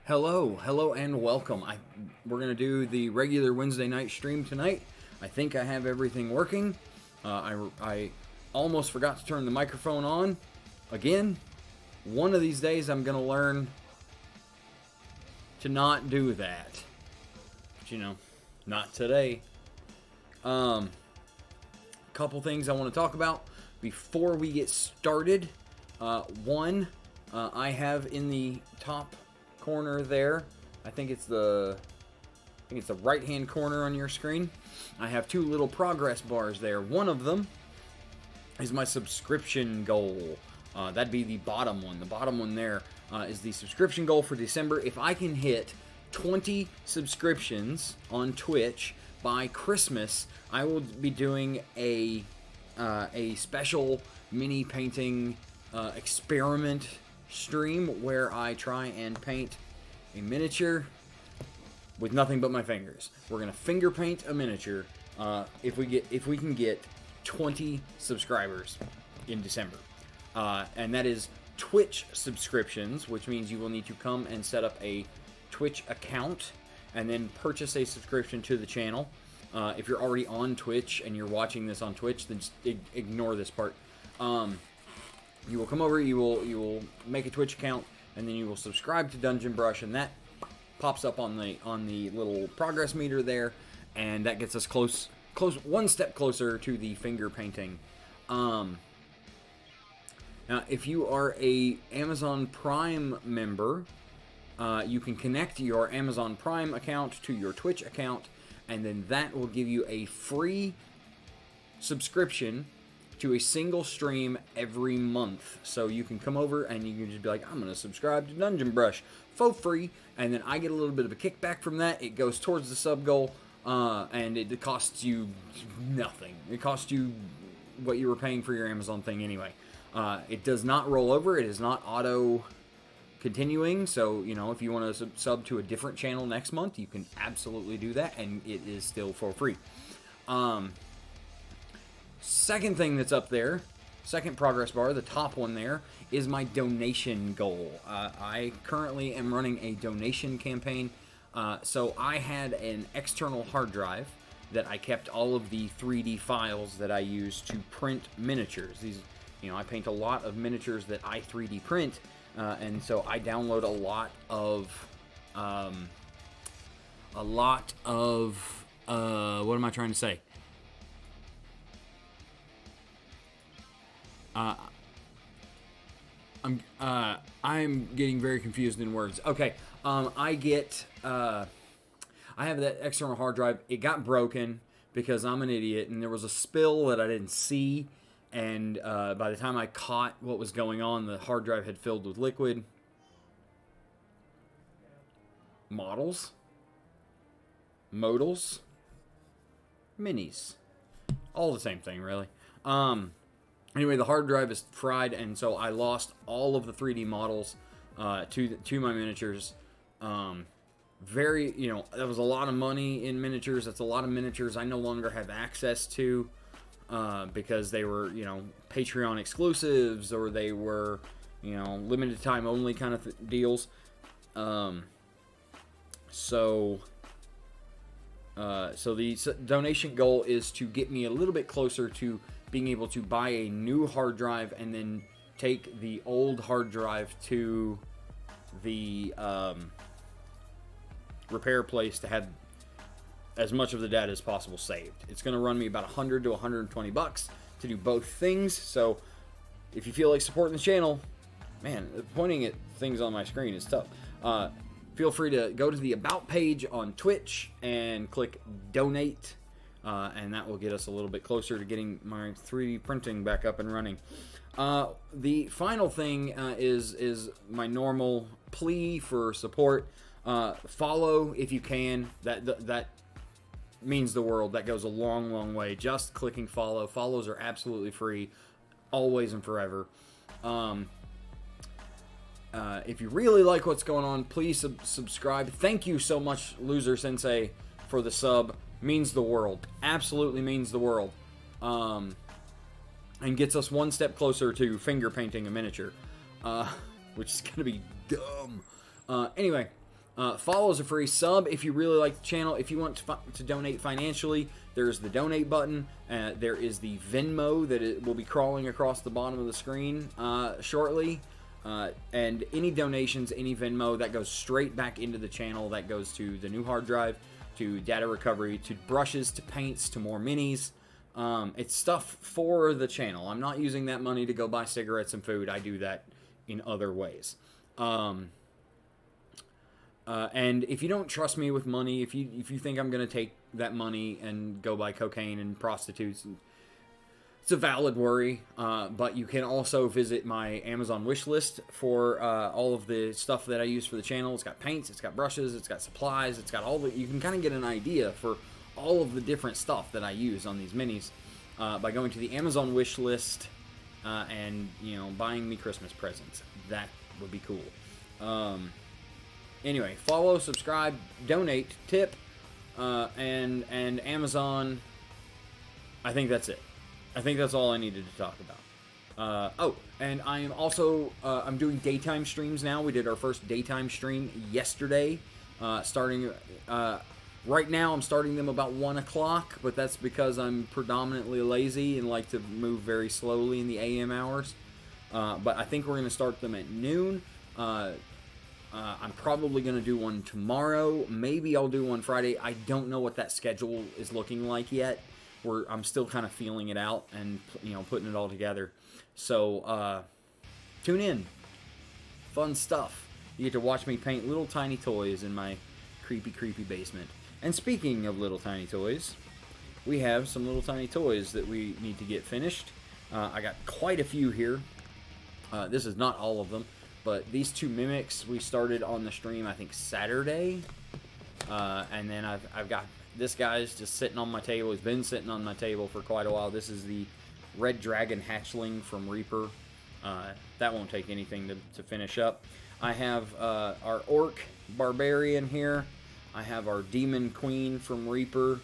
Hello, and welcome. We're gonna do the regular Wednesday night stream tonight. I think I have everything working. I almost forgot to turn the microphone on again. One of these days, I'm gonna learn to not do that. But not today. Couple things I want to talk about before we get started. One, I have in the top corner there, I think it's the right hand corner on your screen, I have two little progress bars there. One of them is my subscription goal. That'd be the bottom one. The bottom one there is the subscription goal for December. If I can hit 20 subscriptions on Twitch by Christmas, I will be doing a special mini painting experiment stream where I try and paint a miniature with nothing but my fingers. We're gonna finger paint a miniature if we can get 20 subscribers in December, and that is Twitch subscriptions, which means you will need to come and set up a Twitch account and then purchase a subscription to the channel. If you're already on Twitch and you're watching this on Twitch, then just ignore this part. You will come over, you will make a Twitch account, and then you will subscribe to Dungeon Brush, and that pops up on the little progress meter there, and that gets us close one step closer to the finger painting. Now, if you are a Amazon Prime member, you can connect your Amazon Prime account to your Twitch account, and then that will give you a free subscription to a single stream every month. So you can come over and you can just be like, I'm going to subscribe to Dungeon Brush for free, and then I get a little bit of a kickback from that. It goes towards the sub goal, and it costs you nothing. It costs you what you were paying for your Amazon thing anyway. It does not roll over. It is not auto continuing, so if you want to sub to a different channel next month, you can absolutely do that, and it is still for free. Second thing that's up there, second progress bar, the top one there, is my donation goal. I currently am running a donation campaign. So I had an external hard drive that I kept all of the 3D files that I use to print miniatures. These, I paint a lot of miniatures that I 3D print, and so I download a lot of what am I trying to say? I'm getting very confused in words. Okay, I have that external hard drive. It got broken because I'm an idiot, and there was a spill that I didn't see, and by the time I caught what was going on, the hard drive had filled with liquid. Models? Modals? Minis. All the same thing, really. Anyway, the hard drive is fried, and so I lost all of the 3D models to my miniatures. That was a lot of money in miniatures. That's a lot of miniatures I no longer have access to because they were, Patreon exclusives, or they were, limited time only kind of deals. So the donation goal is to get me a little bit closer to being able to buy a new hard drive and then take the old hard drive to the repair place to have as much of the data as possible saved. It's going to run me about $100 to $120 to do both things. So if you feel like supporting the channel, man, pointing at things on my screen is tough. Feel free to go to the About page on Twitch and click Donate. And that will get us a little bit closer to getting my 3D printing back up and running. The final thing is my normal plea for support. Follow if you can. That means the world. That goes a long, long way. Just clicking follow. Follows are absolutely free, always and forever. If you really like what's going on, please subscribe. Thank you so much, Loser Sensei, for the sub. Means the world. Absolutely means the world. And gets us one step closer to finger painting a miniature. Which is going to be dumb. Anyway, Follow is a free sub if you really like the channel. If you want to donate financially, there's the donate button. There is the Venmo that it will be crawling across the bottom of the screen shortly. And any donations, any Venmo, that goes straight back into the channel. That goes to the new hard drive, to data recovery, to brushes, to paints, to more minis. It's stuff for the channel. I'm not using that money to go buy cigarettes and food. I do that in other ways. And if you don't trust me with money, if you think I'm going to take that money and go buy cocaine and prostitutes, it's a valid worry. But you can also visit my Amazon wish list for all of the stuff that I use for the channel. It's got paints, it's got brushes, it's got supplies, it's got all the... You can kind of get an idea for all of the different stuff that I use on these minis by going to the Amazon wish list and, you know, buying me Christmas presents. That would be cool. Anyway, follow, subscribe, donate, tip, and Amazon. I think that's it. I think that's all I needed to talk about. Oh, and I am also I'm doing daytime streams now. We did our first daytime stream yesterday. Starting right now, I'm starting them about 1 o'clock, but that's because I'm predominantly lazy and like to move very slowly in the AM hours. But I think we're going to start them at noon. I'm probably going to do one tomorrow. Maybe I'll do one Friday. I don't know what that schedule is looking like yet. I'm still kind of feeling it out and, you know, putting it all together. So, tune in. Fun stuff. You get to watch me paint little tiny toys in my creepy, creepy basement. And speaking of little tiny toys, we have some little tiny toys that we need to get finished. I got quite a few here. This is not all of them. But these two mimics we started on the stream, I think, Saturday. And then I've got this guy's just sitting on my table. He's been sitting on my table for quite a while. This is the Red Dragon Hatchling from Reaper. That won't take anything to finish up. I have our Orc Barbarian here. I have our Demon Queen from Reaper.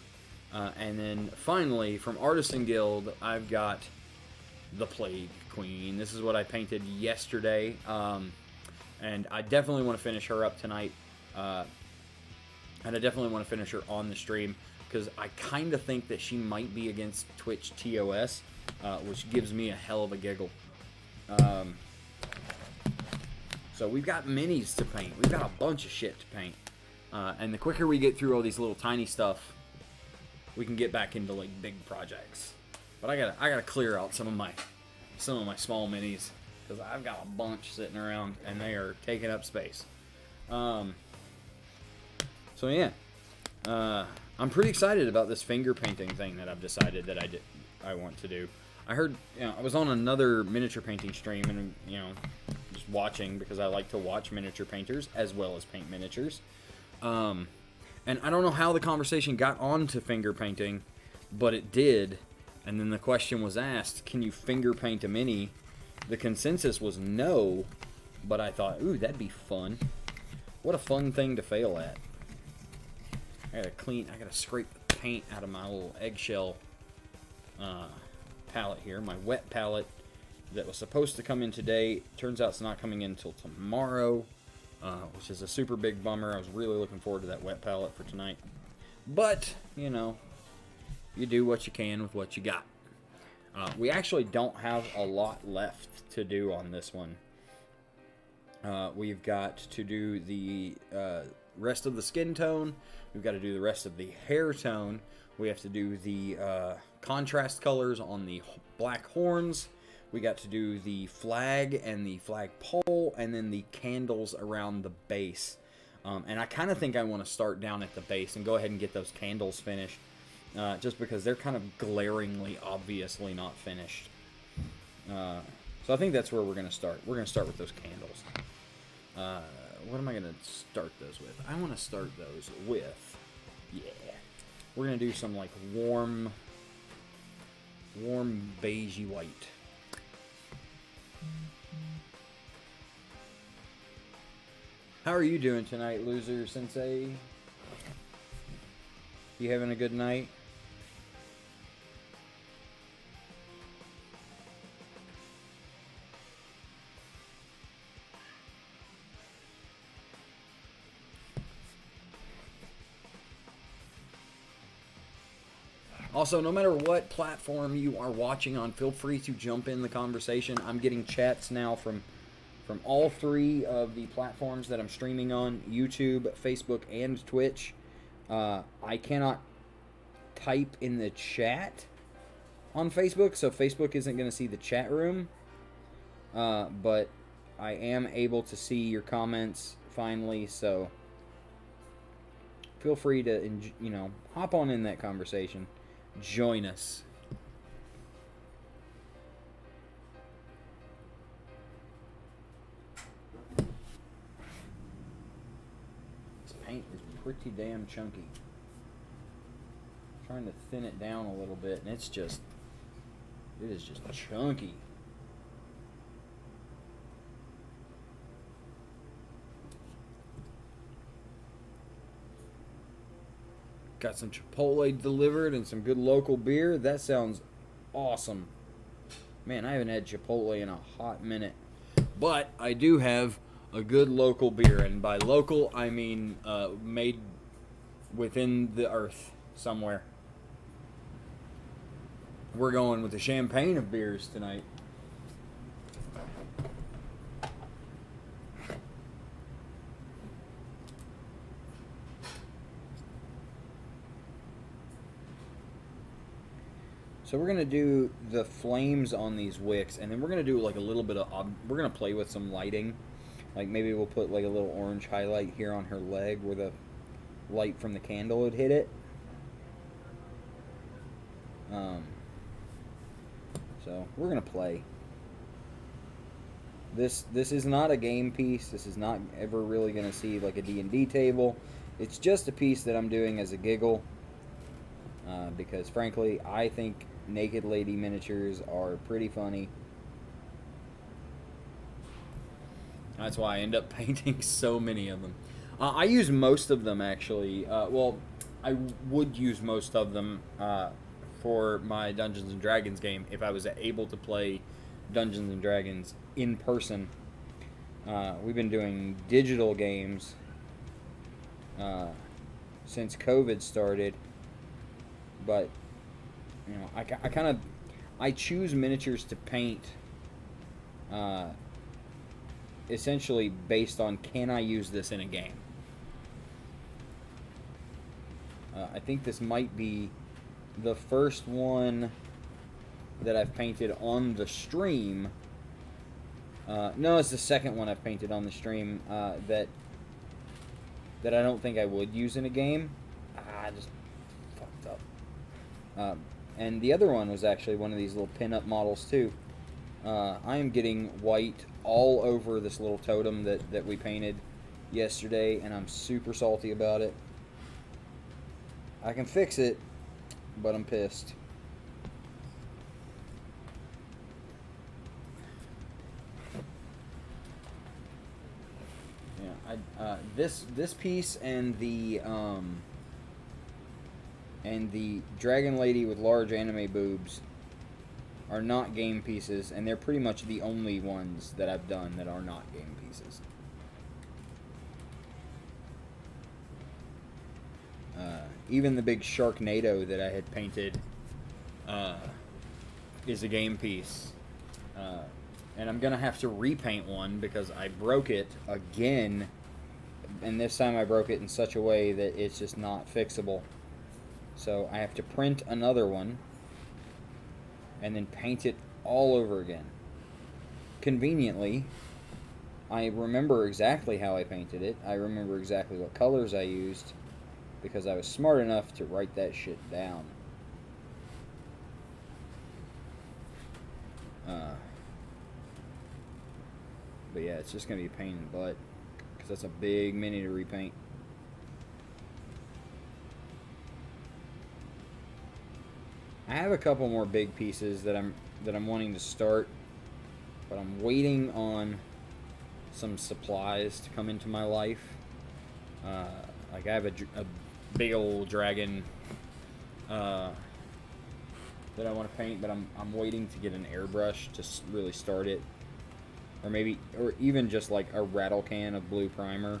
And then finally, from Artisan Guild, I've got the Plague Queen. This is what I painted yesterday, and I definitely want to finish her up tonight, and I definitely want to finish her on the stream, because I kind of think that she might be against Twitch TOS, which gives me a hell of a giggle. So we've got minis to paint. We've got a bunch of shit to paint, and the quicker we get through all these little tiny stuff, we can get back into like big projects. But I gotta clear out some of my small minis, because I've got a bunch sitting around and they are taking up space. So yeah, I'm pretty excited about this finger painting thing that I've decided that I want to do. I heard, you know, I was on another miniature painting stream and, you know, just watching, because I like to watch miniature painters as well as paint miniatures. And I don't know how the conversation got on to finger painting, but it did. And then the question was asked, can you finger paint a mini? The consensus was no, but I thought, ooh, that'd be fun. What a fun thing to fail at. I gotta scrape the paint out of my little eggshell palette here. My wet palette that was supposed to come in today. Turns out it's not coming in until tomorrow, which is a super big bummer. I was really looking forward to that wet palette for tonight. But, you know, you do what you can with what you got. We actually don't have a lot left to do on this one. We've got to do the rest of the skin tone. We've got to do the rest of the hair tone. We have to do the contrast colors on the black horns. We got to do the flag and the flag pole, and then the candles around the base. And I kind of think I want to start down at the base and go ahead and get those candles finished. Just because they're kind of glaringly, obviously not finished. So I think that's where we're going to start. We're going to start with those candles. What am I going to start those with? I want to start those with, yeah, we're going to do some like warm beigey white. How are you doing tonight, Loser Sensei? You having a good night? Also, no matter what platform you are watching on, feel free to jump in the conversation. I'm getting chats now from all 3 of the platforms that I'm streaming on, YouTube, Facebook, and Twitch. I cannot type in the chat on Facebook, so Facebook isn't going to see the chat room. But I am able to see your comments finally, so feel free to, hop on in that conversation. Join us. This paint is pretty damn chunky. I'm trying to thin it down a little bit, and it is just chunky. Got some Chipotle delivered and some good local beer. That sounds awesome. Man, I haven't had Chipotle in a hot minute. But I do have a good local beer. And by local, I mean made within the earth somewhere. We're going with the champagne of beers tonight. So we're going to do the flames on these wicks, and then we're going to do like a little bit of, we're going to play with some lighting. Like maybe we'll put like a little orange highlight here on her leg where the light from the candle would hit it. So we're going to play. This is not a game piece. This is not ever really going to see like a D&D table. It's just a piece that I'm doing as a giggle. Because frankly, I think naked lady miniatures are pretty funny. That's why I end up painting so many of them. I use most of them actually. Well, I would use most of them for my Dungeons and Dragons game if I was able to play Dungeons and Dragons in person. We've been doing digital games since COVID started. But, I choose miniatures to paint essentially based on, can I use this in a game? I think this might be the first one that I've painted on the stream. No, it's the second one I've painted on the stream that I don't think I would use in a game. I just fucked up. And the other one was actually one of these little pin-up models too. I am getting white all over this little totem that we painted yesterday, and I'm super salty about it. I can fix it, but I'm pissed. Yeah, this piece and the Dragon Lady with large anime boobs are not game pieces, and they're pretty much the only ones that I've done that are not game pieces. Even the big Sharknado that I had painted is a game piece. And I'm going to have to repaint one because I broke it again, and this time I broke it in such a way that it's just not fixable. So I have to print another one and then paint it all over again. Conveniently, I remember exactly how I painted it. I remember exactly what colors I used because I was smart enough to write that shit down. But yeah, it's just going to be a pain in the butt because that's a big mini to repaint. I have a couple more big pieces that I'm wanting to start, but I'm waiting on some supplies to come into my life. Like I have a big old dragon that I want to paint, but I'm waiting to get an airbrush to really start it, or even just like a rattle can of blue primer.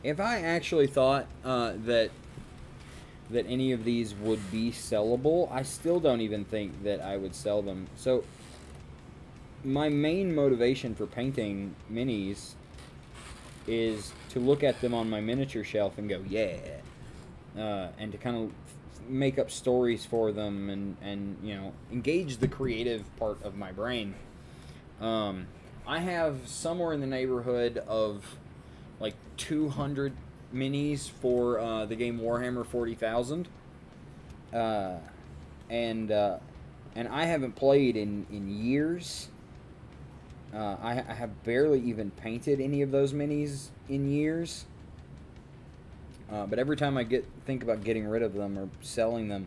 If I actually thought that any of these would be sellable, I still don't even think that I would sell them. So my main motivation for painting minis is to look at them on my miniature shelf and go, yeah, and to kind of make up stories for them and you know, engage the creative part of my brain. I have somewhere in the neighborhood of like 200 minis for the game Warhammer 40,000, and I haven't played in years. I have barely even painted any of those minis in years. But every time I think about getting rid of them or selling them,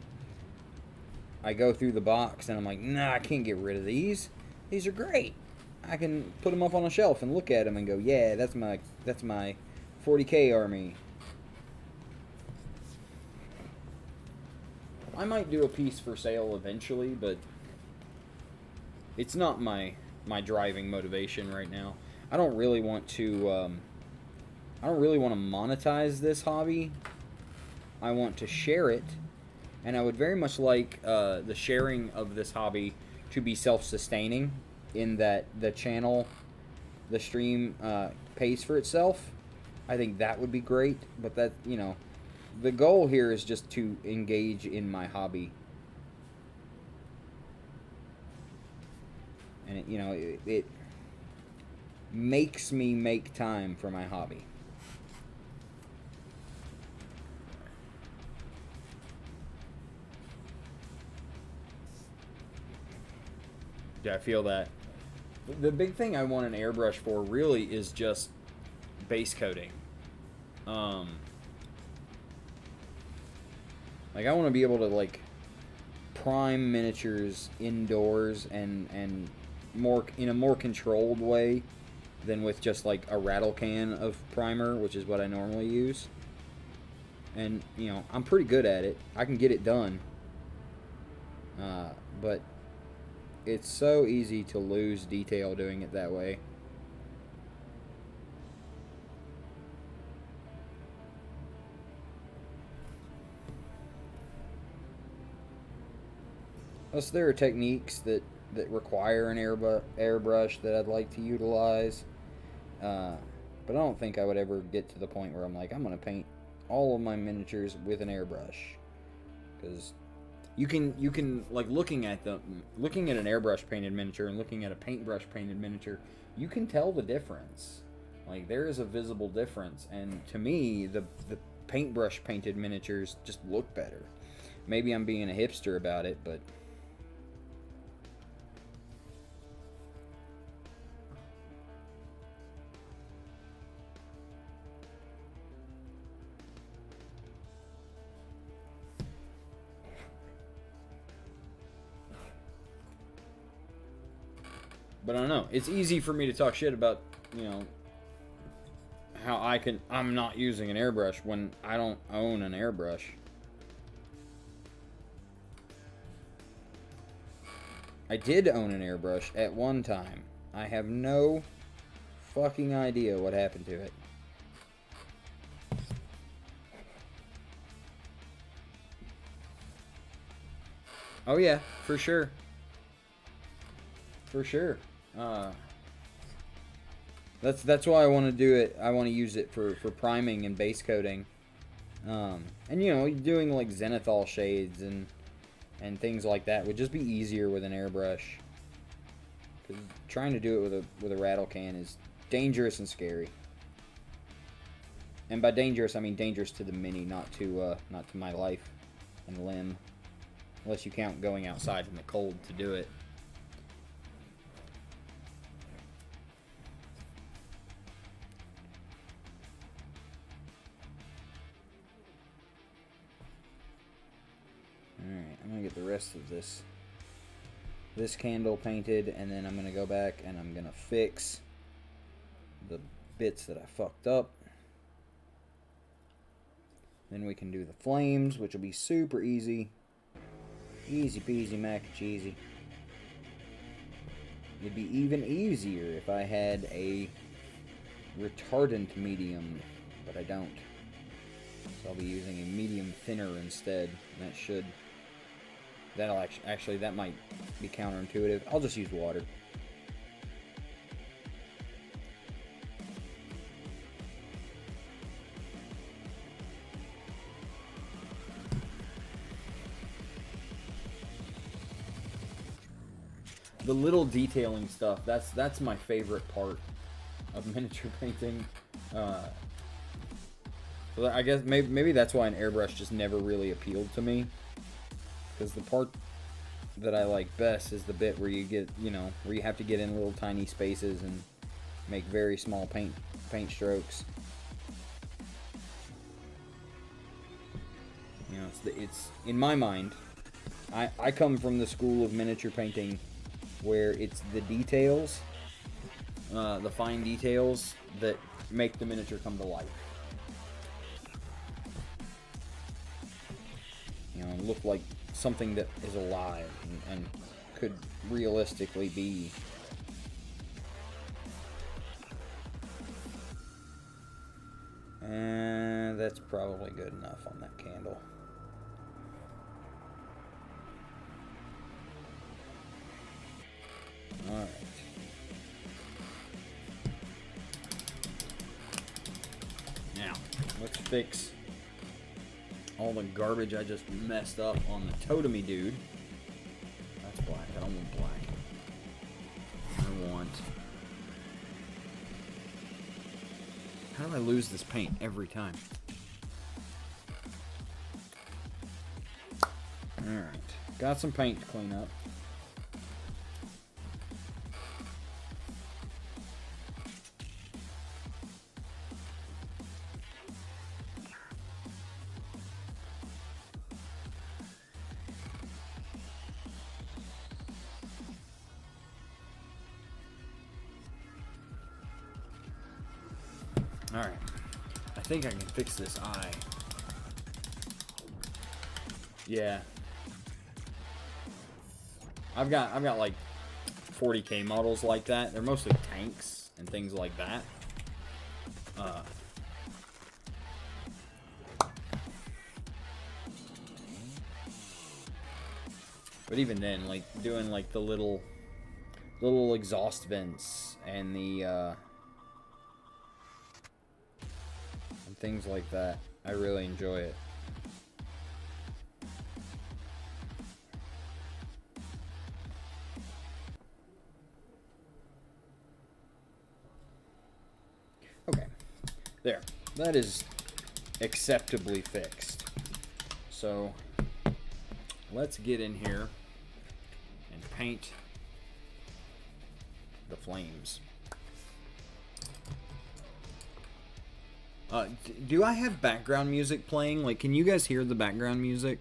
I go through the box and I'm like, nah, I can't get rid of these. These are great. I can put them up on a shelf and look at them and go, yeah, that's my 40K army. I might do a piece for sale eventually, but it's not my driving motivation right now. I don't really want to monetize this hobby. I want to share it, and I would very much like the sharing of this hobby to be self-sustaining, in that the stream pays for itself. I think that would be great, but that, you know, the goal here is just to engage in my hobby. And it, you know, it makes me make time for my hobby. Yeah, I feel that. The big thing I want an airbrush for really is just base coating. Like, I want to be able to, like, prime miniatures indoors and more in a more controlled way than with just like a rattle can of primer, which is what I normally use. And, you know, I'm pretty good at it. I can get it done. But it's so easy to lose detail doing it that way. Plus, there are techniques that require an airbrush that I'd like to utilize. But I don't think I would ever get to the point where I'm like, I'm going to paint all of my miniatures with an airbrush. Because you can like, looking at an airbrush painted miniature and looking at a paintbrush painted miniature, you can tell the difference. Like, there is a visible difference, and to me, the paintbrush painted miniatures just look better. Maybe I'm being a hipster about it, but I don't know. It's easy for me to talk shit about, you know, how I'm not using an airbrush when I don't own an airbrush. I did own an airbrush at one time. I have no fucking idea what happened to it. Oh yeah, for sure. For sure. That's why I want to do it. I want to use it for priming and base coating. And, you know, doing like zenithal shades and things like that would just be easier with an airbrush. Because trying to do it with a rattle can is dangerous and scary. And by dangerous, I mean dangerous to the mini, not to my life and limb. Unless you count going outside in the cold to do it. Alright, I'm going to get the rest of this candle painted, and then I'm going to go back and I'm going to fix the bits that I fucked up. Then we can do the flames, which will be super easy. Easy peasy mac and cheesy. It'd be even easier if I had a retardant medium but I don't. So I'll be using a medium thinner instead. And that should... That'll actually, that might be counterintuitive. I'll just use water. The little detailing stuff, that's my favorite part of miniature painting. So I guess maybe that's why an airbrush just never really appealed to me. Because the part that I like best is the bit where you get, where you have to get in little tiny spaces and make very small paint strokes. It's in my mind, I come from the school of miniature painting where it's the details, the fine details that make the miniature come to life. And look like something that is alive and could realistically be. And that's probably good enough on that candle. Alright. Now, let's fix all the garbage I just messed up on the totemy dude. That's black. I don't want black. I want... How do I lose this paint every time? Alright. Got some paint to clean up. Alright, I think I can fix this eye. Yeah. I've got like 40k models like that. They're mostly tanks and things like that. But even then, like doing like the little exhaust vents and the things like that, I really enjoy it. Okay, there. That is acceptably fixed. So let's get in here and paint the flames. Do I have background music playing? Like, can you guys hear the background music?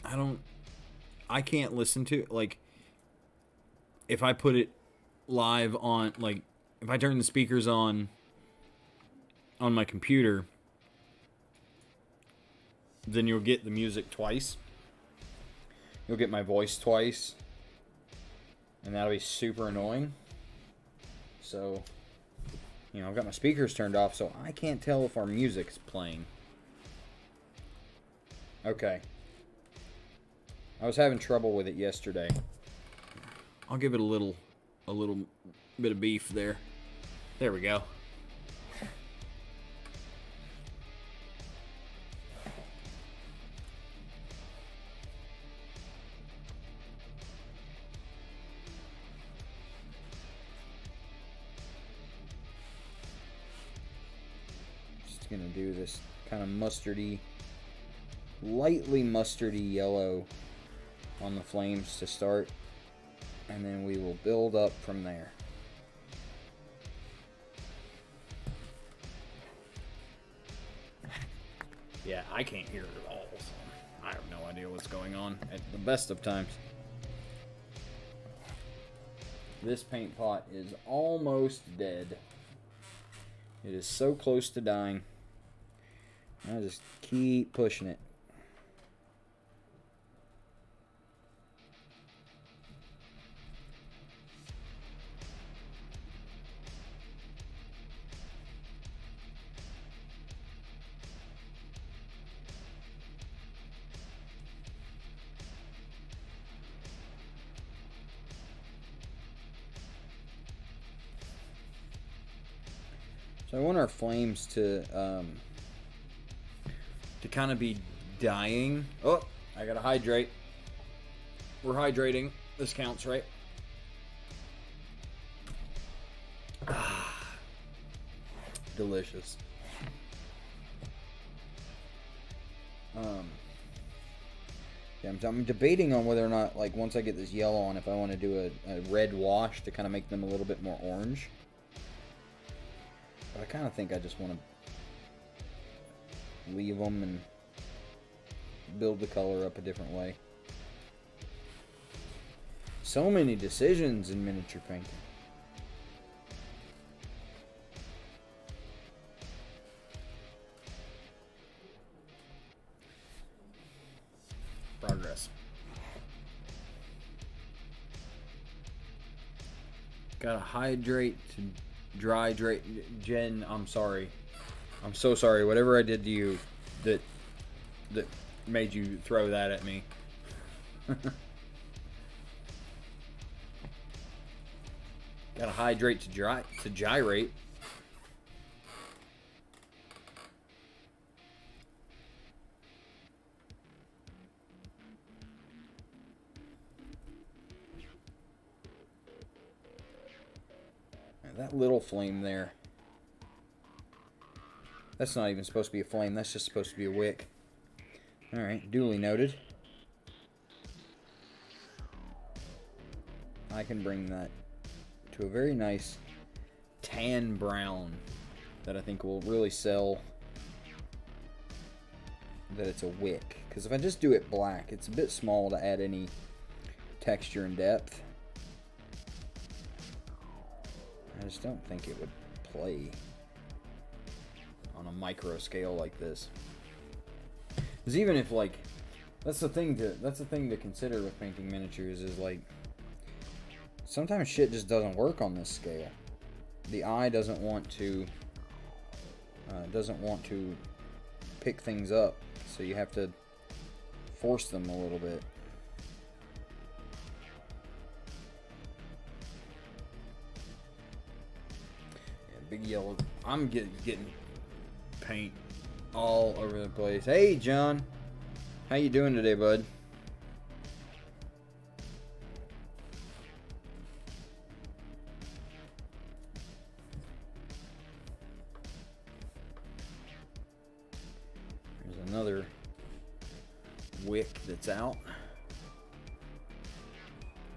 I can't listen to it. Like, if I put it live on, like, if I turn the speakers on my computer, then you'll get the music twice. You'll get my voice twice. And that'll be super annoying. So... I've got my speakers turned off, so I can't tell if our music's playing. Okay. I was having trouble with it yesterday. I'll give it a little bit of beef there. There we go. Gonna do this kind of mustardy, lightly mustardy yellow on the flames to start, and then we will build up from there. Yeah, I can't hear it at all, so I have no idea what's going on at the best of times. This paint pot is almost dead. It is so close to dying. I just keep pushing it. So I want our flames to kind of be dying. Oh, I gotta hydrate. We're hydrating. This counts, right? Ah, delicious. Yeah, I'm debating on whether or not, like, once I get this yellow on, if I want to do a red wash to kind of make them a little bit more orange. But I kind of think I just want to leave them and build the color up a different way. So many decisions in miniature painting. Progress. Gotta hydrate to dry hydrate. Jen, I'm sorry. I'm so sorry. Whatever I did to you that made you throw that at me. Gotta hydrate to gyrate. That little flame there. That's not even supposed to be a flame. That's just supposed to be a wick. Alright, duly noted. I can bring that to a very nice tan brown that I think will really sell that it's a wick. Because if I just do it black, it's a bit small to add any texture and depth. I just don't think it would play on a micro scale like this. Because even if, like, that's the thing to consider with painting miniatures is, like, sometimes shit just doesn't work on this scale. The eye doesn't want to pick things up, so you have to force them a little bit. Big yellow. I'm getting paint all over the place. Hey, John. How you doing today, bud? There's another wick that's out.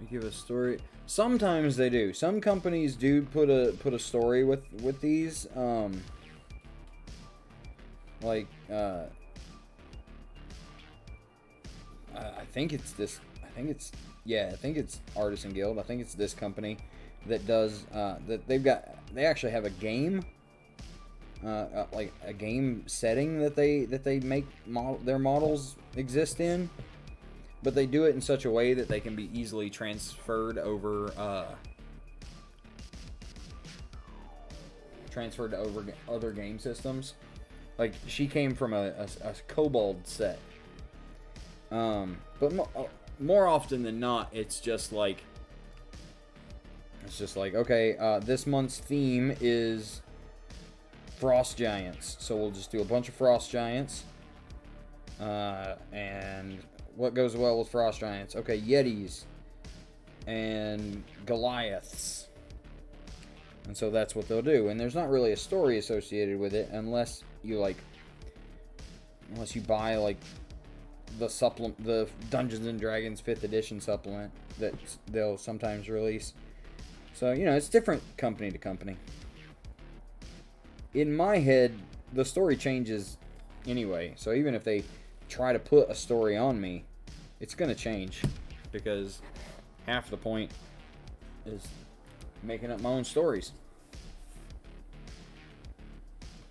We give a story. Sometimes they do. Some companies do put a story with these. Like I think it's this. I think it's Artisan Guild. I think it's this company that does that. They actually have a game. Like a game setting that they make their models exist in. But they do it in such a way that they can be easily transferred over to other game systems. Like, she came from a Kobold set. But more often than not, it's just like, okay, this month's theme is Frost Giants. So we'll just do a bunch of Frost Giants. And what goes well with Frost Giants? Okay, Yetis and Goliaths. And so that's what they'll do. And there's not really a story associated with it unless you buy like the Dungeons and Dragons 5th edition supplement that they'll sometimes release. So, it's different company to company. In my head, the story changes anyway. So even if they try to put a story on me, it's going to change, because half the point is making up my own stories.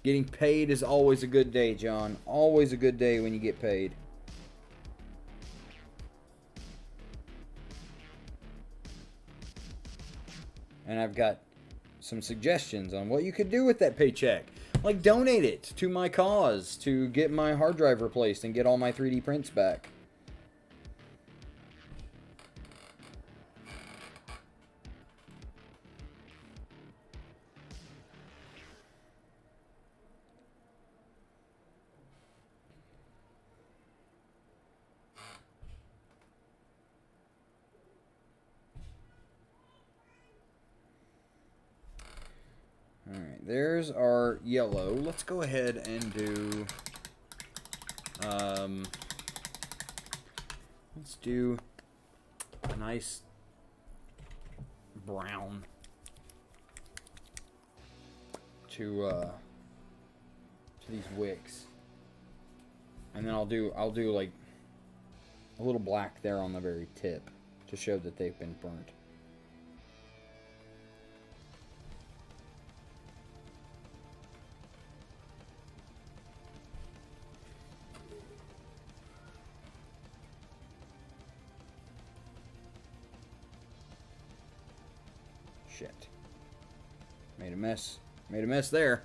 Getting paid is always a good day, John. Always a good day when you get paid. And I've got some suggestions on what you could do with that paycheck. Like, donate it to my cause to get my hard drive replaced and get all my 3D prints back. Alright, there's our yellow. Let's go ahead and do... let's do a nice brown to these wicks. And then I'll do like a little black there on the very tip to show that they've been burnt. Shit. Made a mess. Made a mess there.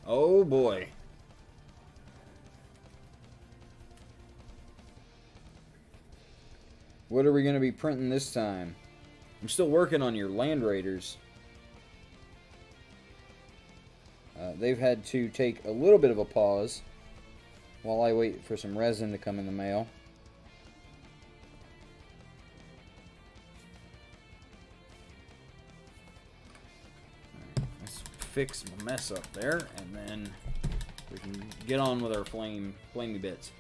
Oh boy. What are we going to be printing this time? I'm still working on your Land Raiders. They've had to take a little bit of a pause while I wait for some resin to come in the mail. Let's fix my mess up there, and then we can get on with our flamey bits.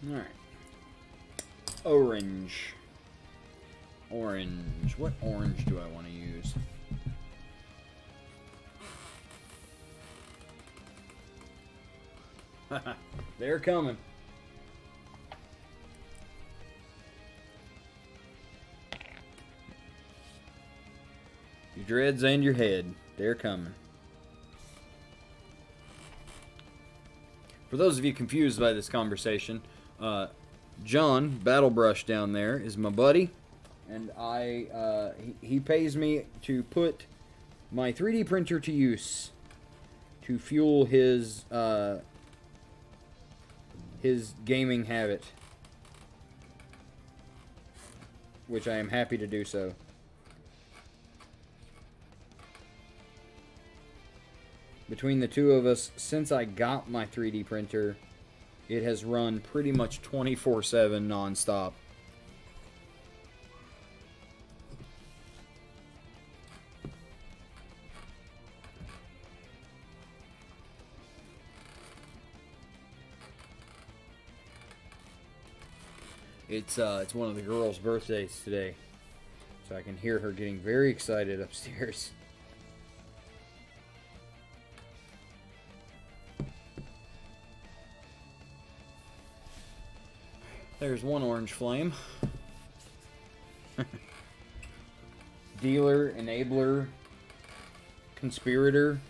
Alright. Orange. Orange. What orange do I want to use? They're coming. Your dreads and your head. They're coming. For those of you confused by this conversation, John Battlebrush down there is my buddy, and he pays me to put my 3D printer to use to fuel his gaming habit, which I am happy to do so. Between the two of us, since I got my 3D printer, it has run pretty much 24/7 non-stop. It's one of the girls' birthdays today, so I can hear her getting very excited upstairs. There's one orange flame. Dealer, enabler, conspirator.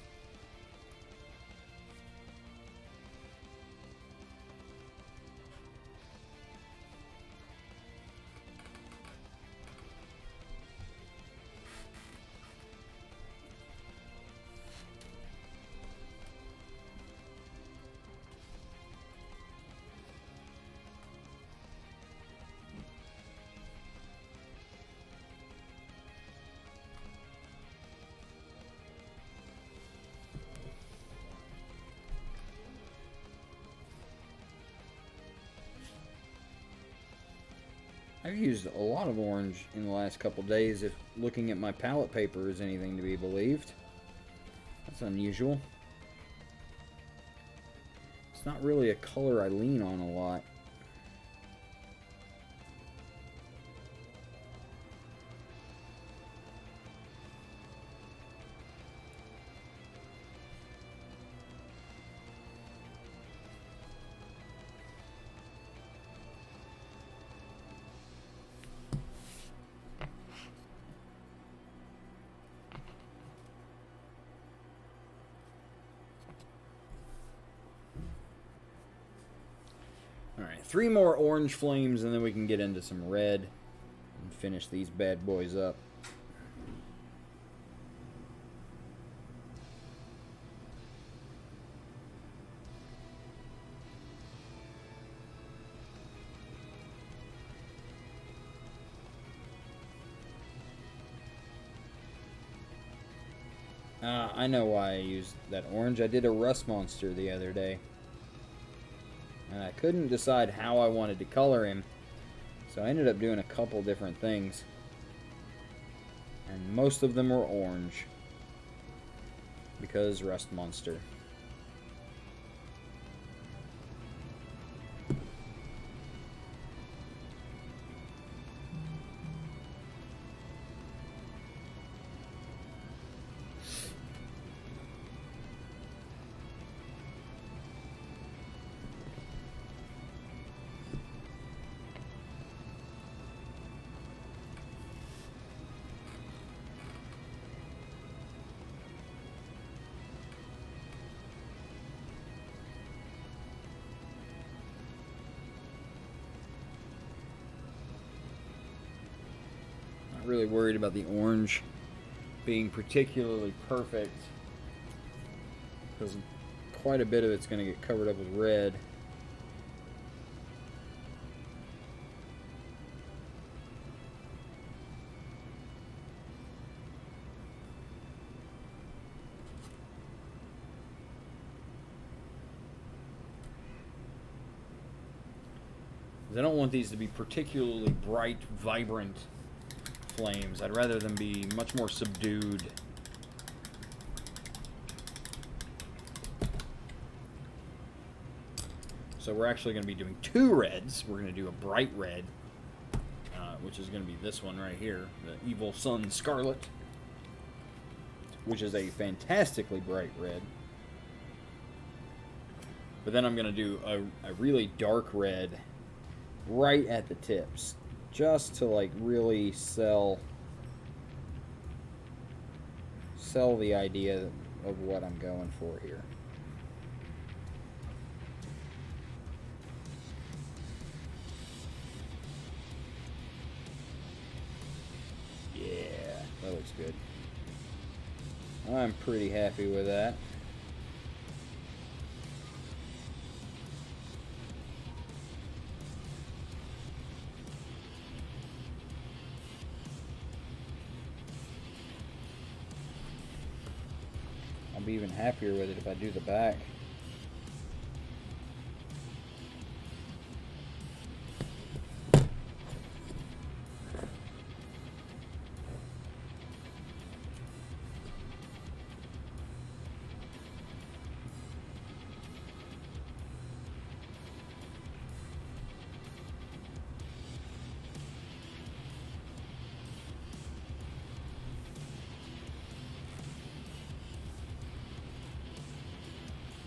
I've used a lot of orange in the last couple days, if looking at my palette paper is anything to be believed. That's unusual. It's not really a color I lean on a lot. 3 more orange flames, and then we can get into some red and finish these bad boys up. I know why I used that orange. I did a rust monster the other day, and I couldn't decide how I wanted to color him, so I ended up doing a couple different things, and most of them were orange because rust monster. Really worried about the orange being particularly perfect because quite a bit of it's going to get covered up with red. I don't want these to be particularly bright, vibrant flames. I'd rather them be much more subdued. So we're actually going to be doing 2 reds. We're going to do a bright red, which is going to be this one right here, the Evil Sun Scarlet, which is a fantastically bright red. But then I'm going to do a really dark red right at the tips, just to like really sell the idea of what I'm going for here. Yeah, that looks good. I'm pretty happy with that. I'll be even happier with it if I do the back.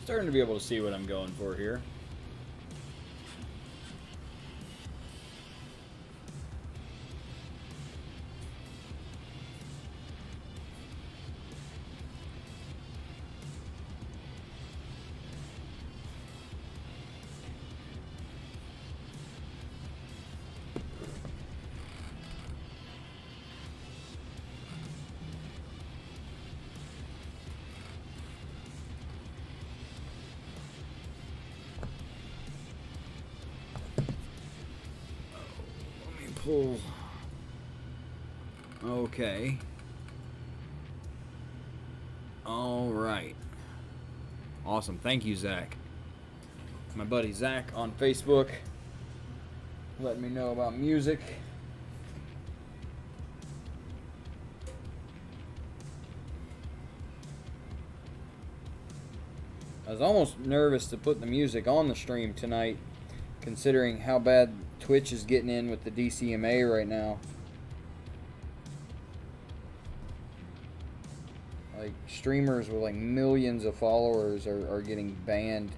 Starting to be able to see what I'm going for here. Pull. Okay. All right. Awesome. Thank you, Zach. My buddy Zach on Facebook letting me know about music. I was almost nervous to put the music on the stream tonight, considering how bad Twitch is getting in with the DCMA right now. Like, streamers with like millions of followers are getting banned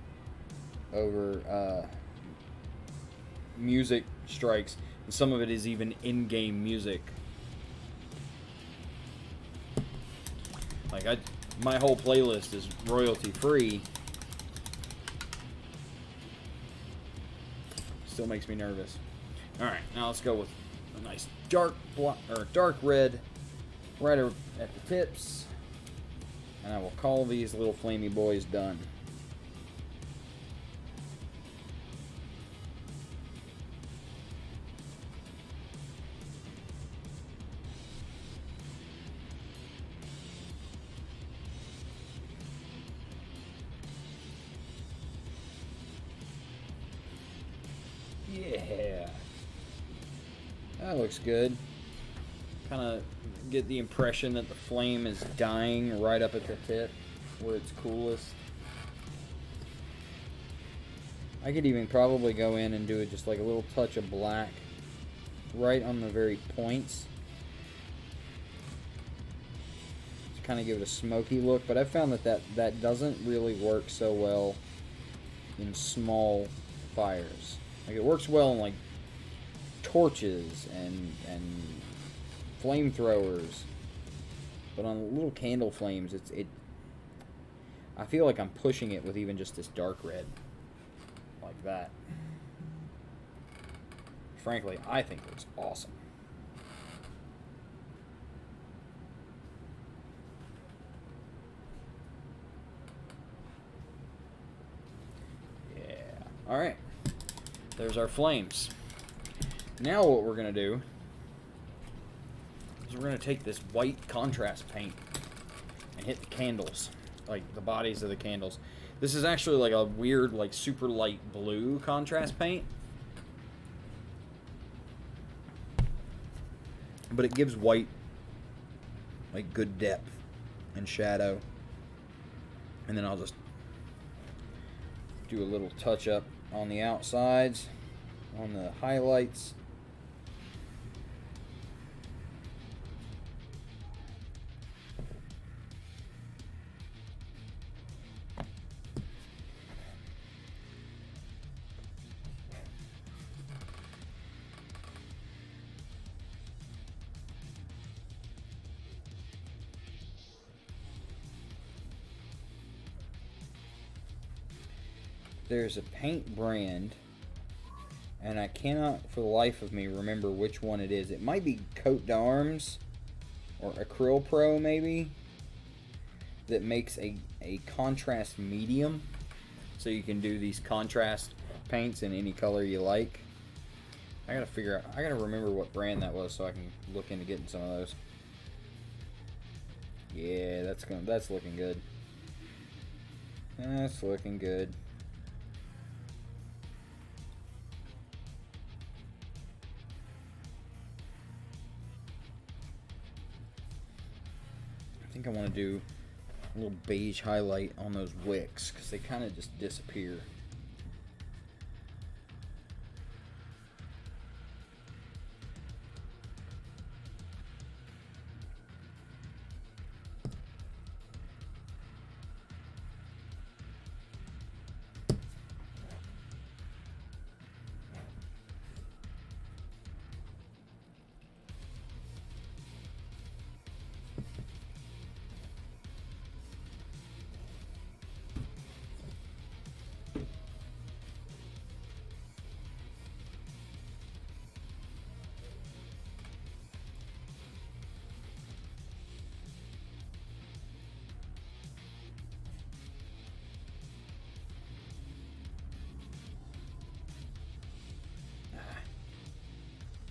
over music strikes, and some of it is even in-game music. Like, my whole playlist is royalty free. Still makes me nervous. All right, now let's go with a nice dark red right at the tips, and I will call these little flamey boys done. Yeah, that looks good. Kind of get the impression that the flame is dying right up at the tip where it's coolest. I could even probably go in and do it just like a little touch of black right on the very points to kind of give it a smoky look, but I found that doesn't really work so well in small fires. Like, it works well in like torches and flamethrowers, but on little candle flames, I feel like I'm pushing it with even just this dark red like that. Frankly, I think it's awesome. Yeah. All right. There's our flames. Now what we're going to do is we're going to take this white contrast paint and hit the candles, like the bodies of the candles. This is actually like a weird, like super light blue contrast paint, but it gives white like good depth and shadow. And then I'll just do a little touch up on the outsides, on the highlights. There's a paint brand, and I cannot for the life of me remember which one it is. It might be Coat d'Arms or Acryl Pro maybe, that makes a contrast medium, so you can do these contrast paints in any color you like. I gotta remember what brand that was so I can look into getting some of those. Yeah, that's looking good. That's looking good. I think I want to do a little beige highlight on those wicks because they kind of just disappear.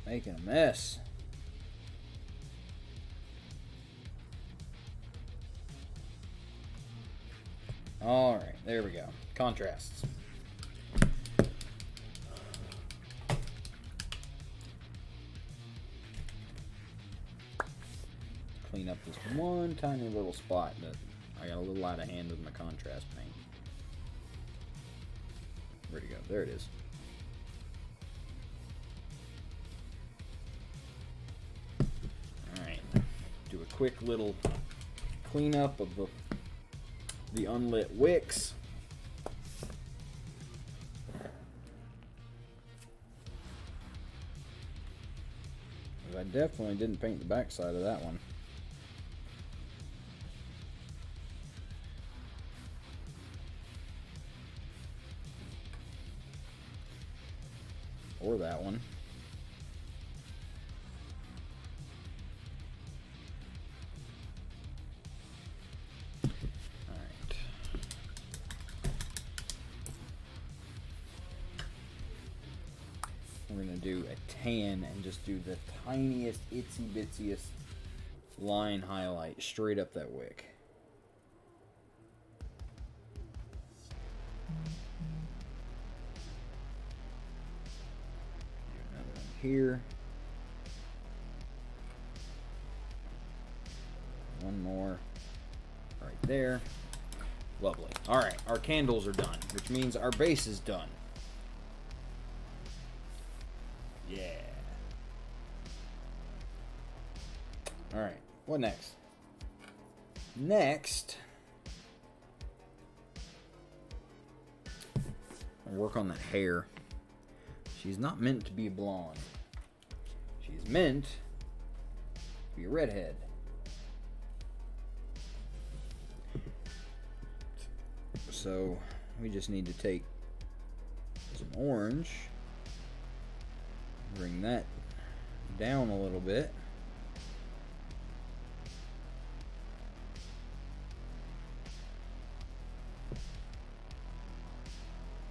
Making a mess. Alright, there we go. Contrasts. Clean up this one tiny little spot that I got a little out of hand with my contrast paint. Where'd it go? There it is. Quick little cleanup of the unlit wicks. I definitely didn't paint the back side of that one. or that one. Alright. We're going to do a tan and just do the tiniest, itsy bitsiest line highlight straight up that wick. Another one here. One more right there. Lovely. Alright, our candles are done, which means our base is done. Yeah. Alright, what next? Next, I'll work on that hair. She's not meant to be a blonde. She's meant to be a redhead. So we just need to take some orange, bring that down a little bit.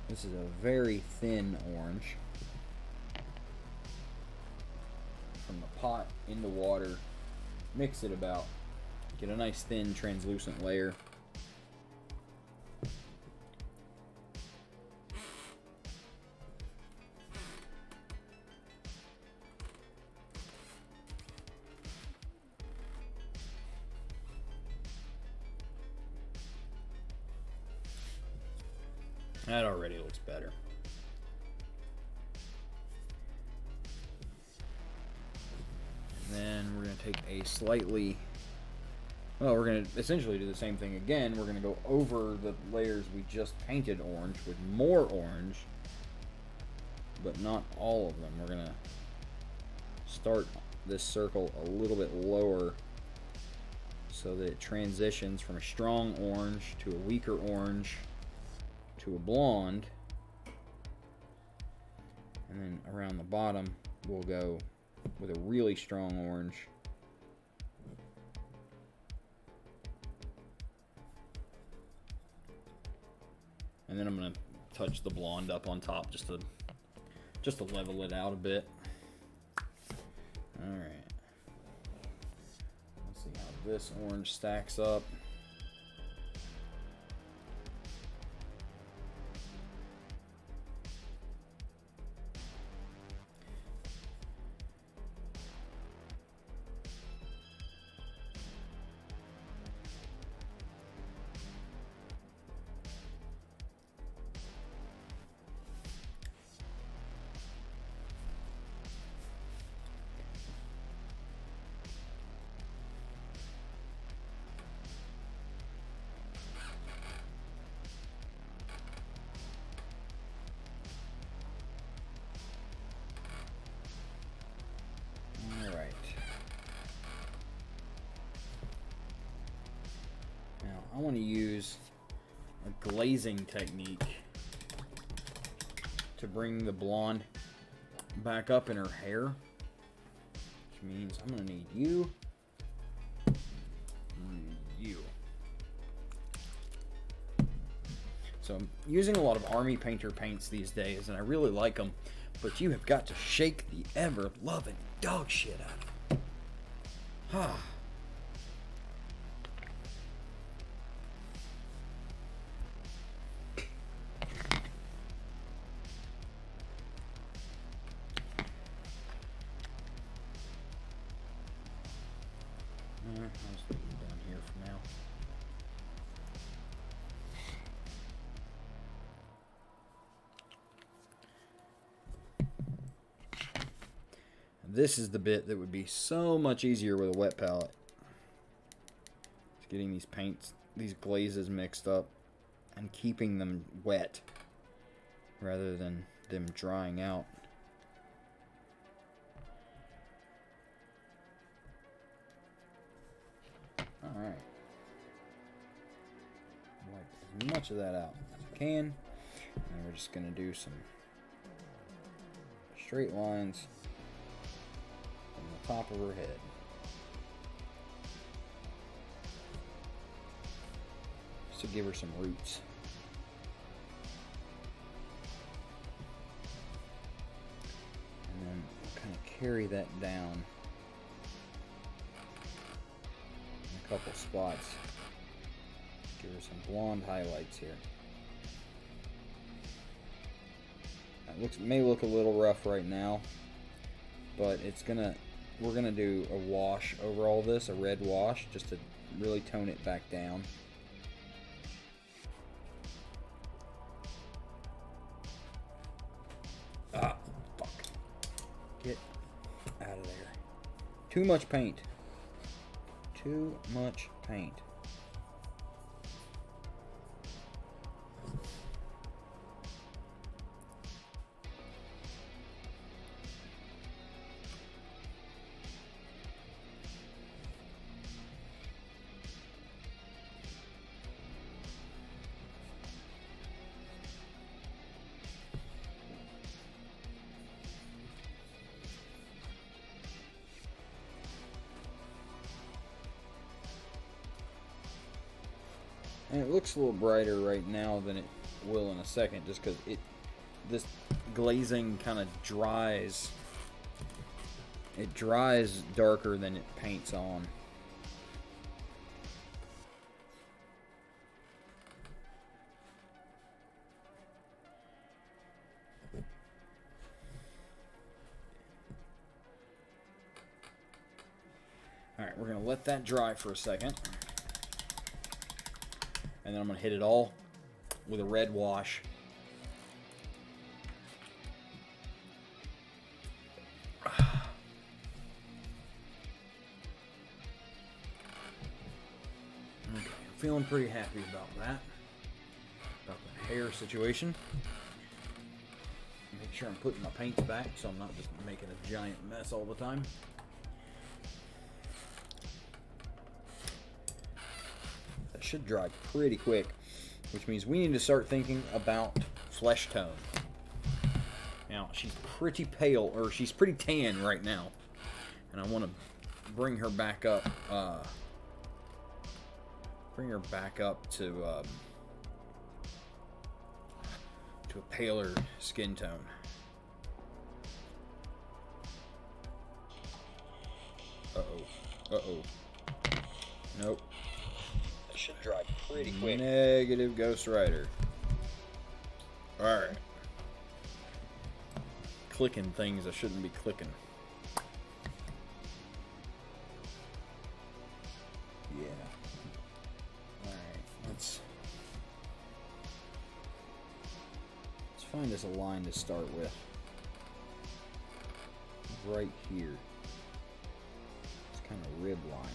This is a very thin orange. From the pot into water, mix it about, get a nice thin translucent layer. That already looks better. And then we're going to take a slightly, well, we're going to essentially do the same thing again. We're going to go over the layers we just painted orange with more orange, but not all of them. We're going to start this circle a little bit lower so that it transitions from a strong orange to a weaker orange to a blonde, and then around the bottom we'll go with a really strong orange. And then I'm going to touch the blonde up on top just to level it out a bit. All right. Let's see how this orange stacks up. I want to use a glazing technique to bring the blonde back up in her hair, which means I'm going to need you. So I'm using a lot of Army Painter paints these days, and I really like them, but you have got to shake the ever-loving dog shit out of them. I'll just leave it down here for now. This is the bit that would be so much easier with a wet palette. It's getting these paints, these glazes mixed up and keeping them wet rather than them drying out. Alright. Wipe as much of that out as I can. And we're just going to do some straight lines from the top of her head. Just to give her some roots. And then we'll kind of carry that down in a couple spots. Give her some blonde highlights here. It may look a little rough right now, but we're gonna do a wash over all this, a red wash, just to really tone it back down. Ah, fuck. Get out of there. Too much paint. Too much paint. And it looks a little brighter right now than it will in a second, just because this glazing kind of dries. It dries darker than it paints on. Alright, we're going to let that dry for a second. And then I'm going to hit it all with a red wash. Okay, I'm feeling pretty happy about that. About the hair situation. Make sure I'm putting my paints back so I'm not just making a giant mess all the time. Should dry pretty quick, which means we need to start thinking about flesh tone. Now, she's pretty pale, or she's pretty tan right now, and I want to bring her back up to a paler skin tone. Uh-oh. Nope. Should dry pretty quick. Negative Ghost Rider. Alright. Clicking things I shouldn't be clicking. Yeah. Alright, let's find us a line to start with. Right here. It's kind of rib line.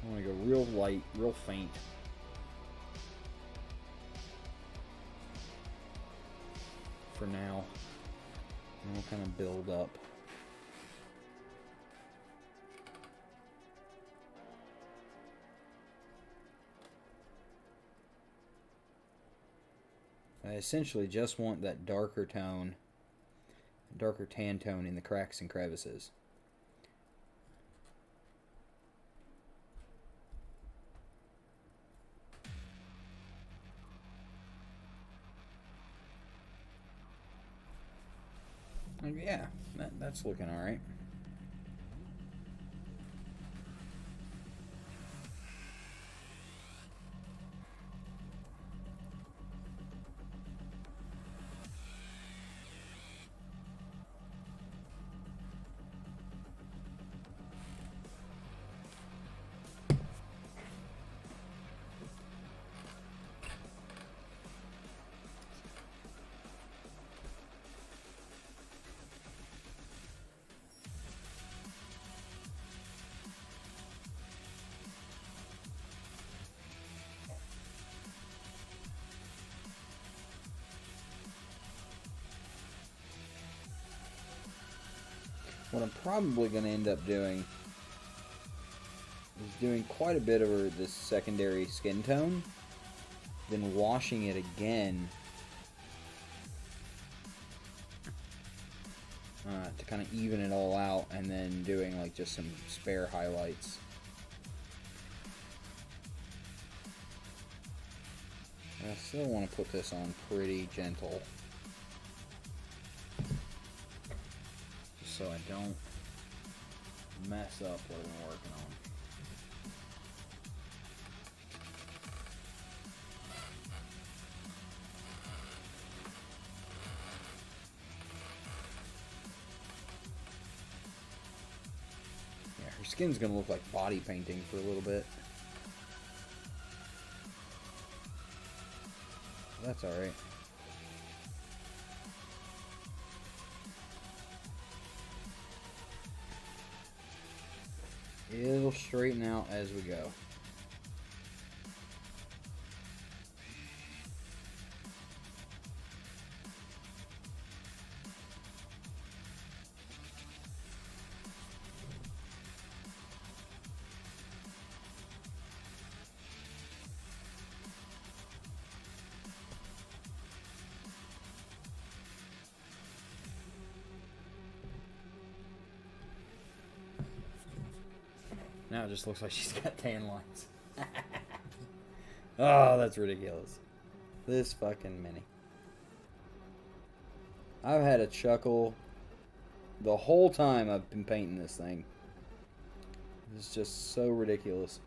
I want to go real light, real faint. For now. And we'll kind of build up. I essentially just want that darker tone, darker tan tone in the cracks and crevices. Yeah, that's looking all right. What I'm probably going to end up doing is doing quite a bit of this secondary skin tone, then washing it again to kind of even it all out, and then doing like just some spare highlights. I still want to put this on pretty gentle, just so I don't mess up what I'm working on. Yeah, her skin's gonna look like body painting for a little bit. That's alright. It'll straighten out as we go. Now it just looks like she's got tan lines. Oh, that's ridiculous. This fucking mini. I've had a chuckle the whole time I've been painting this thing. It's just so ridiculous.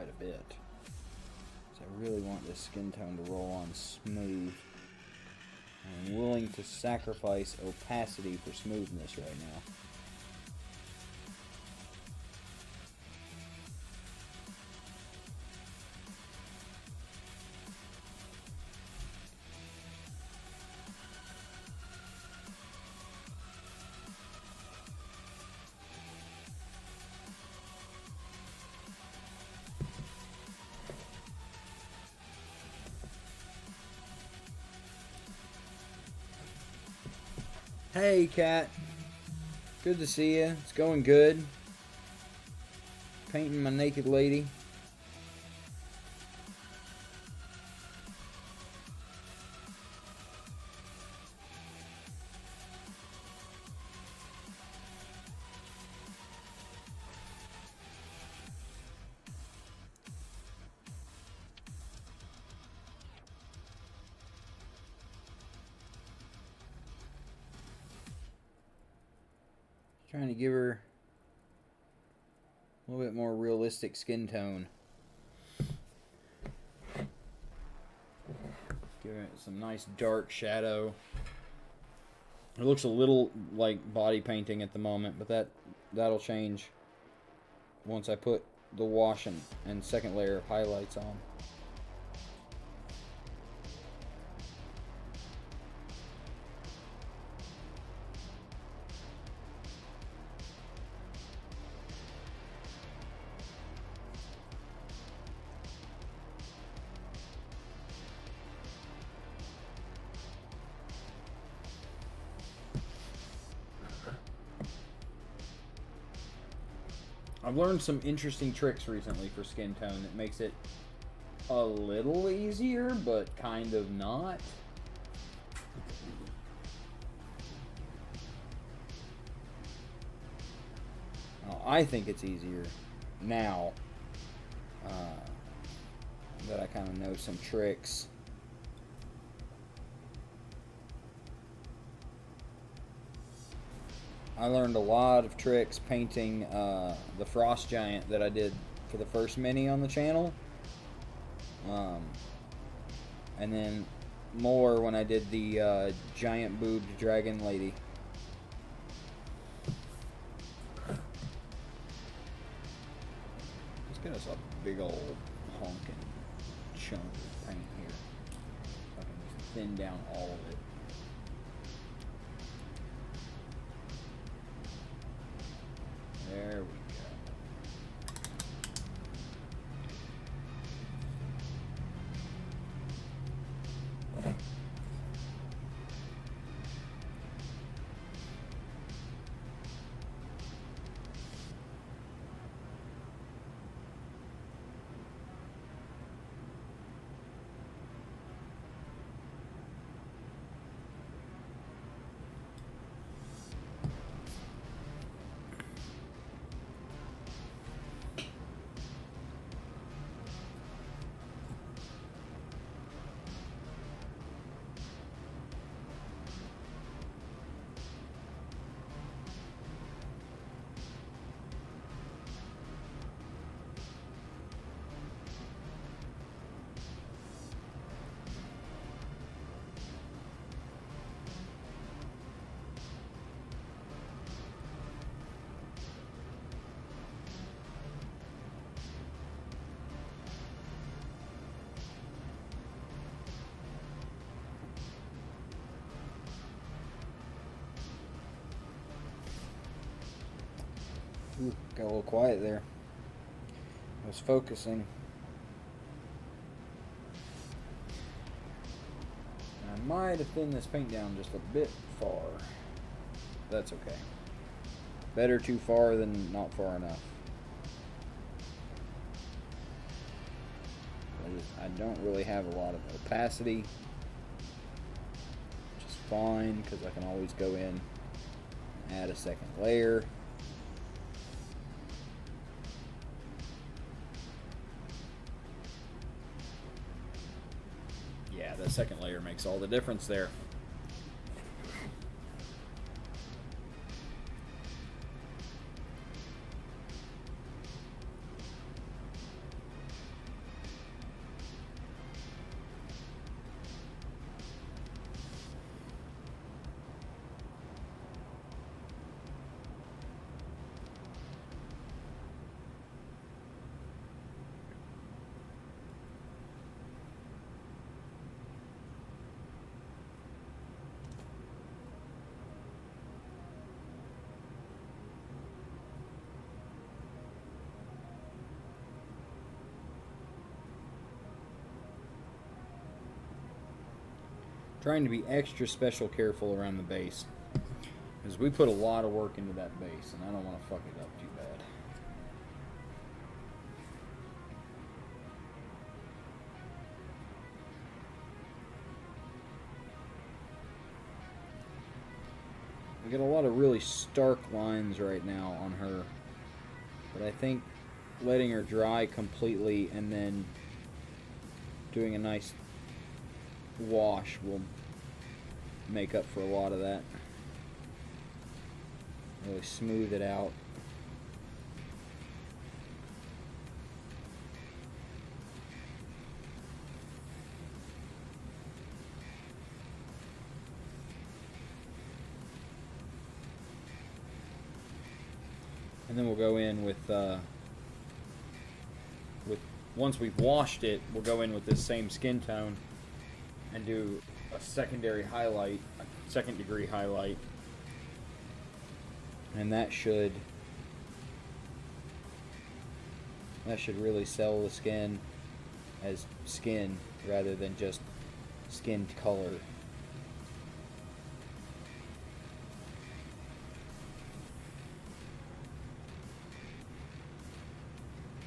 A bit. So I really want this skin tone to roll on smooth. I'm willing to sacrifice opacity for smoothness right now. Hey, Cat. Good to see you. It's going good. Painting my naked lady. Trying to give her a little bit more realistic skin tone. Give it some nice dark shadow. It looks a little like body painting at the moment, but that'll change once I put the wash and second layer of highlights on. I've learned some interesting tricks recently for skin tone that makes it a little easier, but kind of not. Well, I think it's easier now that I kind of know some tricks. I learned a lot of tricks painting the Frost Giant that I did for the first mini on the channel. And then more when I did the giant boobed dragon lady. Let's get us a big old honking chunk of paint here, so I can just thin down all of it. There we go. Ooh, got a little quiet there. I was focusing. I might have thinned this paint down just a bit far. That's okay. Better too far than not far enough. I don't really have a lot of opacity, which is fine because I can always go in and add a second layer. Yeah, that second layer makes all the difference there. Trying to be extra special careful around the base, because we put a lot of work into that base and I don't want to fuck it up too bad. We get a lot of really stark lines right now on her, but I think letting her dry completely and then doing a nice wash will make up for a lot of that. Really smooth it out. And then we'll go in with once we've washed it, we'll go in with this same skin tone and do a secondary highlight, a second degree highlight, and that should really sell the skin as skin rather than just skinned color.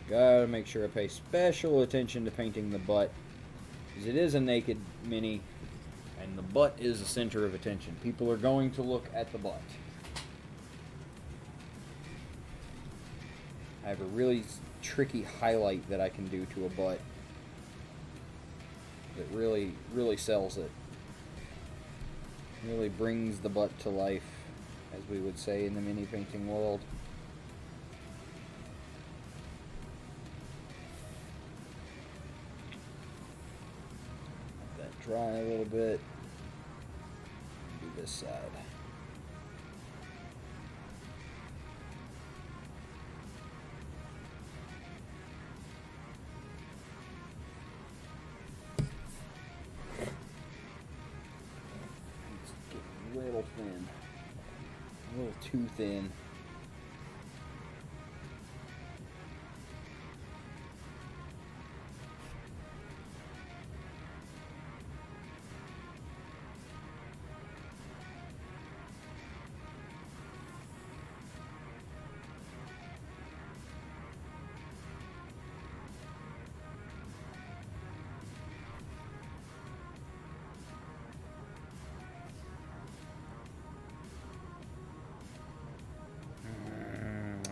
Gotta make sure I pay special attention to painting the butt, because it is a naked mini and the butt is the center of attention. People are going to look at the butt. I have a really tricky highlight that I can do to a butt that really sells it. Really brings the butt to life, as we would say in the mini painting world. Let that dry a little bit. Do this side. A little thin. A little too thin.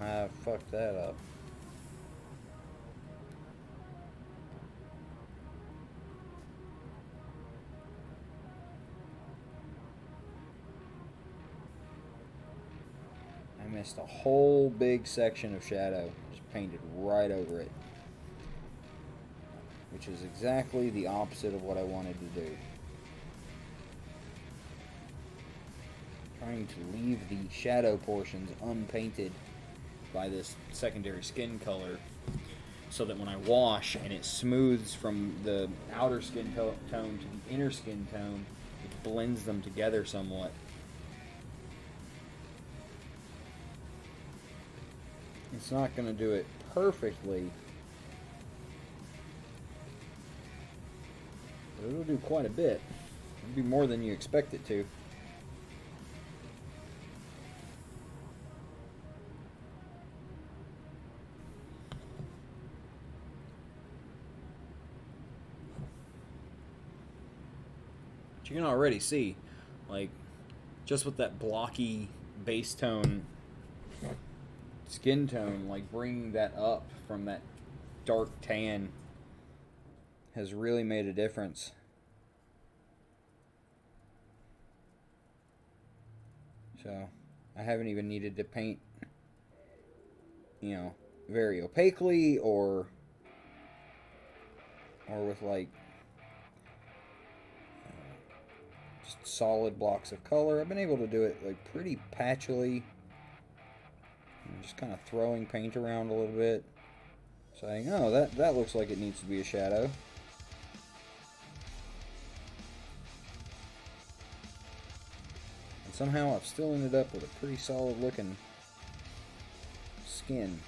I fucked that up. I missed a whole big section of shadow. Just painted right over it. Which is exactly the opposite of what I wanted to do. Trying to leave the shadow portions unpainted by this secondary skin color, so that when I wash and it smooths from the outer skin tone to the inner skin tone, it blends them together somewhat. It's not going to do it perfectly, but it'll do quite a bit. It'll do more than you expect it to. But you can already see, like, just with that blocky base tone, skin tone, like bringing that up from that dark tan has really made a difference. So I haven't even needed to paint, you know, very opaquely or with like just solid blocks of color. I've been able to do it like pretty patchily, just kind of throwing paint around a little bit, saying, oh, that looks like it needs to be a shadow. And somehow I've still ended up with a pretty solid looking skin.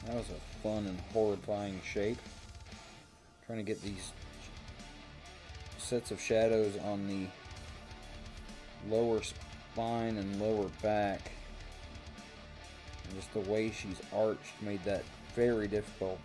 That was a fun and horrifying shape. Trying to get these sets of shadows on the lower spine and lower back. And just the way she's arched made that very difficult.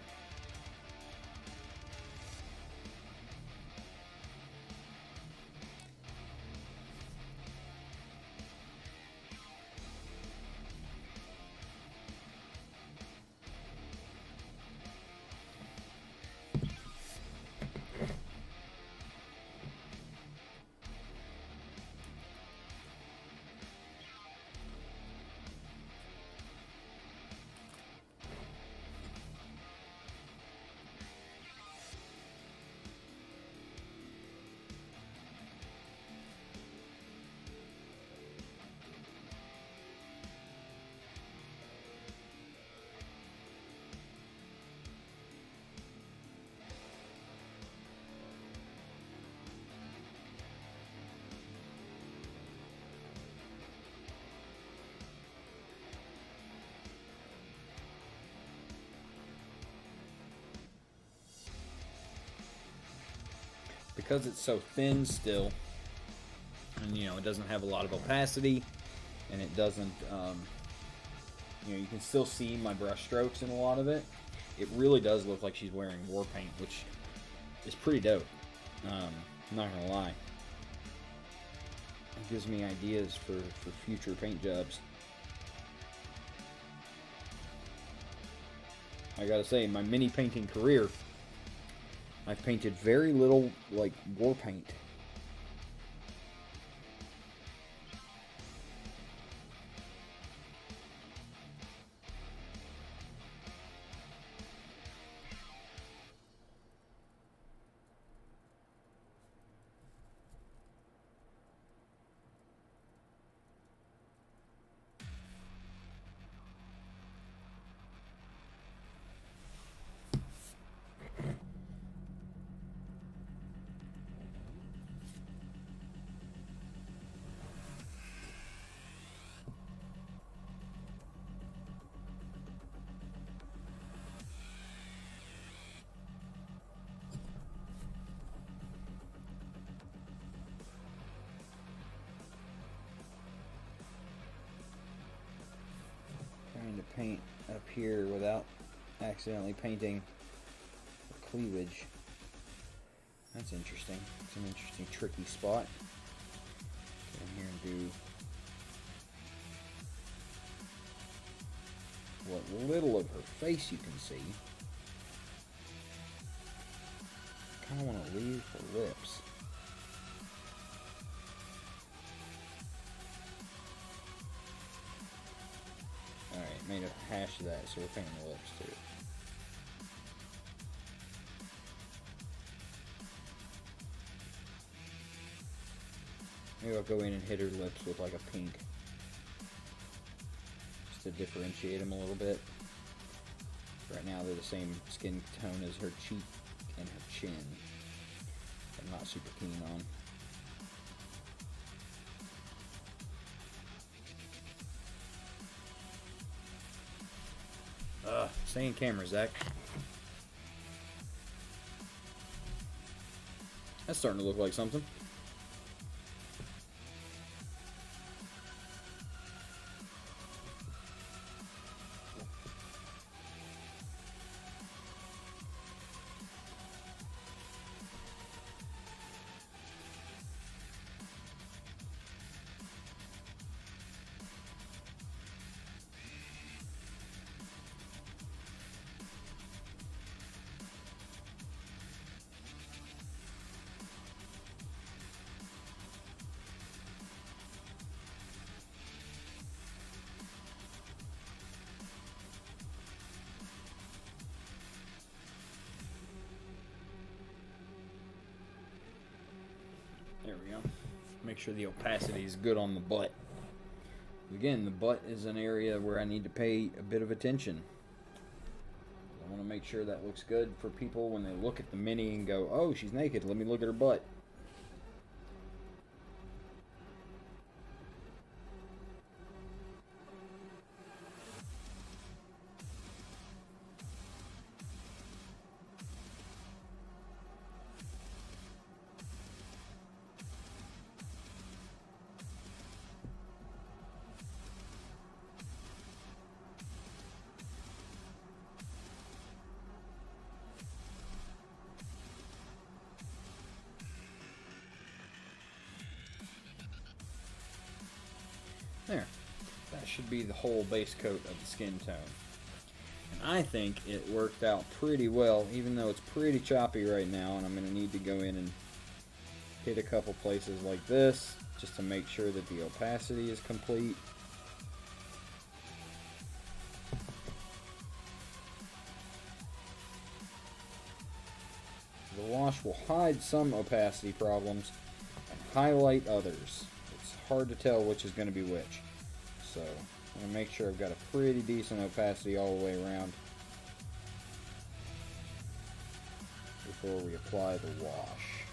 Because it's so thin still, and you know it doesn't have a lot of opacity, and it doesn't, you know, you can still see my brush strokes in a lot of it. It really does look like she's wearing war paint, which is pretty dope. I'm not gonna lie. It gives me ideas for future paint jobs. I gotta say, in my mini painting career, I've painted very little, like, war paint. Trying to paint up here without accidentally painting the cleavage. That's interesting. It's an interesting, tricky spot. Get in here and do what little of her face you can see. kind of want to leave her lips. Alright, made a hash of that, so we're painting the lips too. Maybe I'll go in and hit her lips with like a pink, just to differentiate them a little bit. Right now they're the same skin tone as her cheek and her chin. I'm not super keen on. Stay in camera, Zach. That's starting to look like something. There we go. Make sure the opacity is good on the butt. Again, the butt is an area where I need to pay a bit of attention. I want to make sure that looks good for people when they look at the mini and go, oh, she's naked, let me look at her butt. There. That should be the whole base coat of the skin tone. And I think it worked out pretty well, even though it's pretty choppy right now, and I'm going to need to go in and hit a couple places like this, just to make sure that the opacity is complete. The wash will hide some opacity problems and highlight others. Hard to tell which is going to be which, so I'm going to make sure I've got a pretty decent opacity all the way around before we apply the wash.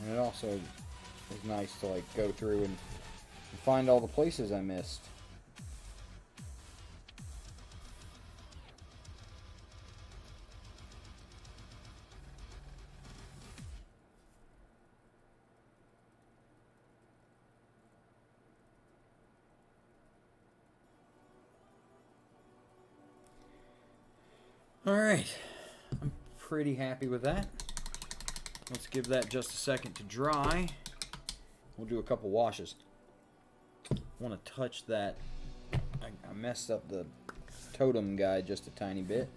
And it also is nice to like go through and find all the places I missed. Alright, I'm pretty happy with that. Let's give that just a second to dry. We'll do a couple washes. I want to touch that. I messed up the totem guide just a tiny bit.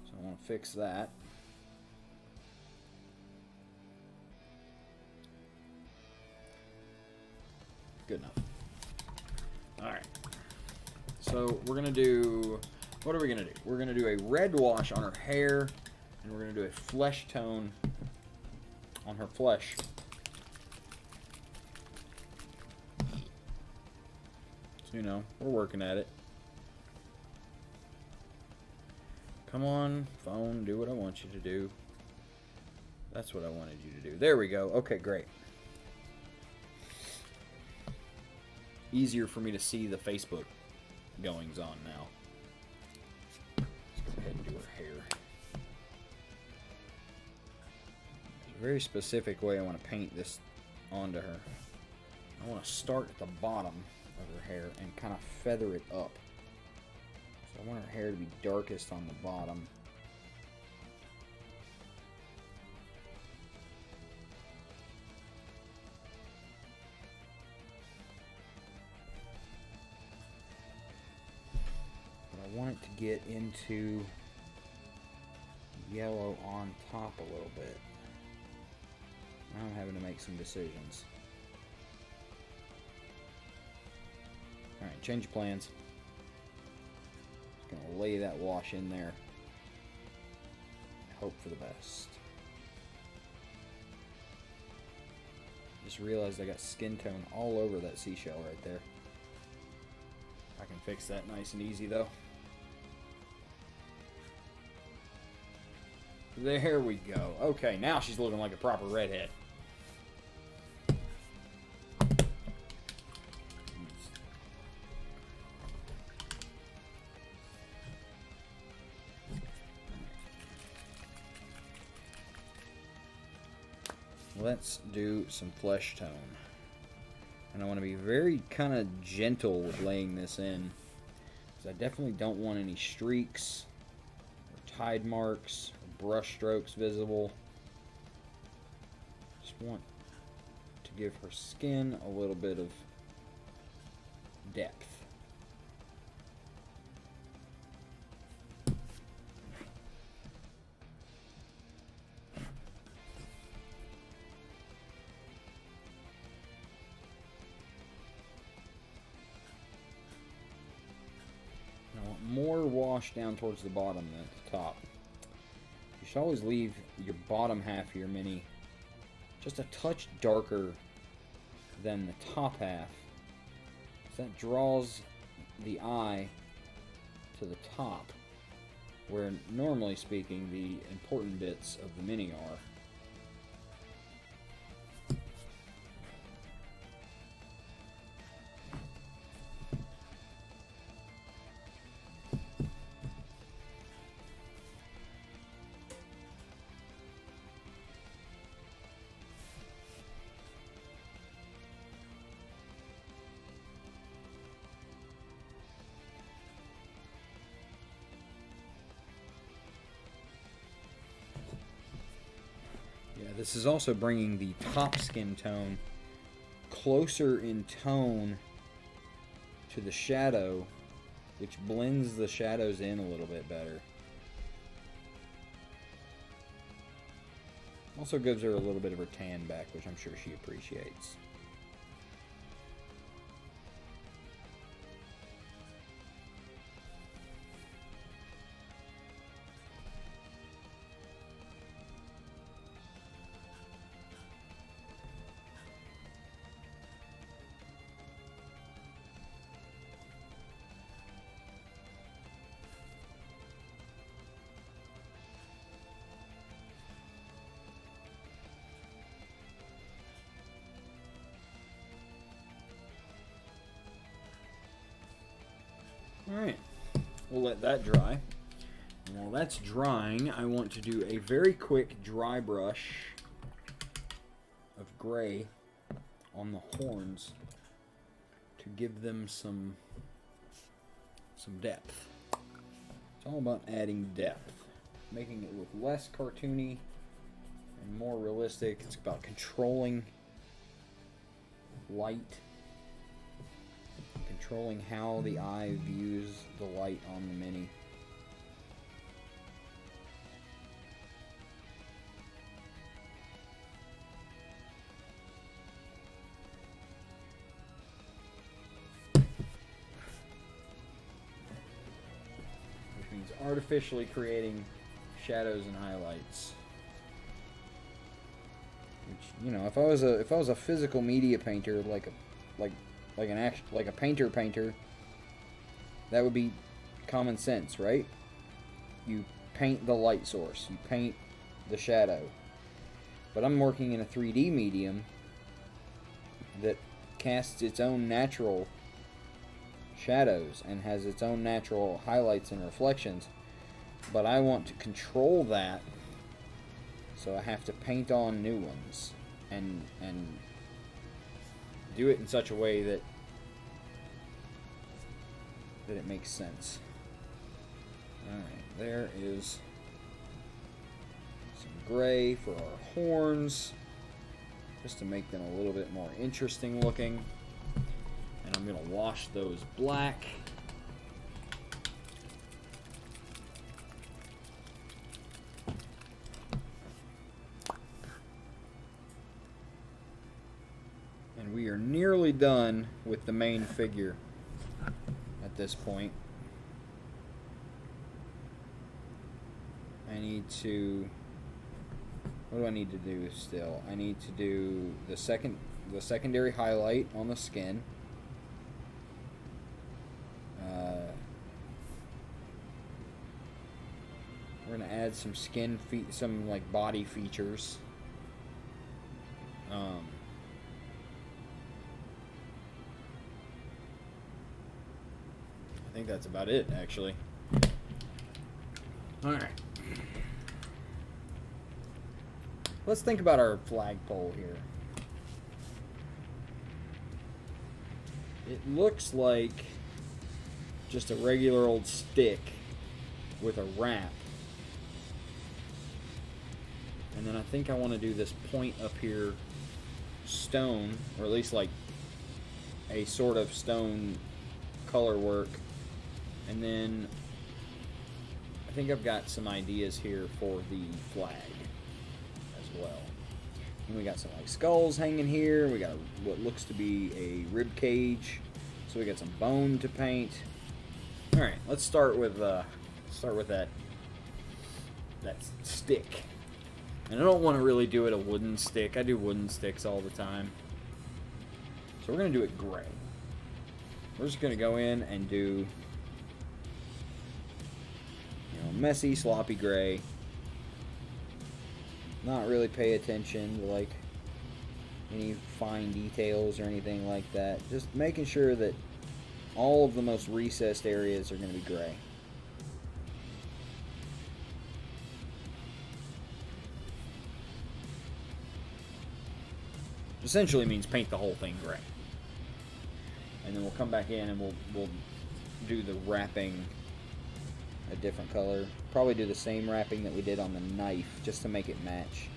So I want to fix that. Good enough. Alright. So we're going to do... What are we going to do? We're going to do a red wash on her hair, and we're going to do a flesh tone on her flesh. So, you know, we're working at it. Come on, phone, do what I want you to do. That's what I wanted you to do. There we go. Okay, great. Easier for me to see the Facebook goings on now. Let's go ahead and do her hair. There's a very specific way I want to paint this onto her. I want to start at the bottom of her hair and kind of feather it up. So I want her hair to be darkest on the bottom. it to get into yellow on top a little bit. Now I'm having to make some decisions. Alright, change of plans. Just gonna lay that wash in there. Hope for the best. Just realized I got skin tone all over that seashell right there. I can fix that nice and easy though. There we go. Okay, now she's looking like a proper redhead. Let's do some flesh tone. And I want to be very kind of gentle with laying this in, because I definitely don't want any streaks or tide marks or brush strokes visible. Just want to give her skin a little bit of depth. More wash down towards the bottom than at the top. You should always leave your bottom half of your mini just a touch darker than the top half, because that draws the eye to the top, where normally speaking the important bits of the mini are. This is also bringing the top skin tone closer in tone to the shadow, which blends the shadows in a little bit better. Also gives her a little bit of her tan back, which I'm sure she appreciates. Alright, we'll let that dry. And while that's drying, I want to do a very quick dry brush of gray on the horns to give them some depth. It's all about adding depth, making it look less cartoony and more realistic. It's about controlling light, controlling how the eye views the light on the mini. Which means artificially creating shadows and highlights. Which, you know, if I was a physical media painter, like a painter, that would be common sense, right? You paint the light source, you paint the shadow. But I'm working in a 3D medium that casts its own natural shadows and has its own natural highlights and reflections. But I want to control that, so I have to paint on new ones and do it in such a way that it makes sense. Alright, there is some gray for our horns, just to make them a little bit more interesting looking. And I'm going to wash those black. nearly done with the main figure at this point. I need to... What do I need to do still? I need to do the secondary highlight on the skin. We're gonna add some some like body features. I think that's about it, actually. All right. Let's think about our flagpole here. It looks like just a regular old stick with a wrap. And then I think I want to do this point up here stone, or at least like a sort of stone color work. And then I think I've got some ideas here for the flag as well. And we got some like skulls hanging here. We got what looks to be a rib cage. So we got some bone to paint. All right, let's start with that stick. And I don't want to really do it a wooden stick. I do wooden sticks all the time. So we're going to do it gray. We're just going to go in and do, messy, sloppy gray. Not really pay attention to like any fine details or anything like that. Just making sure that all of the most recessed areas are going to be gray. Essentially means paint the whole thing gray. And then we'll come back in and we'll do the wrapping a different color. Probably do the same wrapping that we did on the knife just to make it match.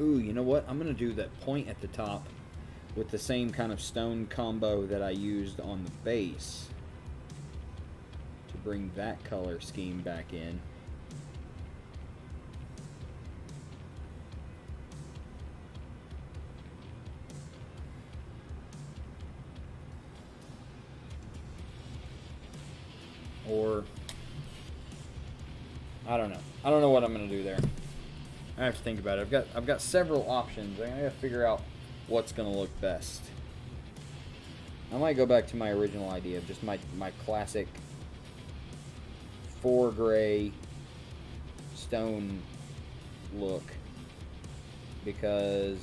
Ooh, you know what? I'm going to do that point at the top with the same kind of stone combo that I used on the base to bring that color scheme back in. Or, I don't know. I don't know what I'm going to do there. I have to think about it. I've got several options. I gotta figure out what's gonna look best. I might go back to my original idea of just my classic 4 gray stone look, because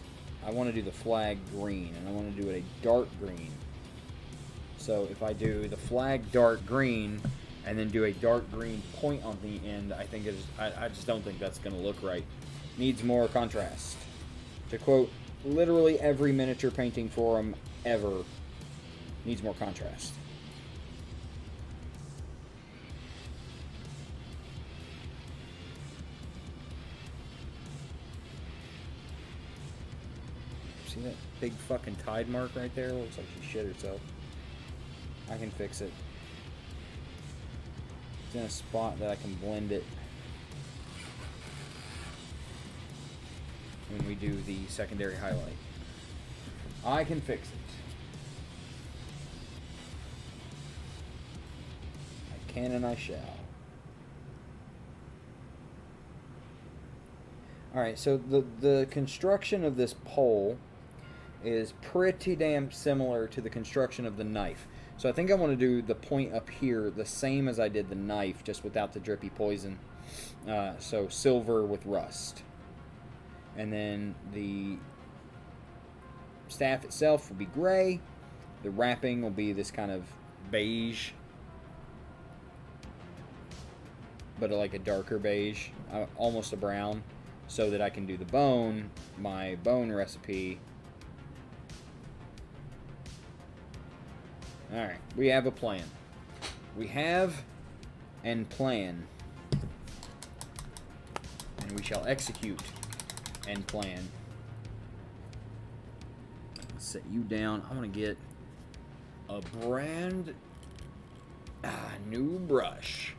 I want to do the flag green and I want to do it a dark green. So if I do the flag dark green and then do a dark green point on the end, I think I just don't think that's gonna look right. Needs more contrast. To quote literally every miniature painting forum ever, needs more contrast. See that big fucking tide mark right there? Looks like she shit herself. I can fix it. It's in a spot that I can blend it when we do the secondary highlight. I can fix it. I can and I shall. Alright, so the construction of this pole is pretty damn similar to the construction of the knife. So I think I want to do the point up here the same as I did the knife, just without the drippy poison. So silver with rust. And then the staff itself will be gray. The wrapping will be this kind of beige, but like a darker beige, almost a brown. so that I can do the bone, my bone recipe. Alright, we have a plan. We have and plan. And we shall execute and plan. Let's set you down. I want to get a brand new brush.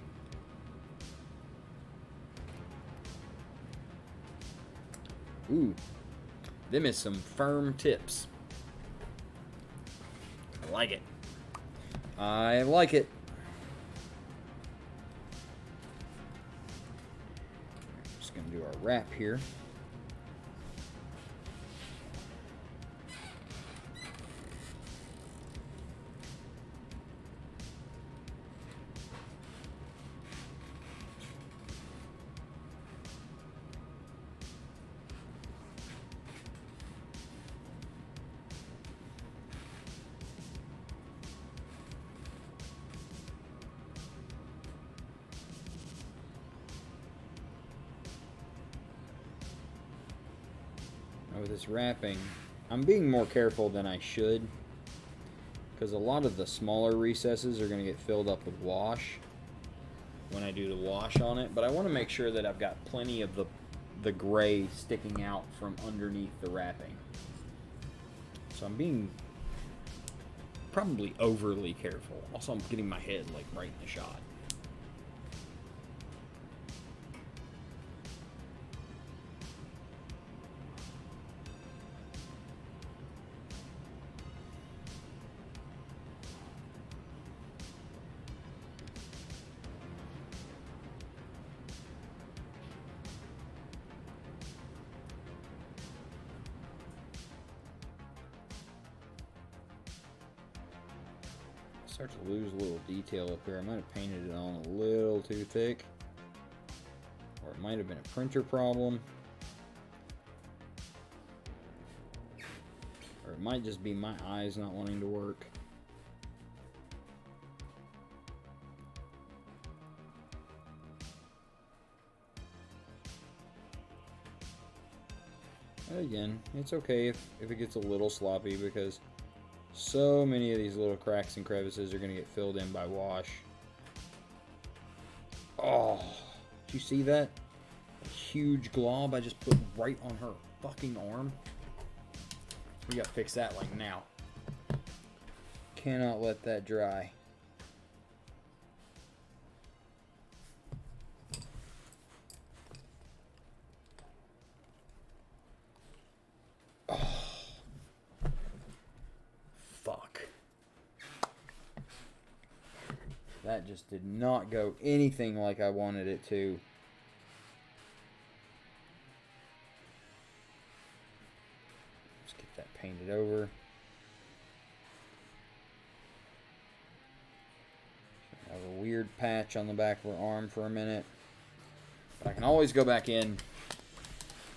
Ooh, them is some firm tips. I like it. I like it. Just gonna do our wrap here. With this wrapping, I'm being more careful than I should, because a lot of the smaller recesses are going to get filled up with wash when I do the wash on it, but I want to make sure that I've got plenty of the gray sticking out from underneath the wrapping. So I'm being probably overly careful. Also, I'm getting my head like right in the shot. Start to lose a little detail up here. I might have painted it on a little too thick, or it might have been a printer problem, or it might just be my eyes not wanting to work. Again, it's okay if it gets a little sloppy, because so many of these little cracks and crevices are going to get filled in by wash. Oh, did you see that? A huge glob I just put right on her fucking arm. We got to fix that like now. Cannot let that dry. That just did not go anything like I wanted it to. Let's get that painted over. I have a weird patch on the back of her arm for a minute. But I can always go back in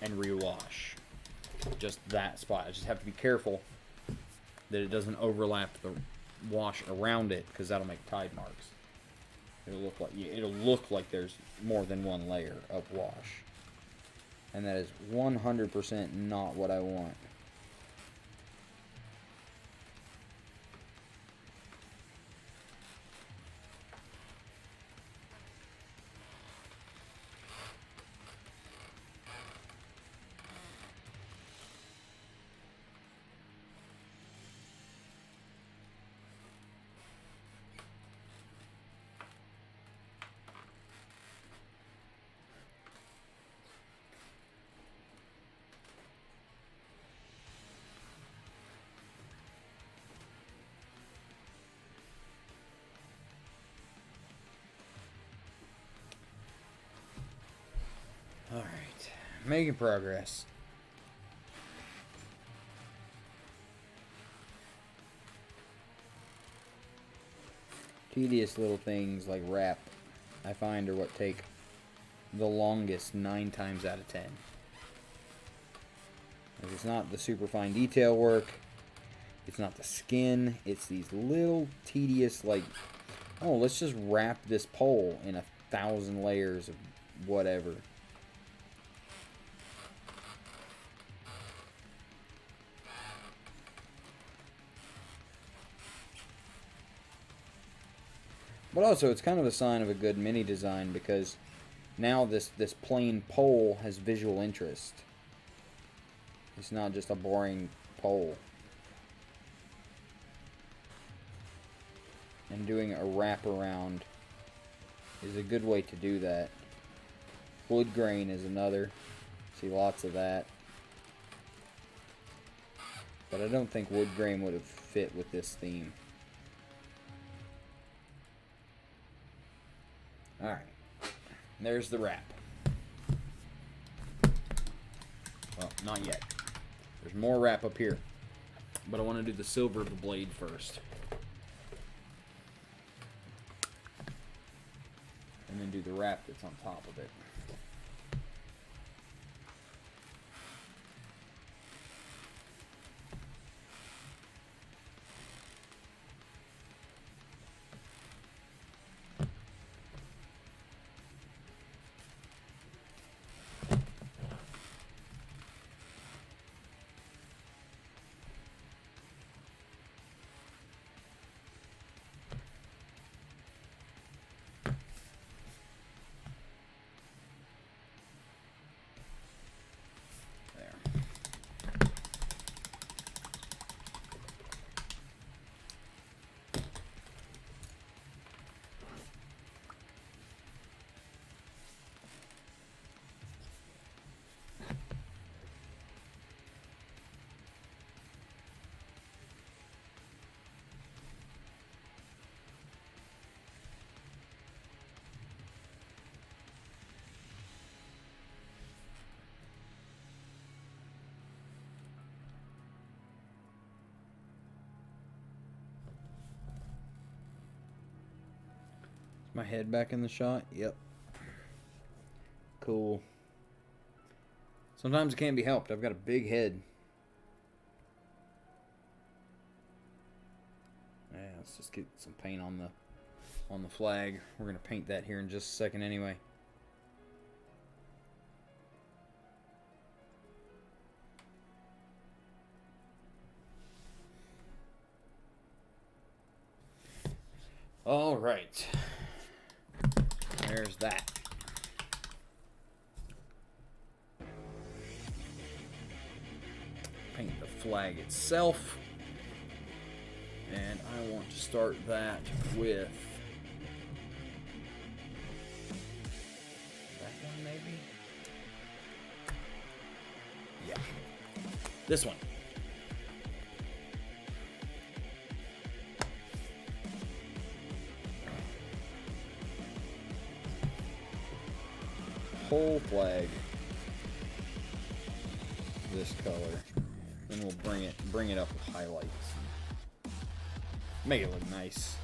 and rewash just that spot. I just have to be careful that it doesn't overlap the wash around it, because that'll make tide marks. It'll look like there's more than one layer of wash, and that is 100% not what I want. Alright, making progress. Tedious little things like wrap, I find, are what take the longest 9 times out of 10. Like, it's not the super fine detail work, it's not the skin, it's these little tedious, like, oh, let's just wrap this pole in 1,000 layers of whatever. But also, it's kind of a sign of a good mini design because now this plain pole has visual interest. It's not just a boring pole. And doing a wraparound is a good way to do that. Wood grain is another. See lots of that. But I don't think wood grain would have fit with this theme. Alright. There's the wrap. Well, not yet. There's more wrap up here. But I want to do the silver of the blade first. And then do the wrap that's on top of it. My head back in the shot? Yep. Cool. Sometimes it can't be helped. I've got a big head. Yeah, let's just get some paint on the flag. We're gonna paint that here in just a second anyway. All right. There's that. Paint the flag itself. And I want to start that with that one maybe? Yeah. This one. Whole flag this color, then we'll bring it up with highlights, make it look nice.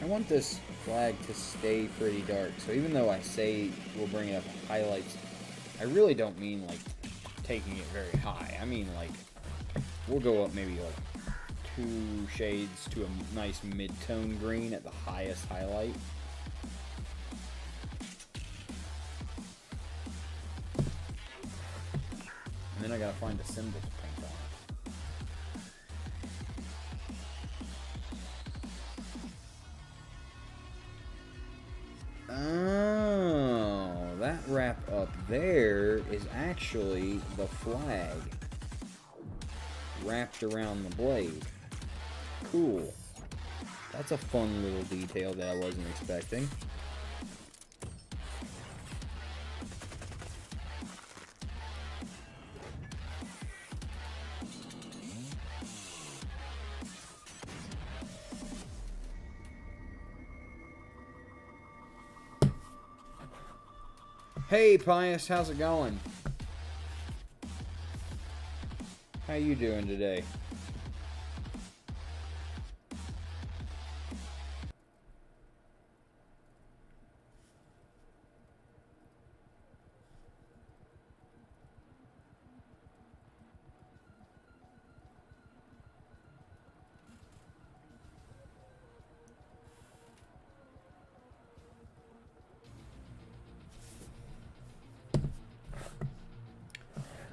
I want this flag to stay pretty dark, so even though I say we'll bring it up with highlights, I really don't mean like taking it very high. I mean like we'll go up maybe like 2 shades to a nice mid-tone green at the highest highlight. And then I gotta find a symbol to paint on. strap up there is actually the flag wrapped around the blade. Cool. That's a fun little detail that I wasn't expecting. Hey, Pius, how's it going? How you doing today?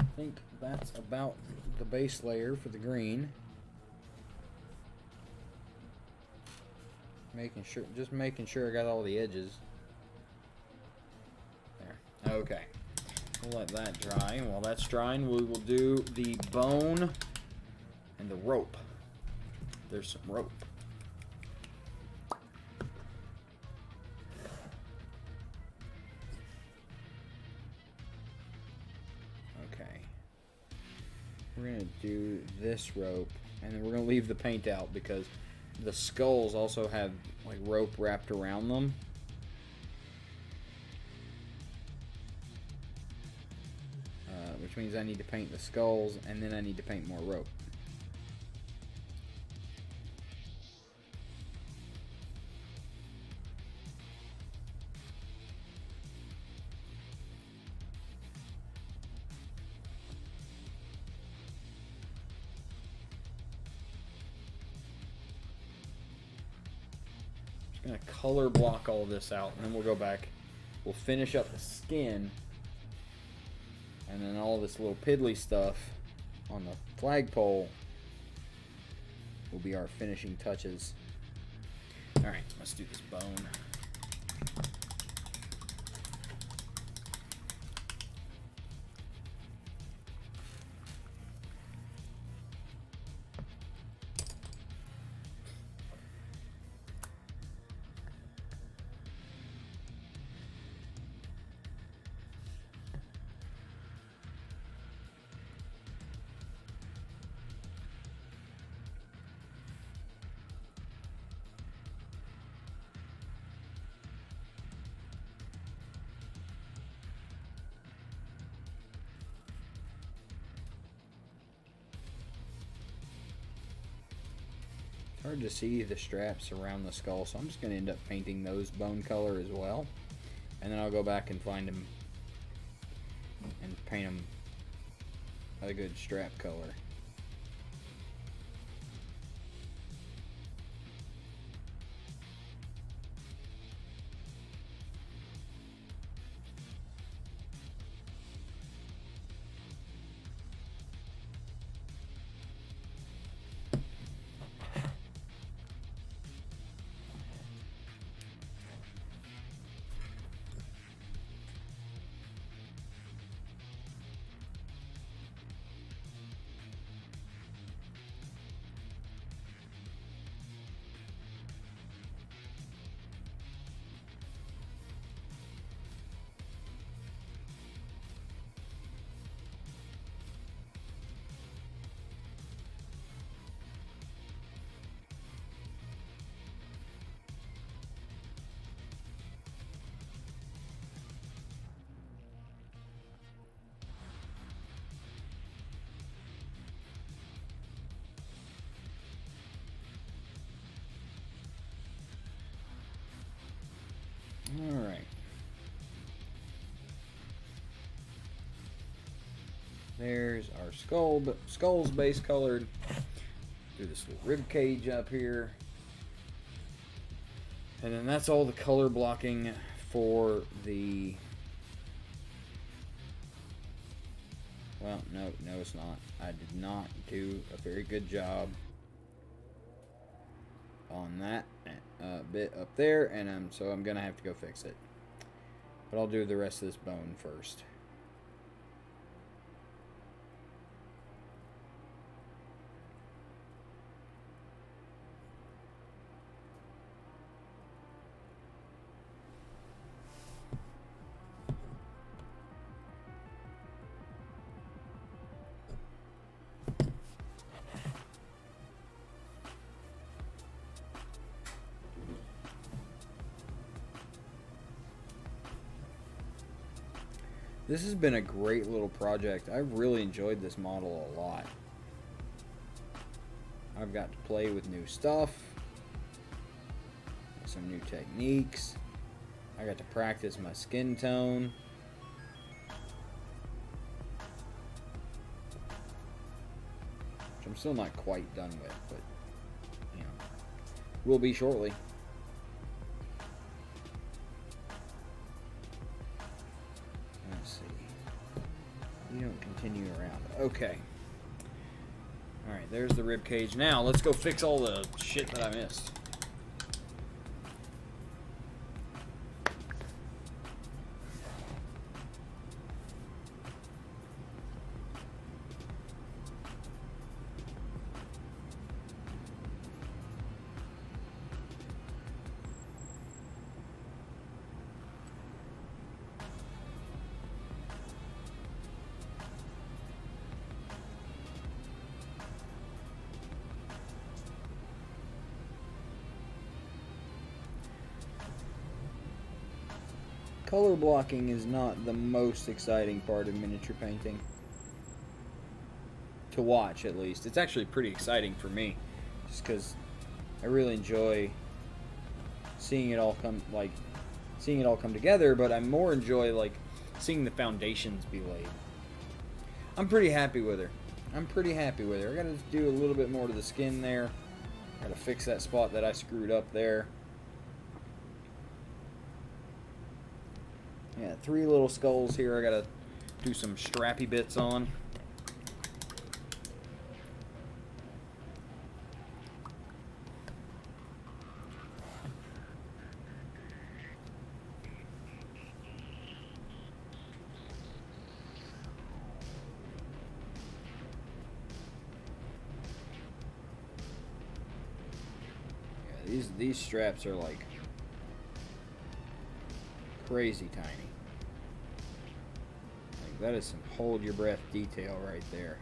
I think that's about the base layer for the green. Just making sure I got all the edges. There. Okay. We'll let that dry. And while that's drying, we will do the bone and the rope. There's some rope. We're going to do this rope, and then we're going to leave the paint out because the skulls also have like rope wrapped around them. Which means I need to paint the skulls, and then I need to paint more rope. Gonna color block all this out, and then we'll go back. We'll finish up the skin, and then all this little piddly stuff on the flagpole will be our finishing touches. All right, let's do this bone. Hard to see the straps around the skull, so I'm just going to end up painting those bone color as well, and then I'll go back and find them and paint them a good strap color. Alright. There's our skull's base colored. Do this little rib cage up here. And then that's all the color blocking for the... Well, no, it's not. I did not do a very good job on that bit up there, and so I'm gonna have to go fix it. But I'll do the rest of this bone first. This has been a great little project. I've really enjoyed this model a lot. I've got to play with new stuff, some new techniques. I got to practice my skin tone. Which I'm still not quite done with, but you know, will be shortly. You don't continue around. Okay. Alright, there's the rib cage. Now, let's go fix all the shit that I missed. Color blocking is not the most exciting part of miniature painting. To watch, at least. It's actually pretty exciting for me. Just because I really enjoy seeing it all come together, but I more enjoy seeing the foundations be laid. I'm pretty happy with her. I gotta do a little bit more to the skin there. Gotta fix that spot that I screwed up there. Yeah, 3 little skulls here I gotta do some strappy bits on. Yeah, these straps are like crazy tiny. That is some hold your breath detail right there.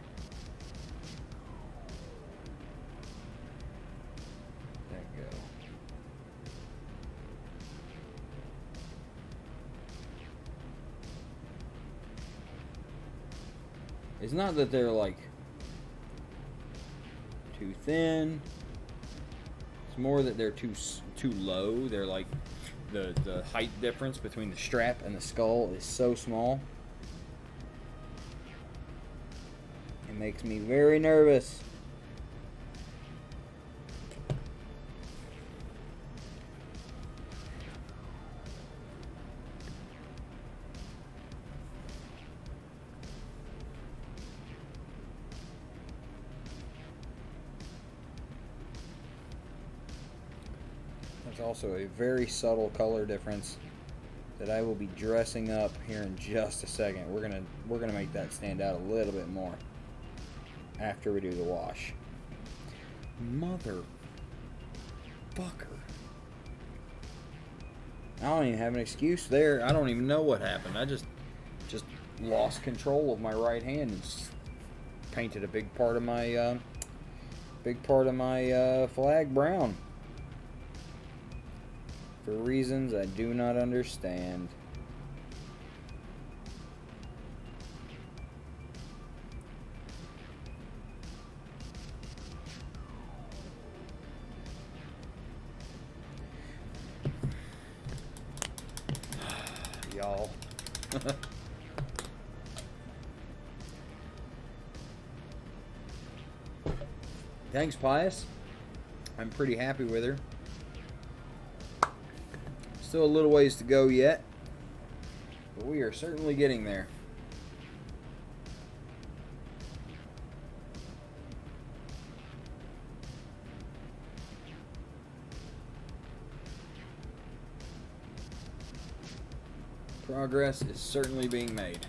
There you go. It's not that they're like too thin. It's more that they're too low. They're like the height difference between the strap and the skull is so small. Makes me very nervous. There's also a very subtle color difference that I will be dressing up here in just a second. We're gonna make that stand out a little bit more after we do the wash. Mother fucker. I don't even have an excuse there. I don't even know what happened. I just lost control of my right hand and painted a big part of my flag brown for reasons I do not understand. Y'all. Thanks, Pius. I'm pretty happy with her. Still a little ways to go yet, but we are certainly getting there. Progress is certainly being made.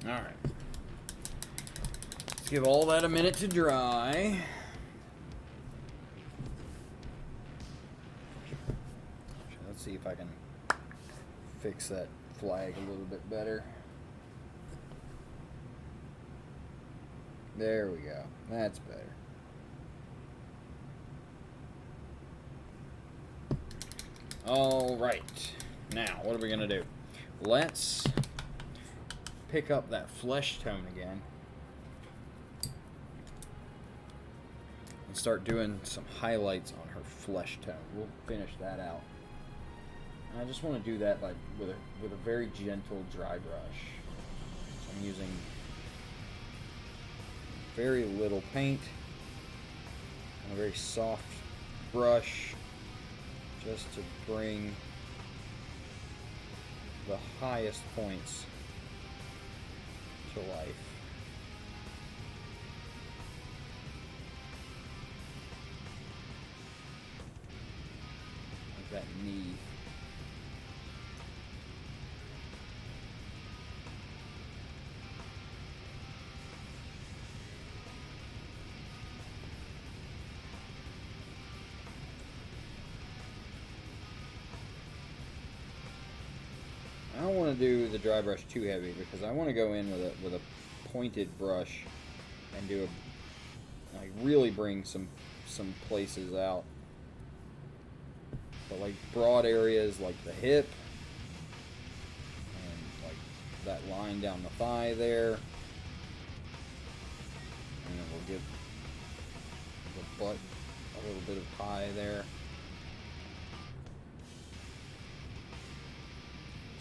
Alright. Let's give all that a minute to dry. Let's see if I can fix that flag a little bit better. There we go. That's better. Alright. Now, what are we going to do? Let's pick up that flesh tone again and start doing some highlights on her flesh tone. We'll finish that out. And I just want to do that with a very gentle dry brush. So I'm using very little paint and a very soft brush just to bring the highest points to life. Like that knee. I don't want to do the dry brush too heavy because I want to go in with a pointed brush and do like really bring some places out. But like broad areas like the hip and like that line down the thigh there. And then we'll give the butt a little bit of high there.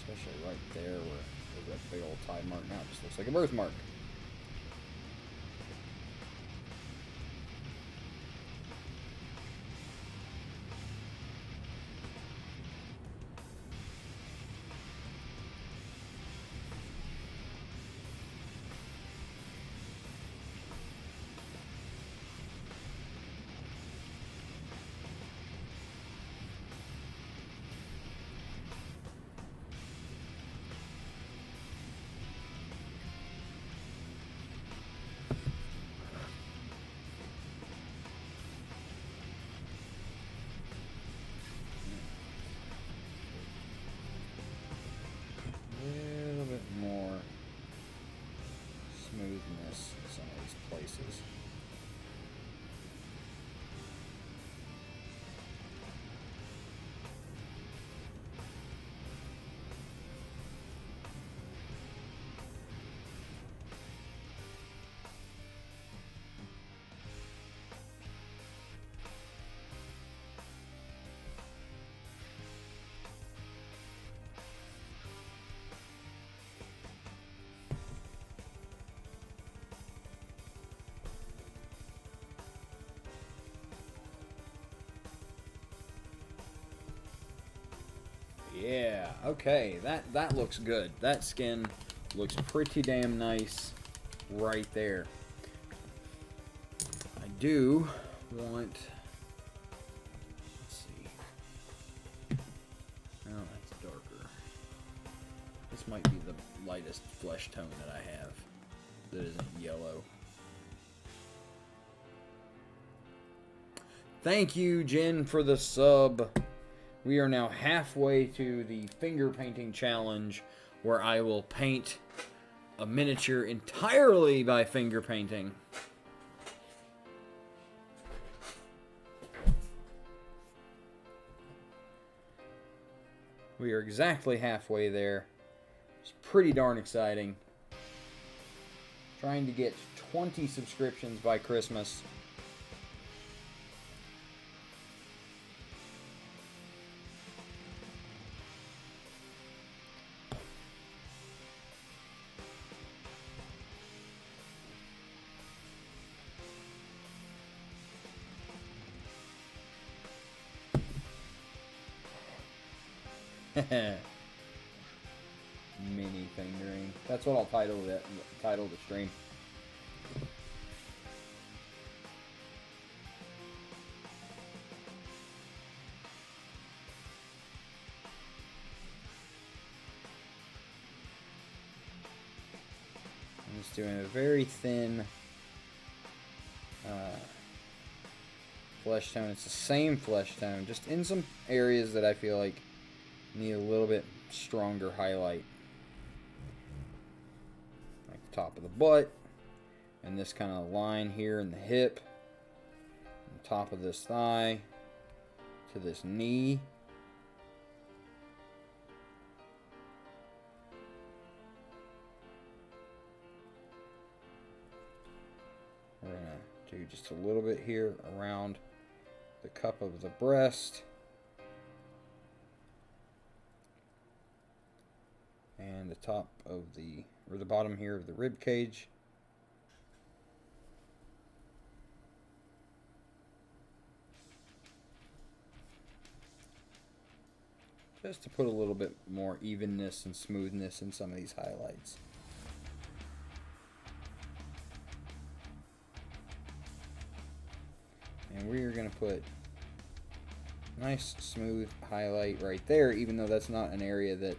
Especially right there where there's that big old tie mark. Now it just looks like a birthmark. Smoothness in some of these places. Yeah, okay, that looks good. That skin looks pretty damn nice right there. I do want, let's see. Oh, that's darker. This might be the lightest flesh tone that I have that isn't yellow. Thank you, Jen, for the sub. We are now halfway to the finger painting challenge where I will paint a miniature entirely by finger painting. We are exactly halfway there. It's pretty darn exciting. Trying to get 20 subscriptions by Christmas. Mini fingering. That's what I'll title the stream. I'm just doing a very thin flesh tone. It's the same flesh tone, just in some areas that I feel like need a little bit stronger highlight. Like the top of the butt, and this kind of line here in the hip, and the top of this thigh, to this knee. We're going to do just a little bit here around the cup of the breast. And the top of the, or the bottom here of the rib cage. Just to put a little bit more evenness and smoothness in some of these highlights. And we are going to put nice smooth highlight right there, even though that's not an area that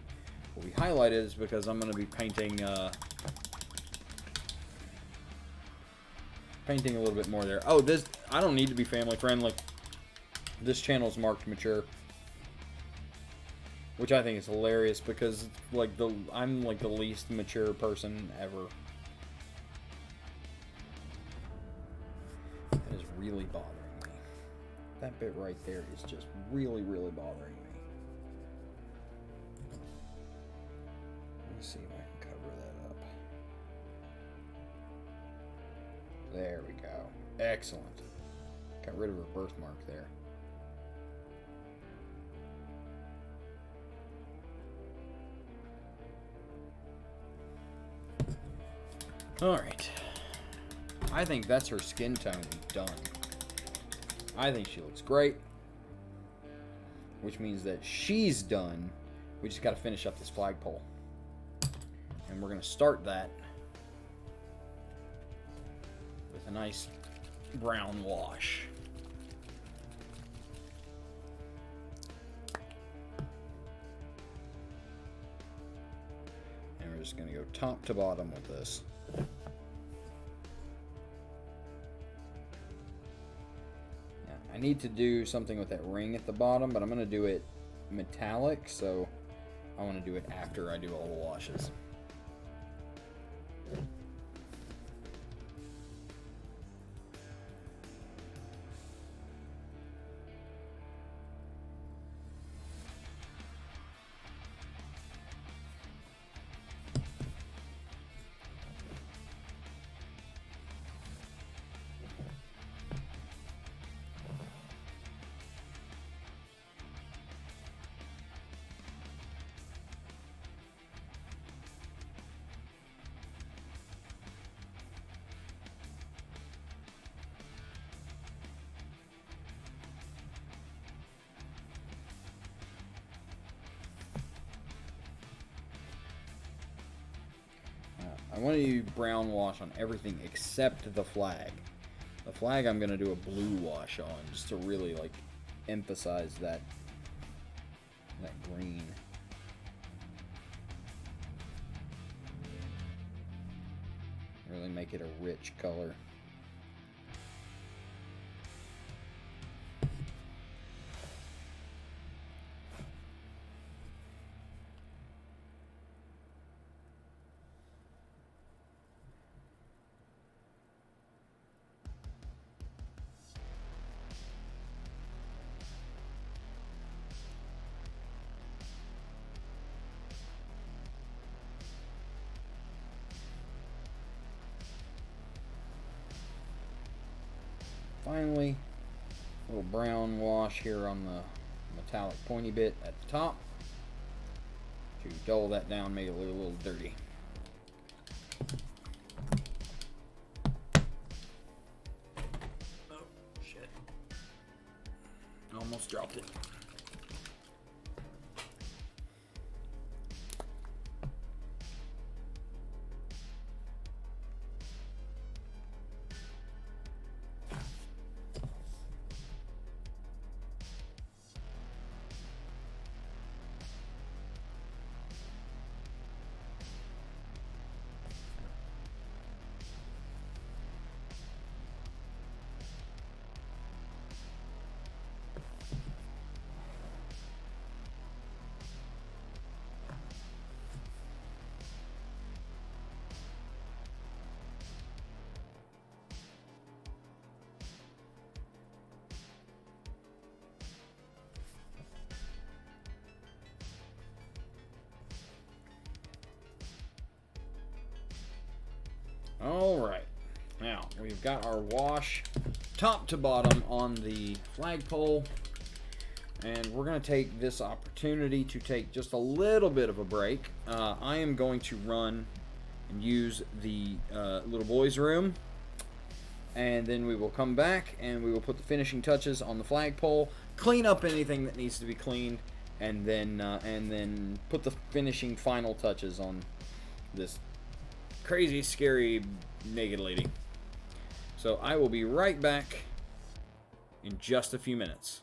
will be highlighted, is because I'm going to be painting painting a little bit more there. Oh, this, I don't need to be family friendly. This channel is marked mature, which I think is hilarious because like I'm like the least mature person ever. That is really bothering me. That bit right there is just really, really bothering me. Let me see if I can cover that up. There we go. Excellent. Got rid of her birthmark there. Alright. I think that's her skin tone done. I think she looks great. Which means that she's done. We just got to finish up this flagpole. And we're going to start that with a nice brown wash. And we're just going to go top to bottom with this. I need to do something with that ring at the bottom, but I'm going to do it metallic, so I want to do it after I do all the washes. I want to do brown wash on everything except the flag. The flag I'm going to do a blue wash on just to really like emphasize that green. Really make it a rich color. finally, a little brown wash here on the metallic pointy bit at the top to dull that down, make it look a little dirty. Oh, shit. Almost dropped it. Alright, now we've got our wash top to bottom on the flagpole, and we're going to take this opportunity to take just a little bit of a break. I am going to run and use the little boys' room, and then we will come back and we will put the finishing touches on the flagpole, clean up anything that needs to be cleaned, and then put the finishing final touches on this crazy, scary, naked lady. So I will be right back in just a few minutes.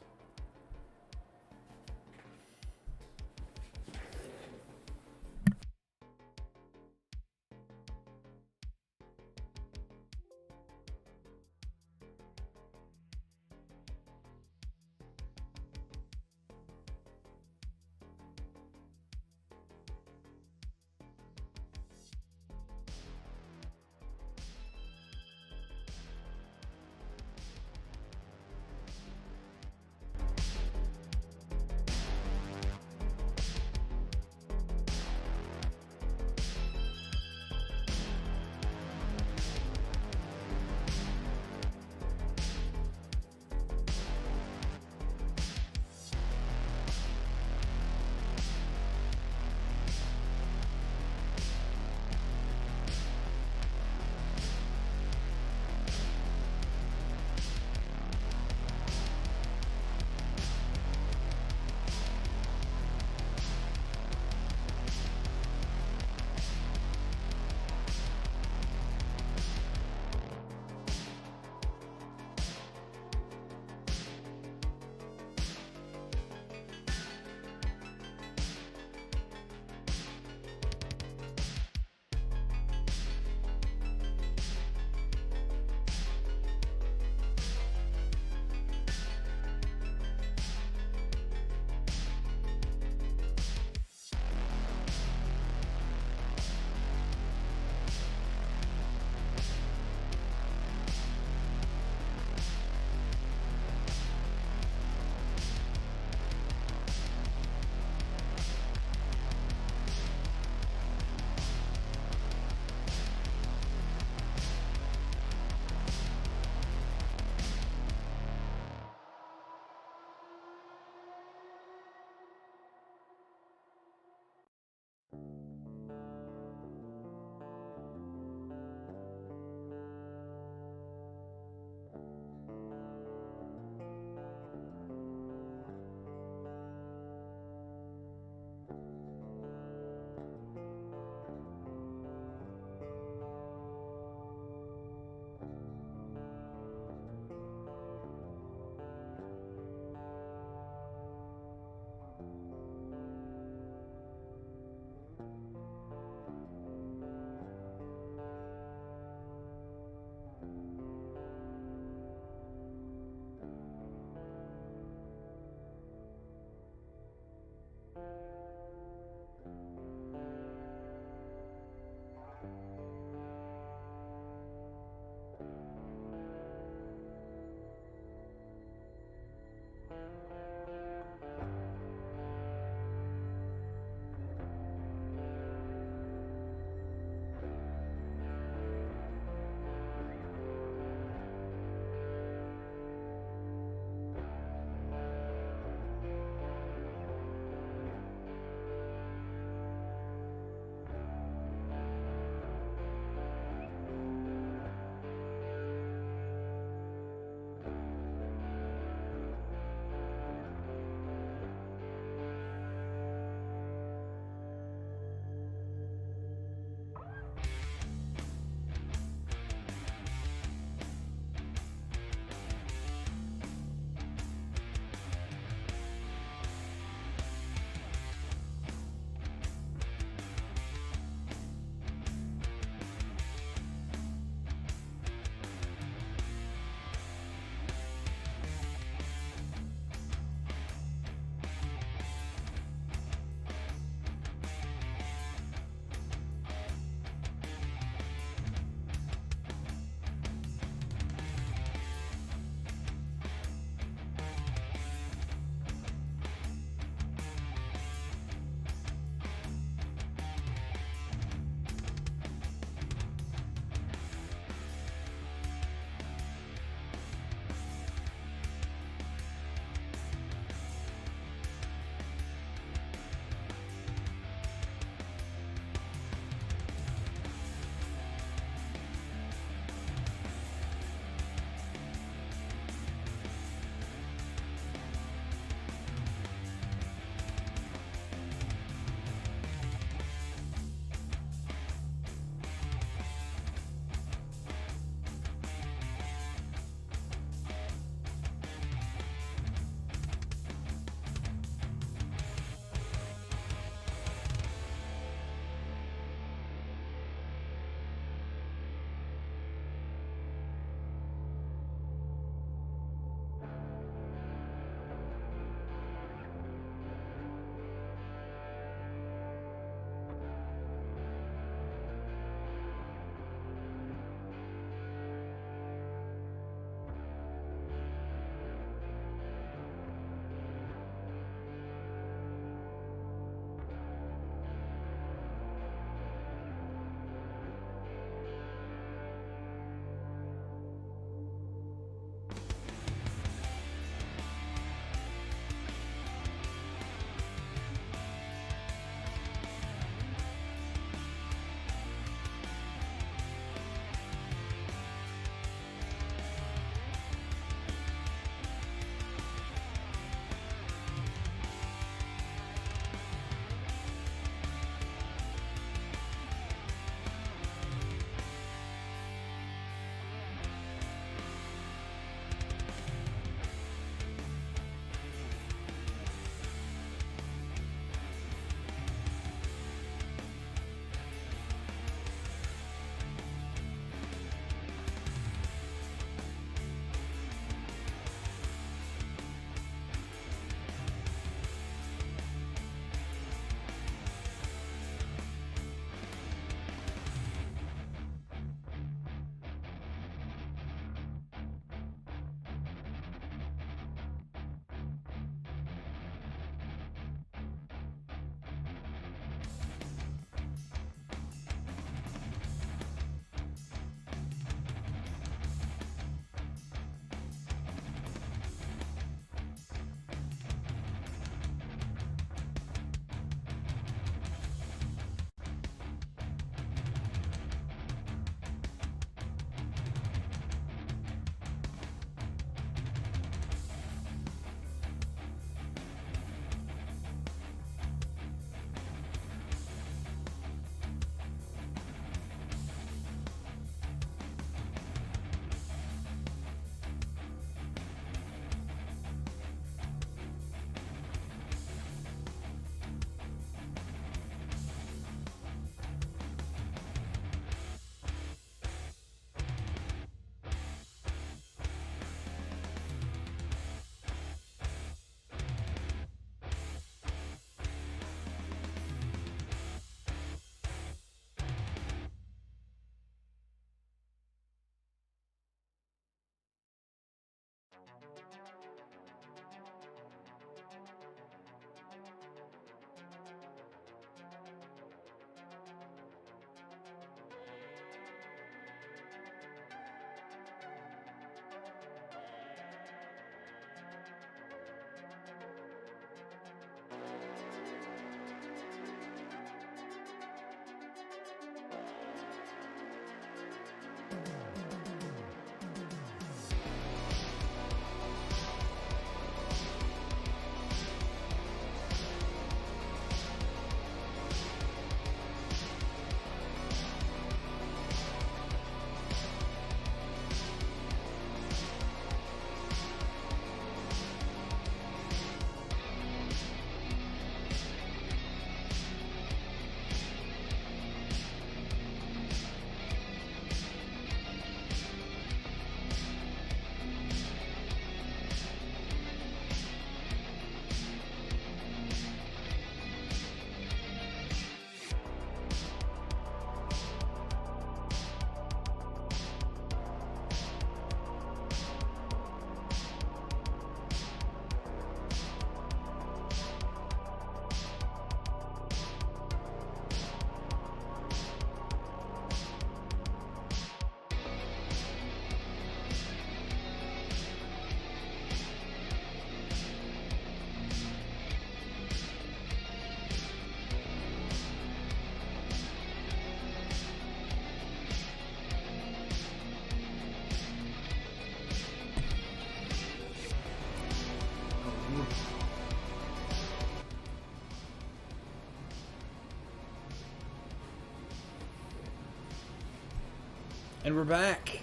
And we're back.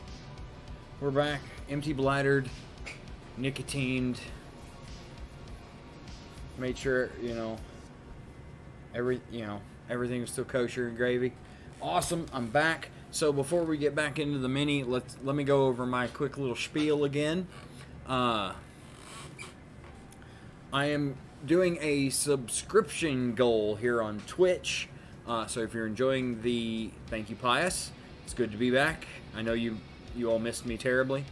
We're back. Empty bladdered, nicotined. Made sure, everything was still kosher and gravy. Awesome. I'm back. So before we get back into the mini, let me go over my quick little spiel again. I am doing a subscription goal here on Twitch. So if you're enjoying thank you, Pius. It's good to be back. I know you all missed me terribly.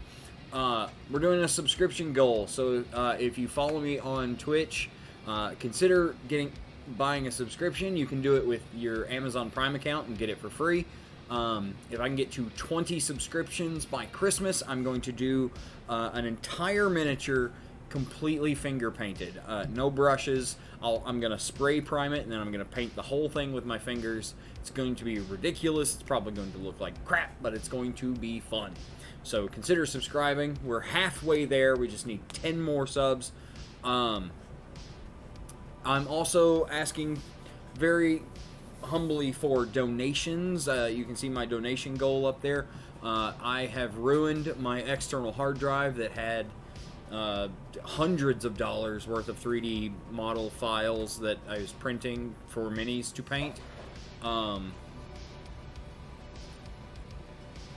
We're doing a subscription goal. So if you follow me on Twitch, consider buying a subscription. You can do it with your Amazon Prime account and get it for free. If I can get to 20 subscriptions by Christmas, I'm going to do an entire miniature completely finger painted. No brushes. I'm going to spray prime it, and then I'm going to paint the whole thing with my fingers. It's going to be ridiculous. It's probably going to look like crap, but it's going to be fun. So consider subscribing. We're halfway there. We just need 10 more subs. I'm also asking very humbly for donations. You can see my donation goal up there. I have ruined my external hard drive that had hundreds of dollars worth of 3D model files that I was printing for minis to paint.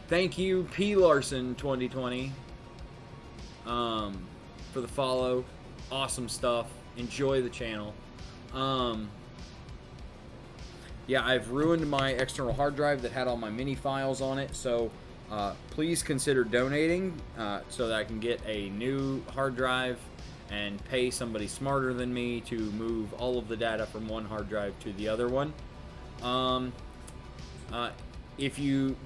Thank you, P. Larson 2020, for the follow. Awesome stuff. Enjoy the channel. Yeah, I've ruined my external hard drive that had all my mini files on it, so please consider donating so that I can get a new hard drive and pay somebody smarter than me to move all of the data from one hard drive to the other one. If you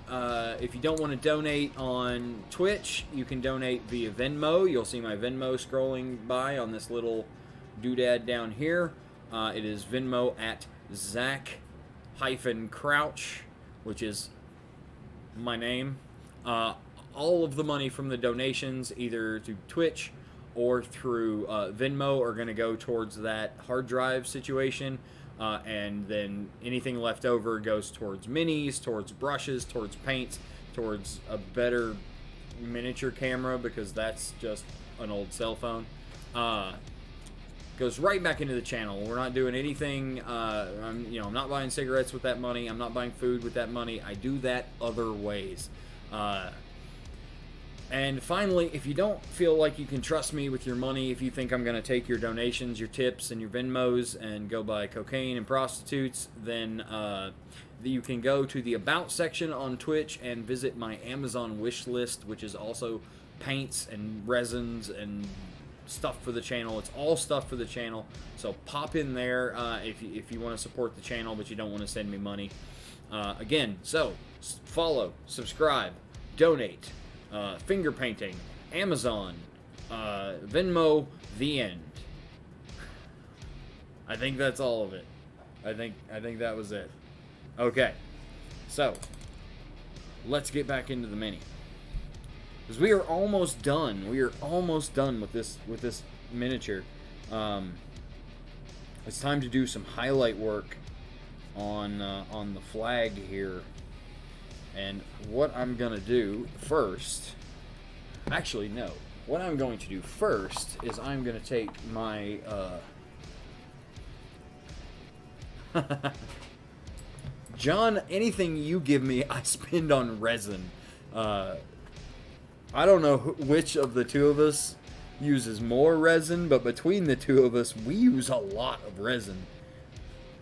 don't want to donate on Twitch, you can donate via Venmo. You'll see my Venmo scrolling by on this little doodad down here. It is Venmo at Zach-Crouch, which is my name. All of the money from the donations, either through Twitch or through Venmo, are going to go towards that hard drive situation. And then anything left over goes towards minis, towards brushes, towards paints, towards a better miniature camera, because that's just an old cell phone. Goes right back into the channel. We're not doing anything. I'm not buying cigarettes with that money. I'm not buying food with that money. I do that other ways. And finally, if you don't feel like you can trust me with your money, if you think I'm going to take your donations, your tips, and your Venmos and go buy cocaine and prostitutes, then you can go to the About section on Twitch and visit my Amazon wish list, which is also paints and resins and stuff for the channel. It's all stuff for the channel. So pop in there if you want to support the channel, but you don't want to send me money. Again, so follow, subscribe, donate. Finger painting, Amazon, Venmo, the end. I think that's all of it. I think that was it. Okay, so let's get back into the mini, because we are almost done. We are almost done with this miniature. It's time to do some highlight work on the flag here. And what I'm going to do first... Actually, no. What I'm going to do first is I'm going to take my... John, anything you give me, I spend on resin. I don't know which of the two of us uses more resin, but between the two of us, we use a lot of resin.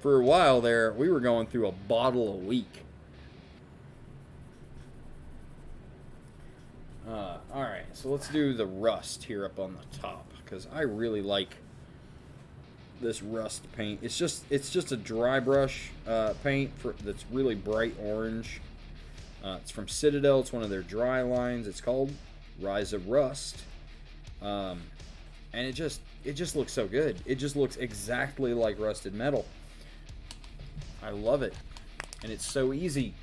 For a while there, we were going through a bottle a week. Alright, so let's do the rust here up on the top, because I really like this rust paint. It's just a dry brush paint that's really bright orange. It's from Citadel. It's one of their dry lines. It's called Rise of Rust. And it just looks so good. It just looks exactly like rusted metal. I love it. And it's so easy.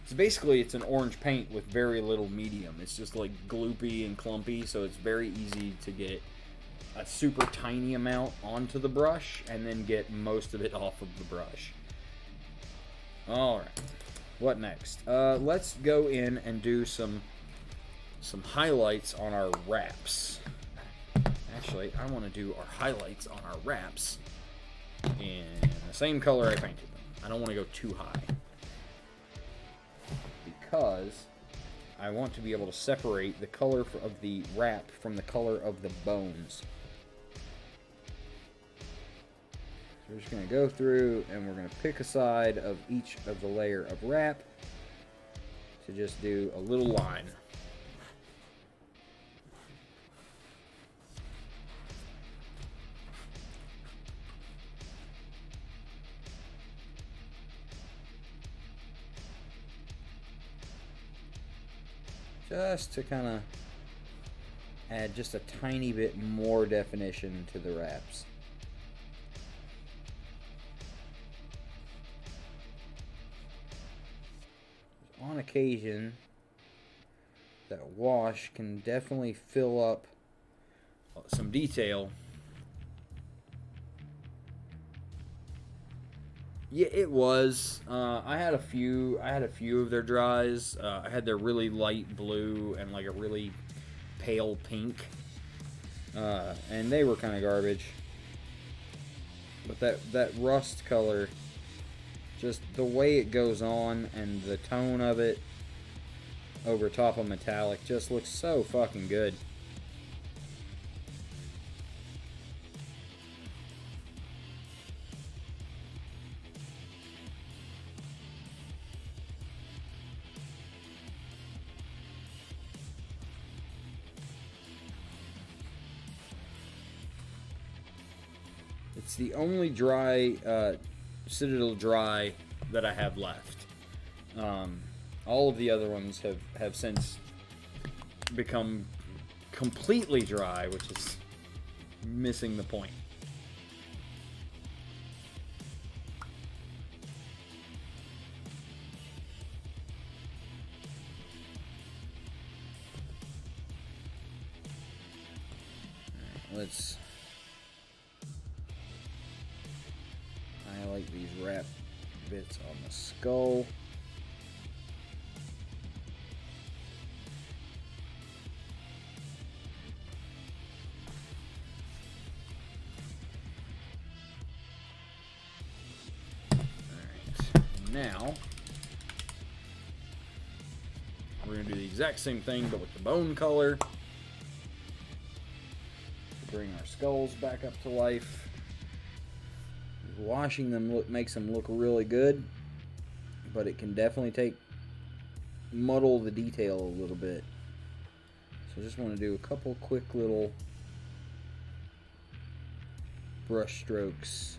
So basically, it's an orange paint with very little medium. It's just like gloopy and clumpy, so it's very easy to get a super tiny amount onto the brush and then get most of it off of the brush. Alright. what next? Let's go in and do some highlights on our wraps. Actually, I want to do our highlights on our wraps in the same color I painted them. I don't want to go too high because I want to be able to separate the color of the wrap from the color of the bones. So we're just going to go through and we're going to pick a side of each of the layer of wrap to just do a little line. Just to kind of add just a tiny bit more definition to the wraps. On occasion, that wash can definitely fill up some detail. Yeah, it was. I had a few of their dries. I had their really light blue and like a really pale pink, and they were kind of garbage. But that rust color, just the way it goes on and the tone of it over top of metallic, just looks so fucking good. It's the only dry, Citadel dry that I have left. All of the other ones have since become completely dry, which is missing the point. Let's highlight these wrap bits on the skull. Alright, now we're going to do the exact same thing but with the bone color. Bring our skulls back up to life. Washing them makes them look really good, but it can definitely muddle the detail a little bit. So I just want to do a couple quick little brush strokes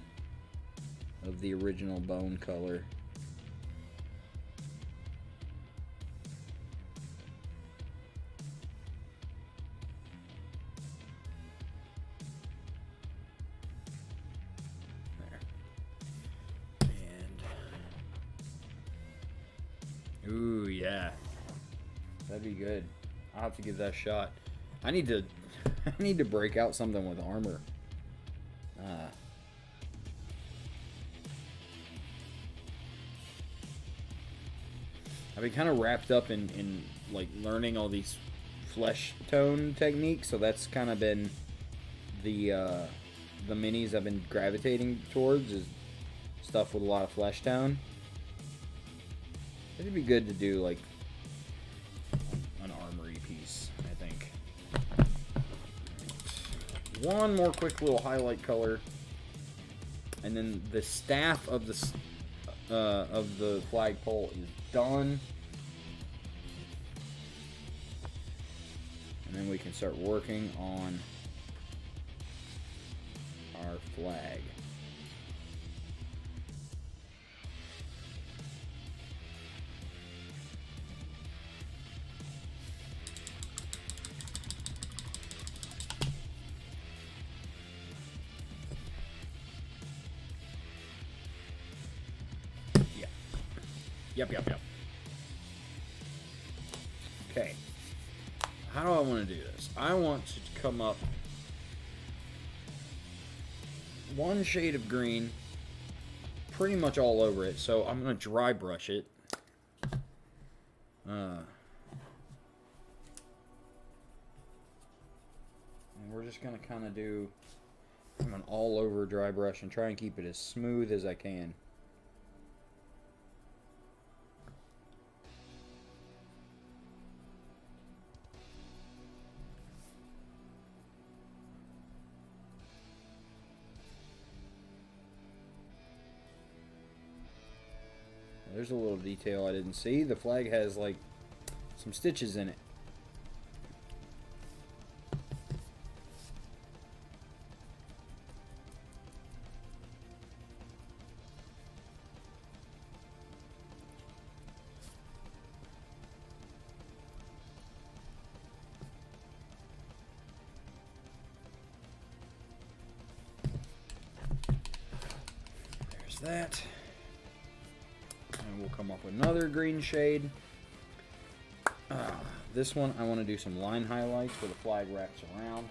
of the original bone color. Ooh, yeah. That'd be good. I'll have to give that a shot. I need to break out something with armor. I've been kind of wrapped up in like learning all these flesh tone techniques, so that's kind of been the minis I've been gravitating towards, is stuff with a lot of flesh tone. It'd be good to do like an armory piece, I think. One more quick little highlight color, and then the staff of the flagpole is done. And then we can start working on our flag. Yep. Okay. How do I want to do this? I want to come up one shade of green pretty much all over it. So I'm going to dry brush it. And we're just going to kind of do an all over dry brush and try and keep it as smooth as I can. There's a little detail I didn't see. The flag has like some stitches in it. There's that. And we'll come up with another green shade. This one, I want to do some line highlights where the flag wraps around.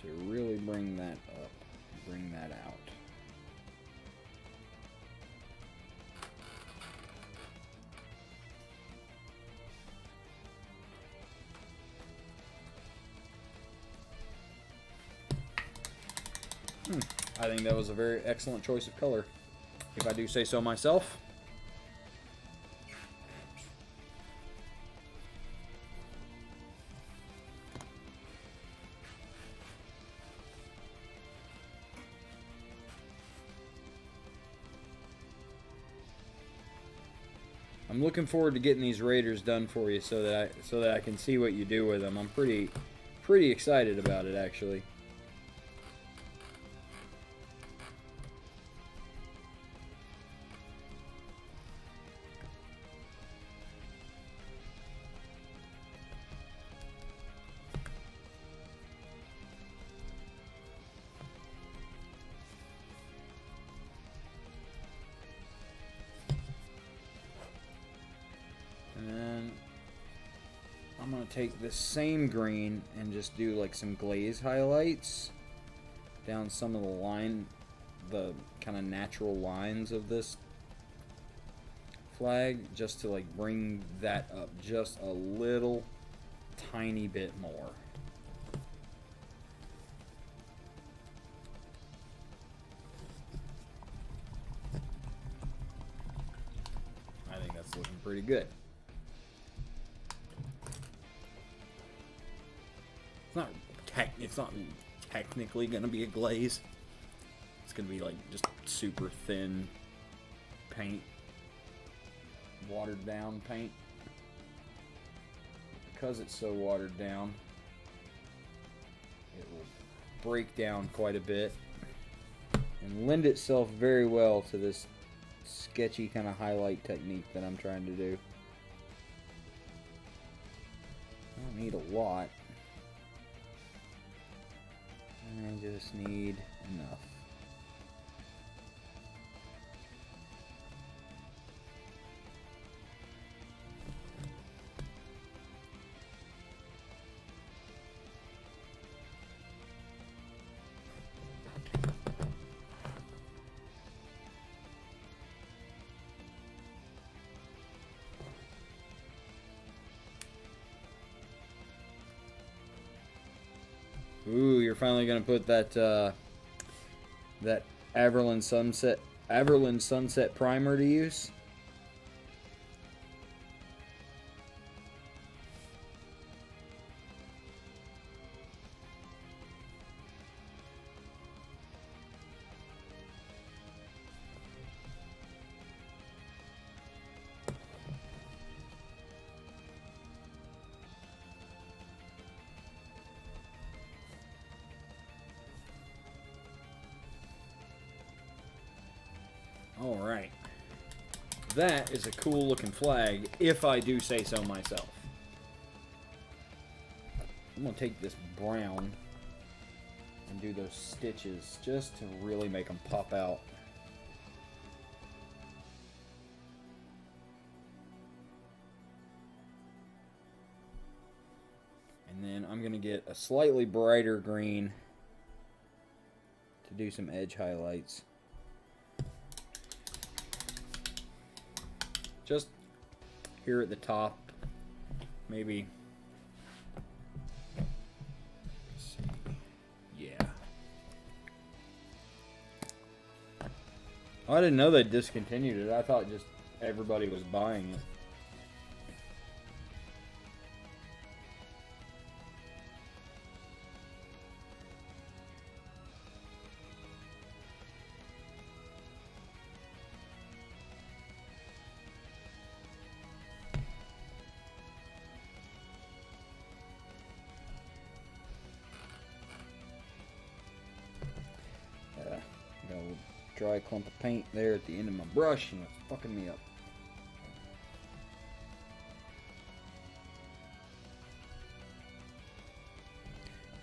To really bring that up, bring that out. I think that was a very excellent choice of color, if I do say so myself. I'm looking forward to getting these Raiders done for you so that I can see what you do with them. I'm pretty excited about it, actually. And I'm going to take this same green and just do like some glaze highlights down some of the kind of natural lines of this flag, just to like bring that up just a little tiny bit more. I think that's looking pretty good. It's not technically gonna be a glaze. It's gonna be like just super thin paint, watered down paint. Because it's so watered down, it will break down quite a bit and lend itself very well to this sketchy kind of highlight technique that I'm trying to do. I don't need a lot. I just need enough. Ooh, you're finally gonna put that that Averland Sunset primer to use. Alright. That is a cool looking flag, if I do say so myself. I'm going to take this brown and do those stitches just to really make them pop out. And then I'm going to get a slightly brighter green to do some edge highlights. Just here at the top, maybe. Let's see. Yeah. Oh, I didn't know they discontinued it. I thought just everybody was buying it. Got a little dry clump of paint there at the end of my brush, and it's fucking me up.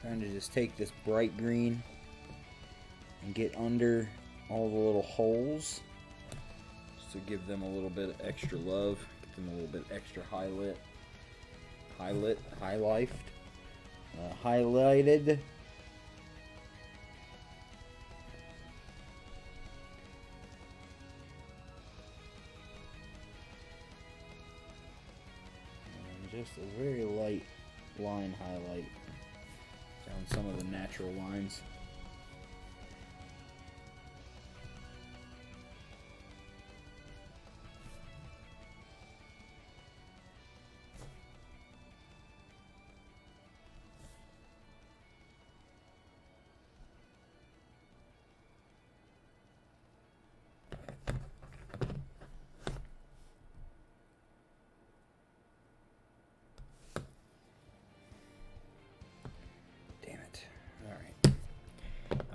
Trying to just take this bright green and get under all the little holes, just to give them a little bit of extra love, get them a little bit extra highlighted. Just a very light line highlight down some of the natural lines.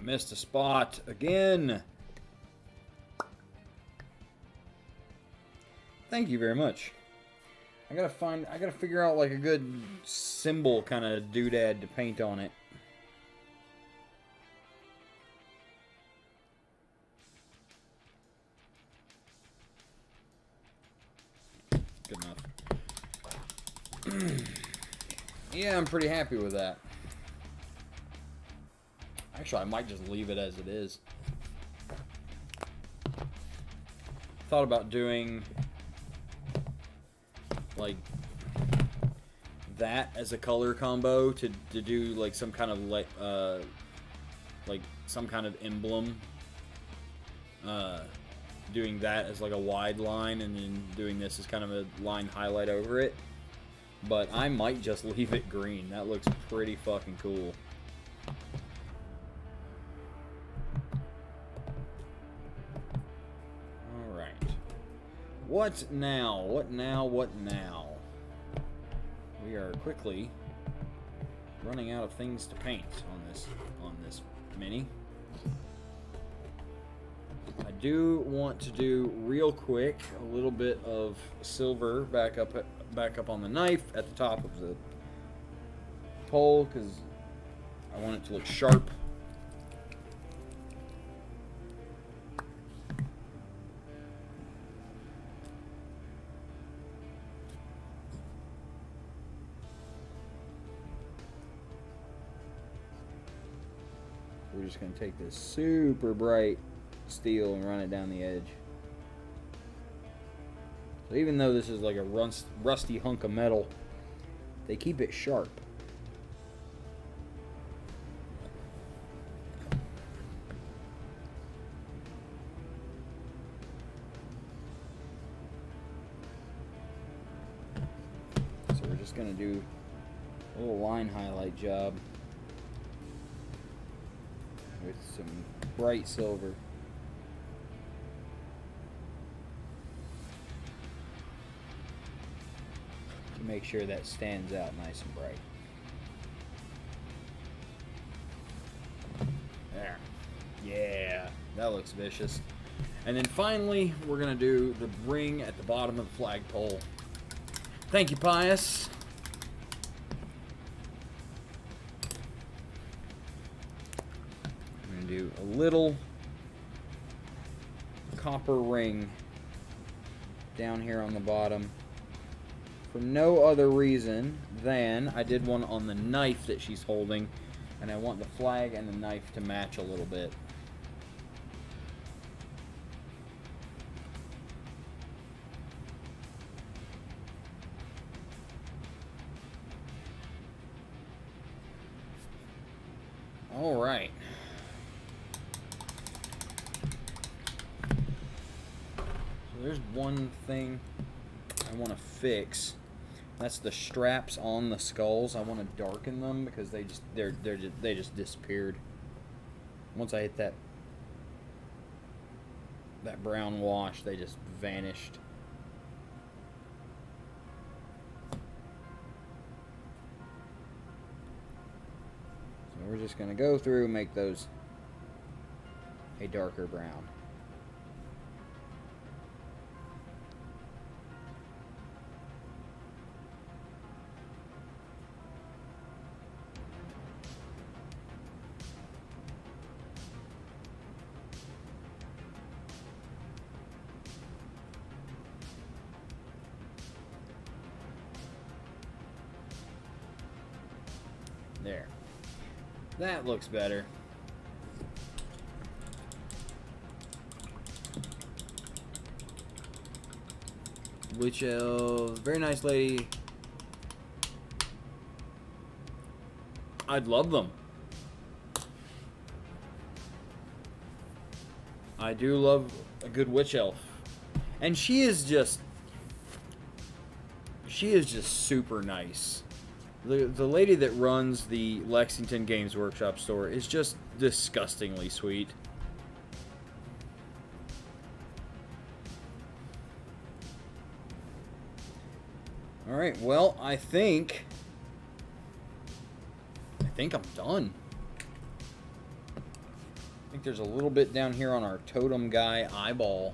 Missed a spot again. Thank you very much. I gotta figure out like a good symbol kind of doodad to paint on it. Good enough. Yeah, I'm pretty happy with that. Actually, I might just leave it as it is. Thought about doing like that as a color combo to do like some kind of like some kind of emblem. Doing that as like a wide line, and then doing this as kind of a line highlight over it. But I might just leave it green. That looks pretty fucking cool. What now? What now? What now? We are quickly running out of things to paint on this mini. I do want to do real quick a little bit of silver back up on the knife at the top of the pole, because I want it to look sharp. We're just going to take this super bright steel and run it down the edge. So even though this is like a rusty hunk of metal, they keep it sharp. So we're just going to do a little line highlight job with some bright silver. To make sure that stands out nice and bright. There. Yeah, that looks vicious. And then finally, we're going to do the ring at the bottom of the flagpole. Thank you, Pius. Do a little copper ring down here on the bottom for no other reason than I did one on the knife that she's holding, and I want the flag and the knife to match a little bit. All right. So there's one thing I want to fix. That's the straps on the skulls. I want to darken them because they just disappeared. Once I hit that brown wash, they just vanished. So we're just going to go through and make those a darker brown. There. That looks better. Witch elves. Very nice lady. I'd love them. I do love a good witch elf. And she is just super nice. The lady that runs the Lexington Games Workshop store is just disgustingly sweet. Alright, well, I think I'm done. I think there's a little bit down here on our totem guy eyeball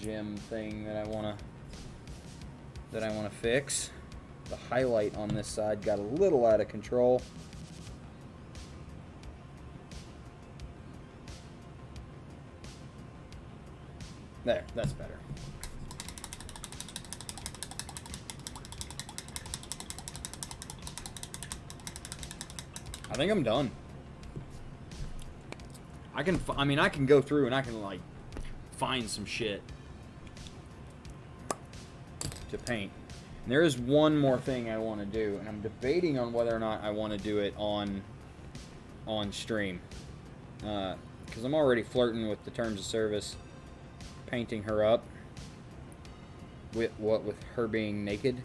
gem thing that I wanna fix. The highlight on this side got a little out of control. There, that's better. I think I'm done. I can go through and I can like find some shit to paint. And there is one more thing I want to do, and I'm debating on whether or not I want to do it on stream. Because I'm already flirting with the terms of service, painting her up with her being naked.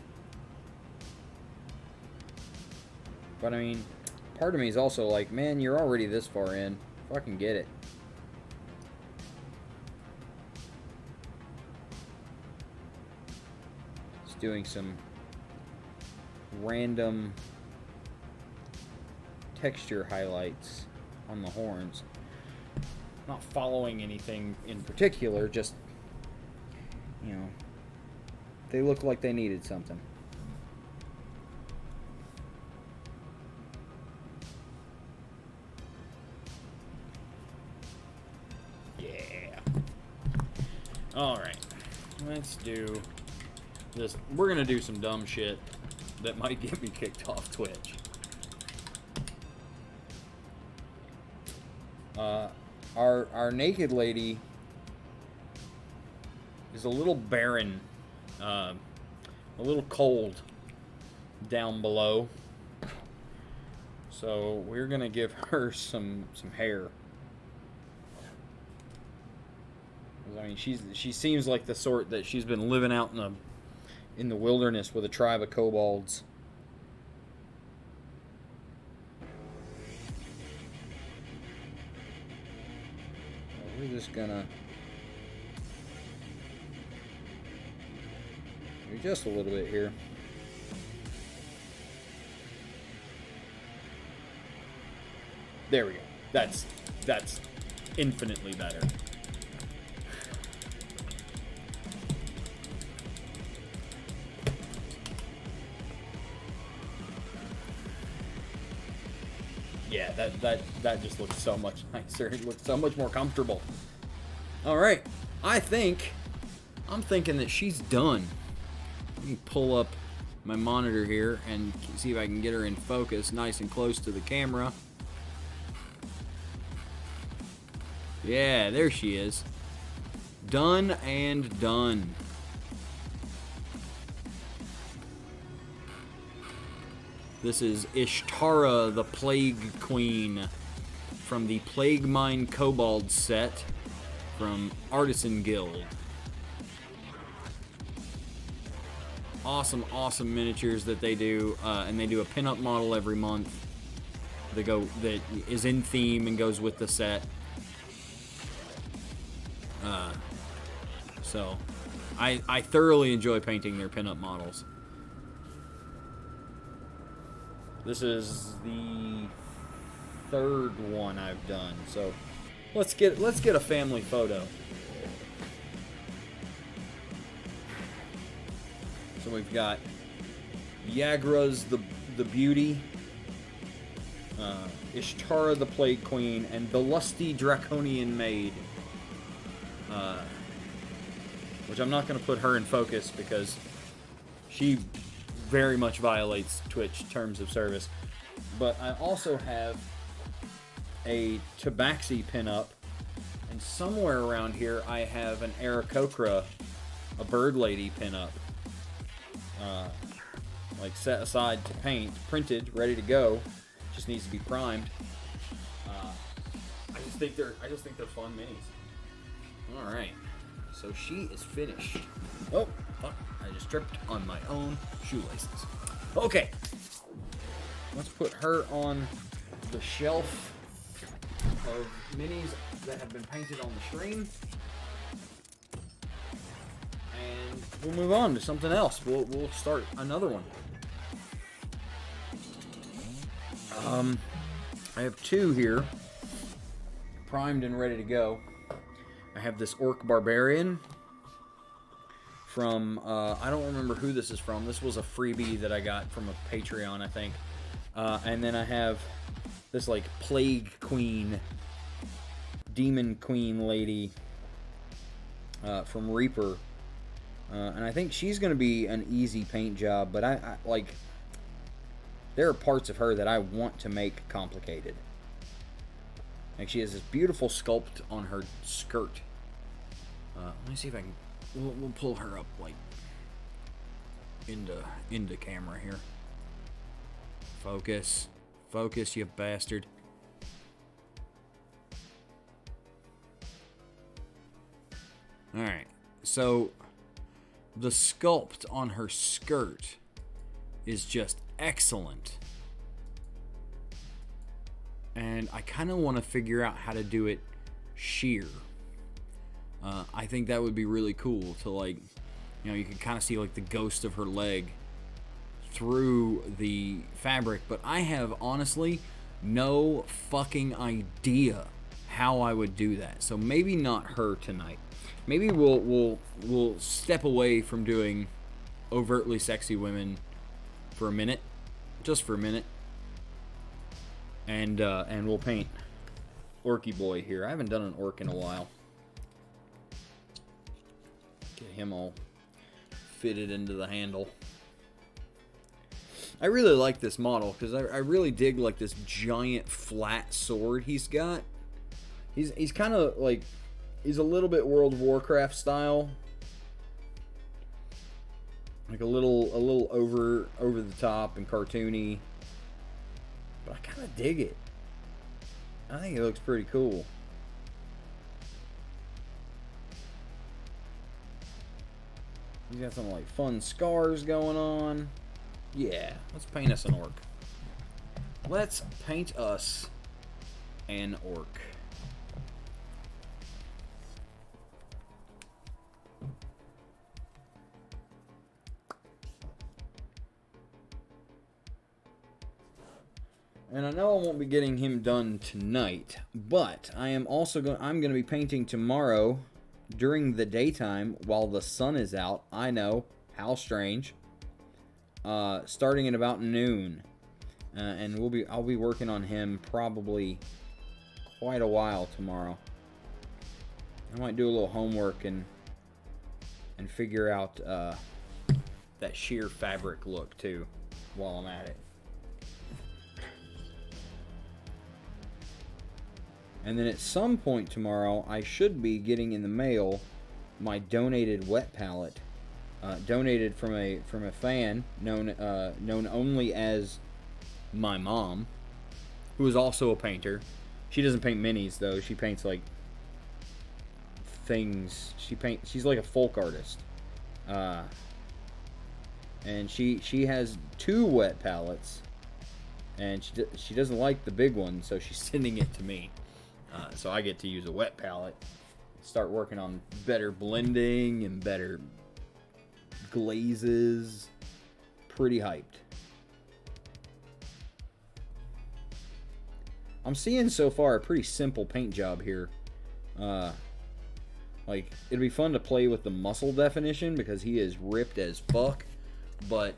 But I mean, part of me is also like, man, you're already this far in. Fucking get it. Doing some random texture highlights on the horns. Not following anything in particular, just, you know, they look like they needed something. Yeah. Alright. Let's do this. We're gonna do some dumb shit that might get me kicked off Twitch. Our naked lady is a little barren, a little cold down below. So we're gonna give her some hair. I mean, she seems like the sort that she's been living out in the wilderness with a tribe of kobolds. We're just gonna do just a little bit here. There we go. That's infinitely better. Yeah, that just looks so much nicer. It looks so much more comfortable. Alright, I'm thinking that she's done. Let me pull up my monitor here and see if I can get her in focus nice and close to the camera. Yeah, there she is. Done and done. This is Ishtara the Plague Queen from the Plague Mine Kobold set from Artisan Guild. Awesome, awesome miniatures that they do, and they do a pinup model every month. That is in theme and goes with the set. So, I thoroughly enjoy painting their pinup models. This is the third one I've done. So, let's get a family photo. So we've got Yagra's the Beauty, Ishtara the Plague Queen, and the Lusty Draconian Maid. Which I'm not going to put her in focus because she very much violates Twitch terms of service. But I also have a Tabaxi pinup, and somewhere around here I have an Aarakocra, a bird lady pinup. Like set aside to paint, printed, ready to go. Just needs to be primed. I just think they're fun minis. All right, so she is finished. Oh, fuck! I just tripped on my own shoelaces. Okay, let's put her on the shelf of minis that have been painted on the stream. And we'll move on to something else. We'll start another one. I have two here, primed and ready to go. I have this Orc Barbarian from, I don't remember who this is from. This was a freebie that I got from a Patreon, I think. And then I have this, like, Plague Queen, Demon Queen lady from Reaper. And I think she's going to be an easy paint job, but I like, there are parts of her that I want to make complicated. Like, she has this beautiful sculpt on her skirt. Let me see if I can, we'll pull her up, like, into camera here. Focus, you bastard. Alright, so the sculpt on her skirt is just excellent. And I kind of want to figure out how to do it sheer. I think that would be really cool to, like, you know, you can kind of see, like, the ghost of her leg through the fabric. But I have, honestly, no fucking idea how I would do that. So maybe not her tonight. Maybe we'll step away from doing overtly sexy women for a minute, just for a minute, and we'll paint Orky Boy here. I haven't done an orc in a while. Get him all fitted into the handle. I really like this model because I really dig, like, this giant flat sword he's got. He's kind of like, he's a little bit World of Warcraft style. Like a little over the top and cartoony. But I kind of dig it. I think it looks pretty cool. He's got some, like, fun scars going on. Yeah, let's paint us an orc. Let's paint us an orc. And I know I won't be getting him done tonight, but I'm going to be painting tomorrow during the daytime while the sun is out. I know, how strange. Starting at about noon. And I'll be working on him probably quite a while tomorrow. I might do a little homework and figure out that sheer fabric look too while I'm at it. And then at some point tomorrow, I should be getting in the mail my donated wet palette, donated from a fan known only as my mom, who is also a painter. She doesn't paint minis though. She paints like things. She's like a folk artist. And she has 2 wet palettes, and she doesn't like the big one, so she's sending it to me. So I get to use a wet palette, start working on better blending and better glazes. Pretty hyped. I'm seeing so far a pretty simple paint job here. Like, it'd be fun to play with the muscle definition because he is ripped as fuck. But,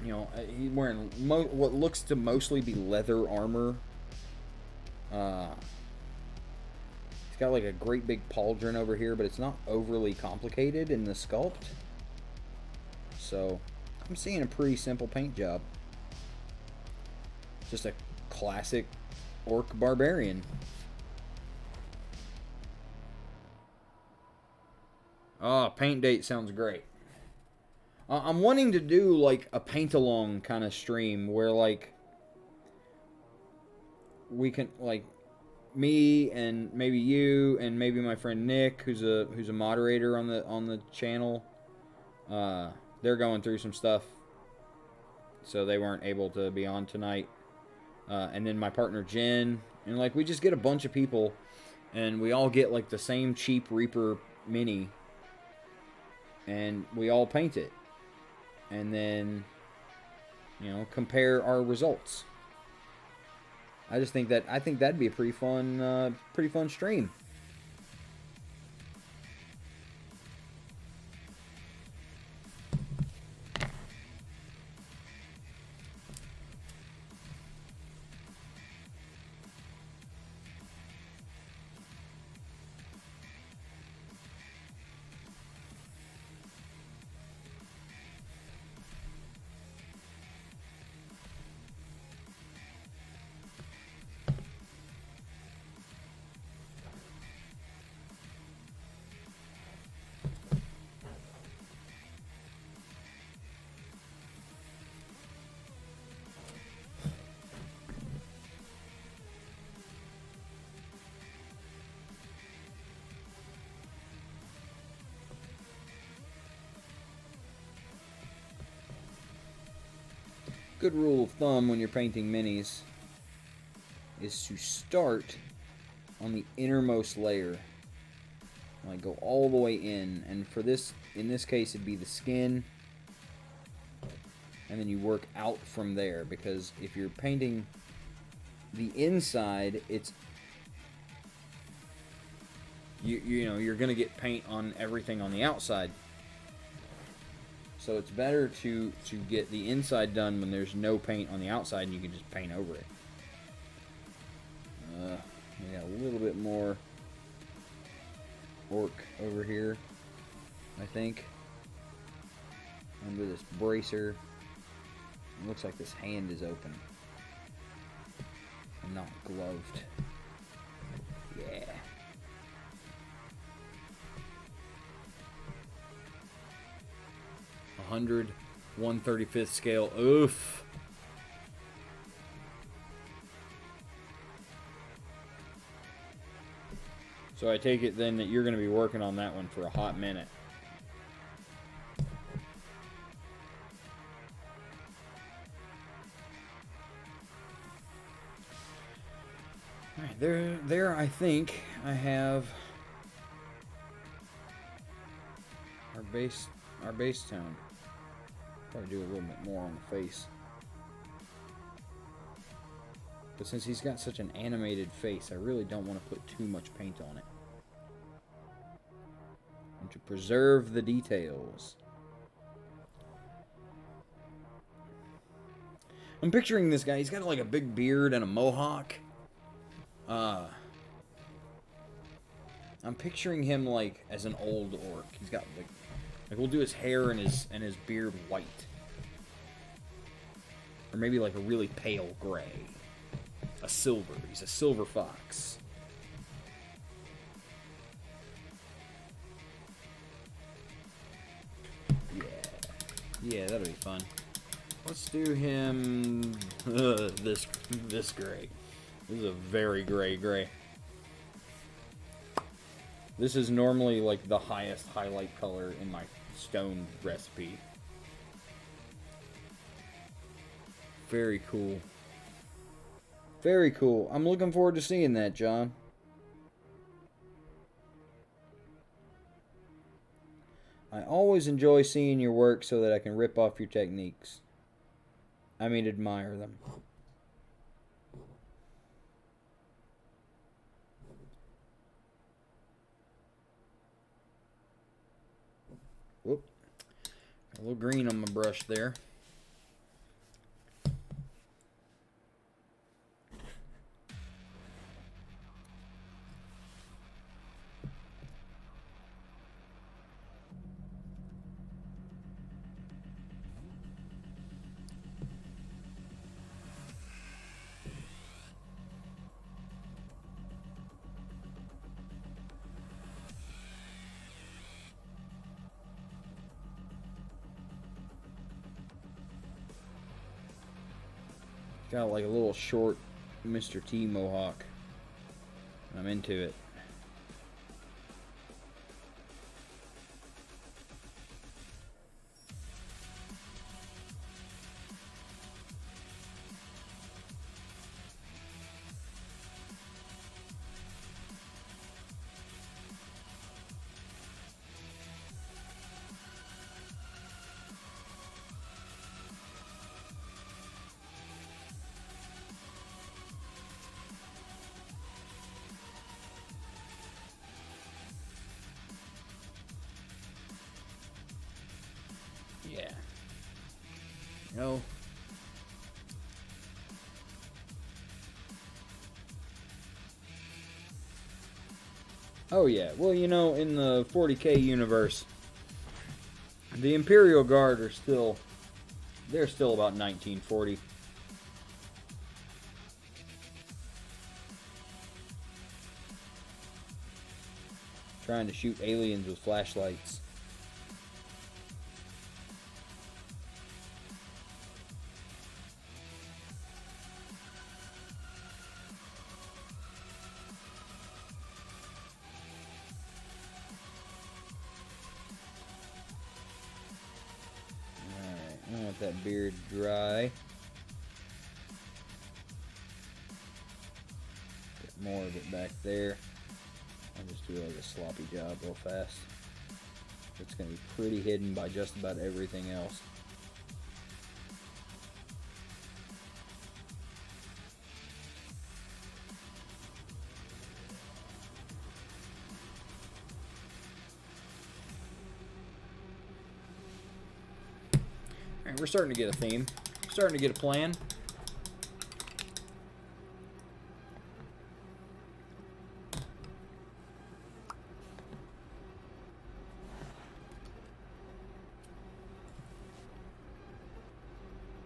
you know, he's wearing what looks to mostly be leather armor. He's got like a great big pauldron over here, but it's not overly complicated in the sculpt. So, I'm seeing a pretty simple paint job. Just a classic orc barbarian. Oh, paint date sounds great. I'm wanting to do like a paint along kind of stream where like we can, like, me and maybe you and maybe my friend Nick, who's a moderator on the channel. They're going through some stuff, so they weren't able to be on tonight. And then my partner Jen, and like we just get a bunch of people, and we all get like the same cheap Reaper mini, and we all paint it, and then, you know, compare our results. I think that'd be a pretty fun stream. Good rule of thumb when you're painting minis is to start on the innermost layer. Like, go all the way in. And for this, in this case, it'd be the skin. And then you work out from there. Because if you're painting the inside, it's... You know, you're going to get paint on everything on the outside. So it's better to get the inside done when there's no paint on the outside and you can just paint over it. We got a little bit more orc over here, I think. Under this bracer. It looks like this hand is open and not gloved. Yeah. 100, 1/35 scale. Oof. So I take it then that you're going to be working on that one for a hot minute. All right, there I think I have our base tone. Probably do a little bit more on the face. But since he's got such an animated face, I really don't want to put too much paint on it. I want to preserve the details. I'm picturing this guy. He's got like a big beard and a mohawk. I'm picturing him like as an old orc. He's got like we'll do his hair and his beard white. Or maybe like a really pale gray. A silver. He's a silver fox. Yeah. Yeah, that'll be fun. Let's do him this gray. This is a very gray. This is normally like the highest highlight color in my stone recipe. Very cool. Very cool. I'm looking forward to seeing that, John. I always enjoy seeing your work so that I can rip off your techniques. I mean, admire them. Whoop. Got a little green on my brush there. Got like a little short Mr. T mohawk. I'm into it. Yeah. No. Oh yeah. Well, you know, in the 40K universe, the Imperial Guard are still, they're still about 1940. Trying to shoot aliens with flashlights. I want that beard dry. Get more of it back there. I'll just do like a sloppy job real fast. It's going to be pretty hidden by just about everything else. We're starting to get a theme. Starting to get a plan.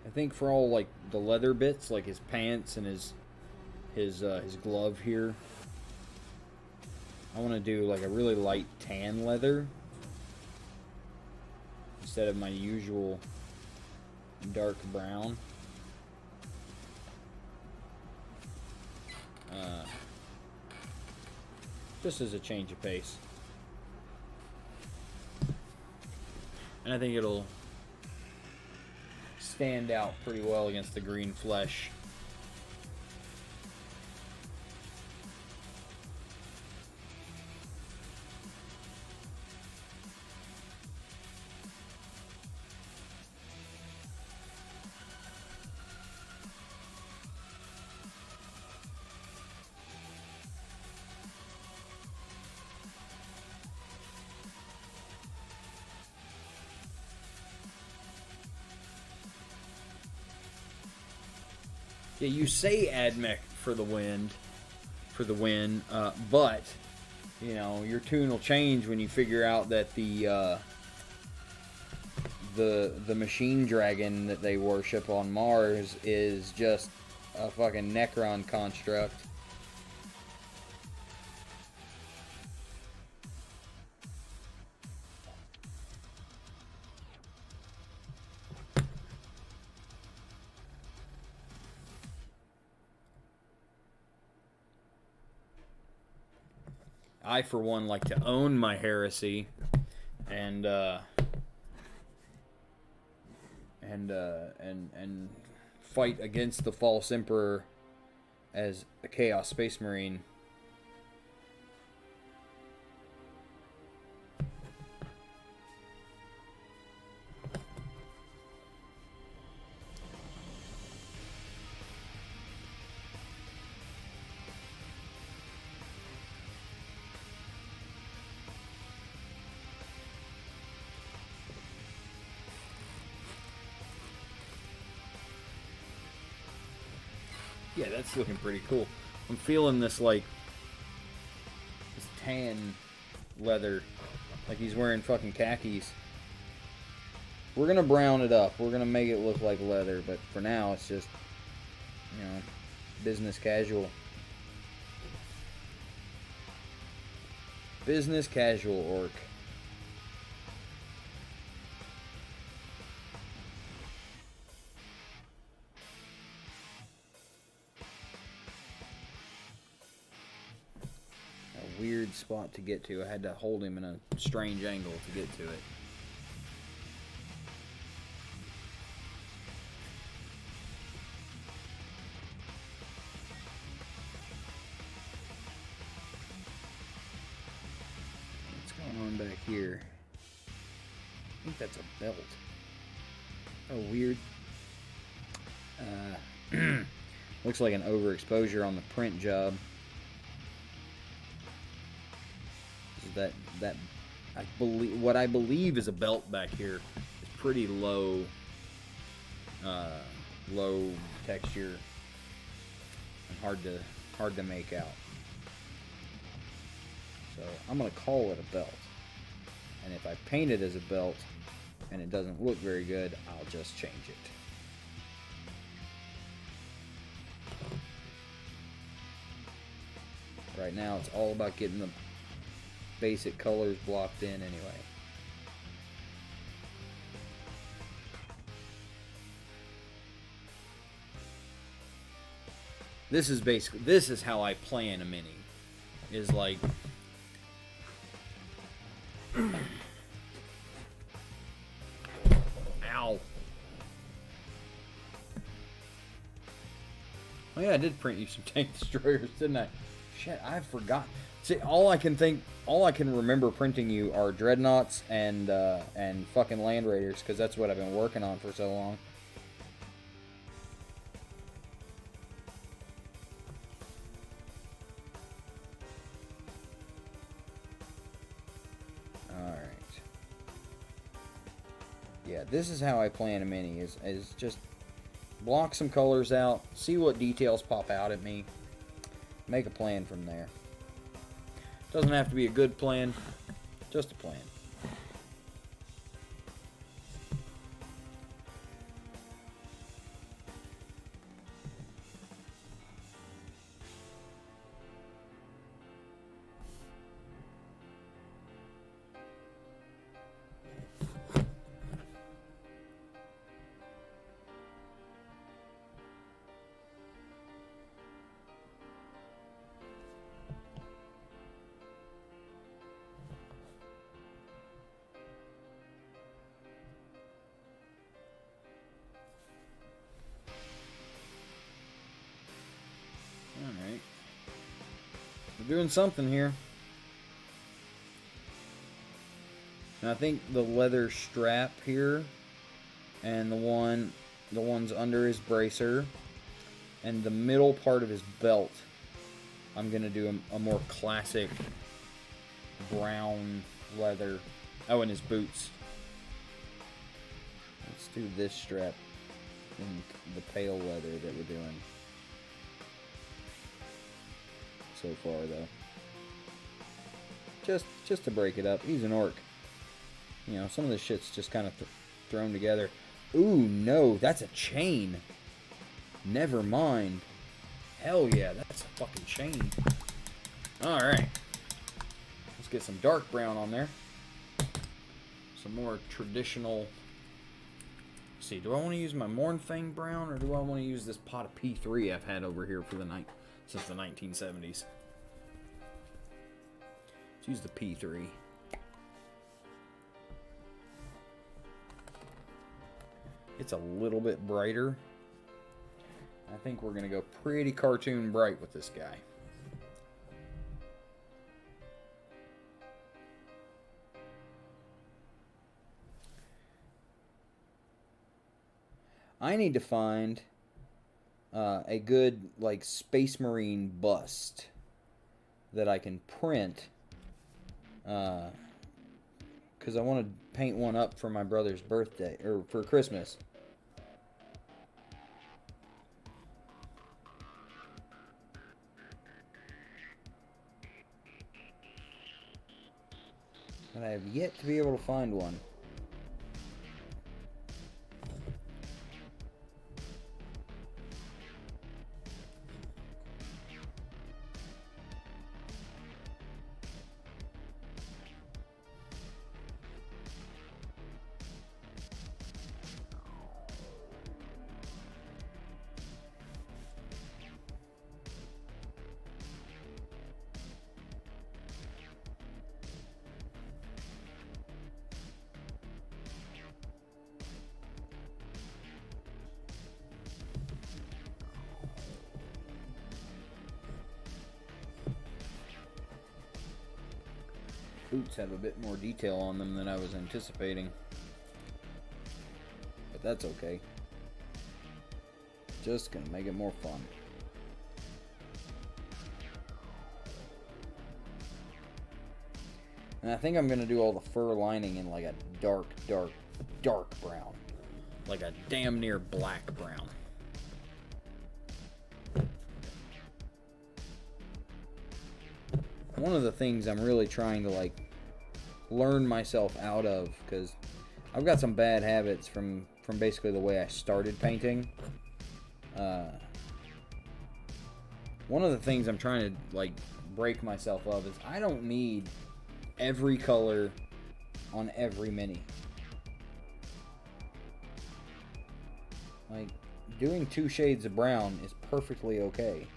I think for all like the leather bits, like his pants and his glove here, I want to do like a really light tan leather instead of my usual dark brown. Just as a change of pace. And I think it'll stand out pretty well against the green flesh. Yeah, you say Admech for the win, but you know your tune will change when you figure out that the machine dragon that they worship on Mars is just a fucking Necron construct. I for one like to own my heresy, and fight against the false emperor as a Chaos Space Marine. Yeah, that's looking pretty cool. I'm feeling this, like, this tan leather, like he's wearing fucking khakis. We're gonna brown it up. We're gonna make it look like leather, but for now it's just, you know, business casual. Business casual orc. Weird spot to get to. I had to hold him in a strange angle to get to it. What's going on back here? I think that's a belt. Oh, weird. Looks like an overexposure on the print job. That I believe what I believe is a belt back here is pretty low low texture and hard to make out. So I'm gonna call it a belt, and if I paint it as a belt and it doesn't look very good, I'll just change it. Right now it's all about getting the basic colors blocked in anyway. This is how I plan a mini. Is like ow. Oh yeah, I did print you some tank destroyers, didn't I? Shit, I forgot. See, all I can remember printing you are dreadnoughts and fucking land raiders, because that's what I've been working on for so long. All right. Yeah, this is how I plan a mini. Is just block some colors out, see what details pop out at me, make a plan from there. Doesn't have to be a good plan, just a plan. Alright. We're doing something here. And I think the leather strap here and the ones under his bracer and the middle part of his belt, I'm gonna do a more classic brown leather. Oh, and his boots. Let's do this strap in the pale leather that we're doing so far, though. Just to break it up. He's an orc. You know, some of this shit's just kind of thrown together. Ooh, no, that's a chain. Never mind. Hell yeah, that's a fucking chain. Alright. Let's get some dark brown on there. Some more traditional... Let's see, do I want to use my Mournfang brown, or do I want to use this pot of P3 I've had over here for the night since the 1970s? Let's use the P3. It's a little bit brighter. I think we're going to go pretty cartoon bright with this guy. I need to find a good, like, Space Marine bust that I can print. Because I want to paint one up for my brother's birthday, or for Christmas. But I have yet to be able to find one. Boots have a bit more detail on them than I was anticipating. But that's okay. Just gonna make it more fun. And I think I'm gonna do all the fur lining in like a dark brown. Like a damn near black brown. One of the things I'm really trying to like learn myself out of, because I've got some bad habits from basically the way I started painting. One of the things I'm trying to like break myself of is I don't need every color on every mini. Like, doing 2 shades of brown is perfectly okay.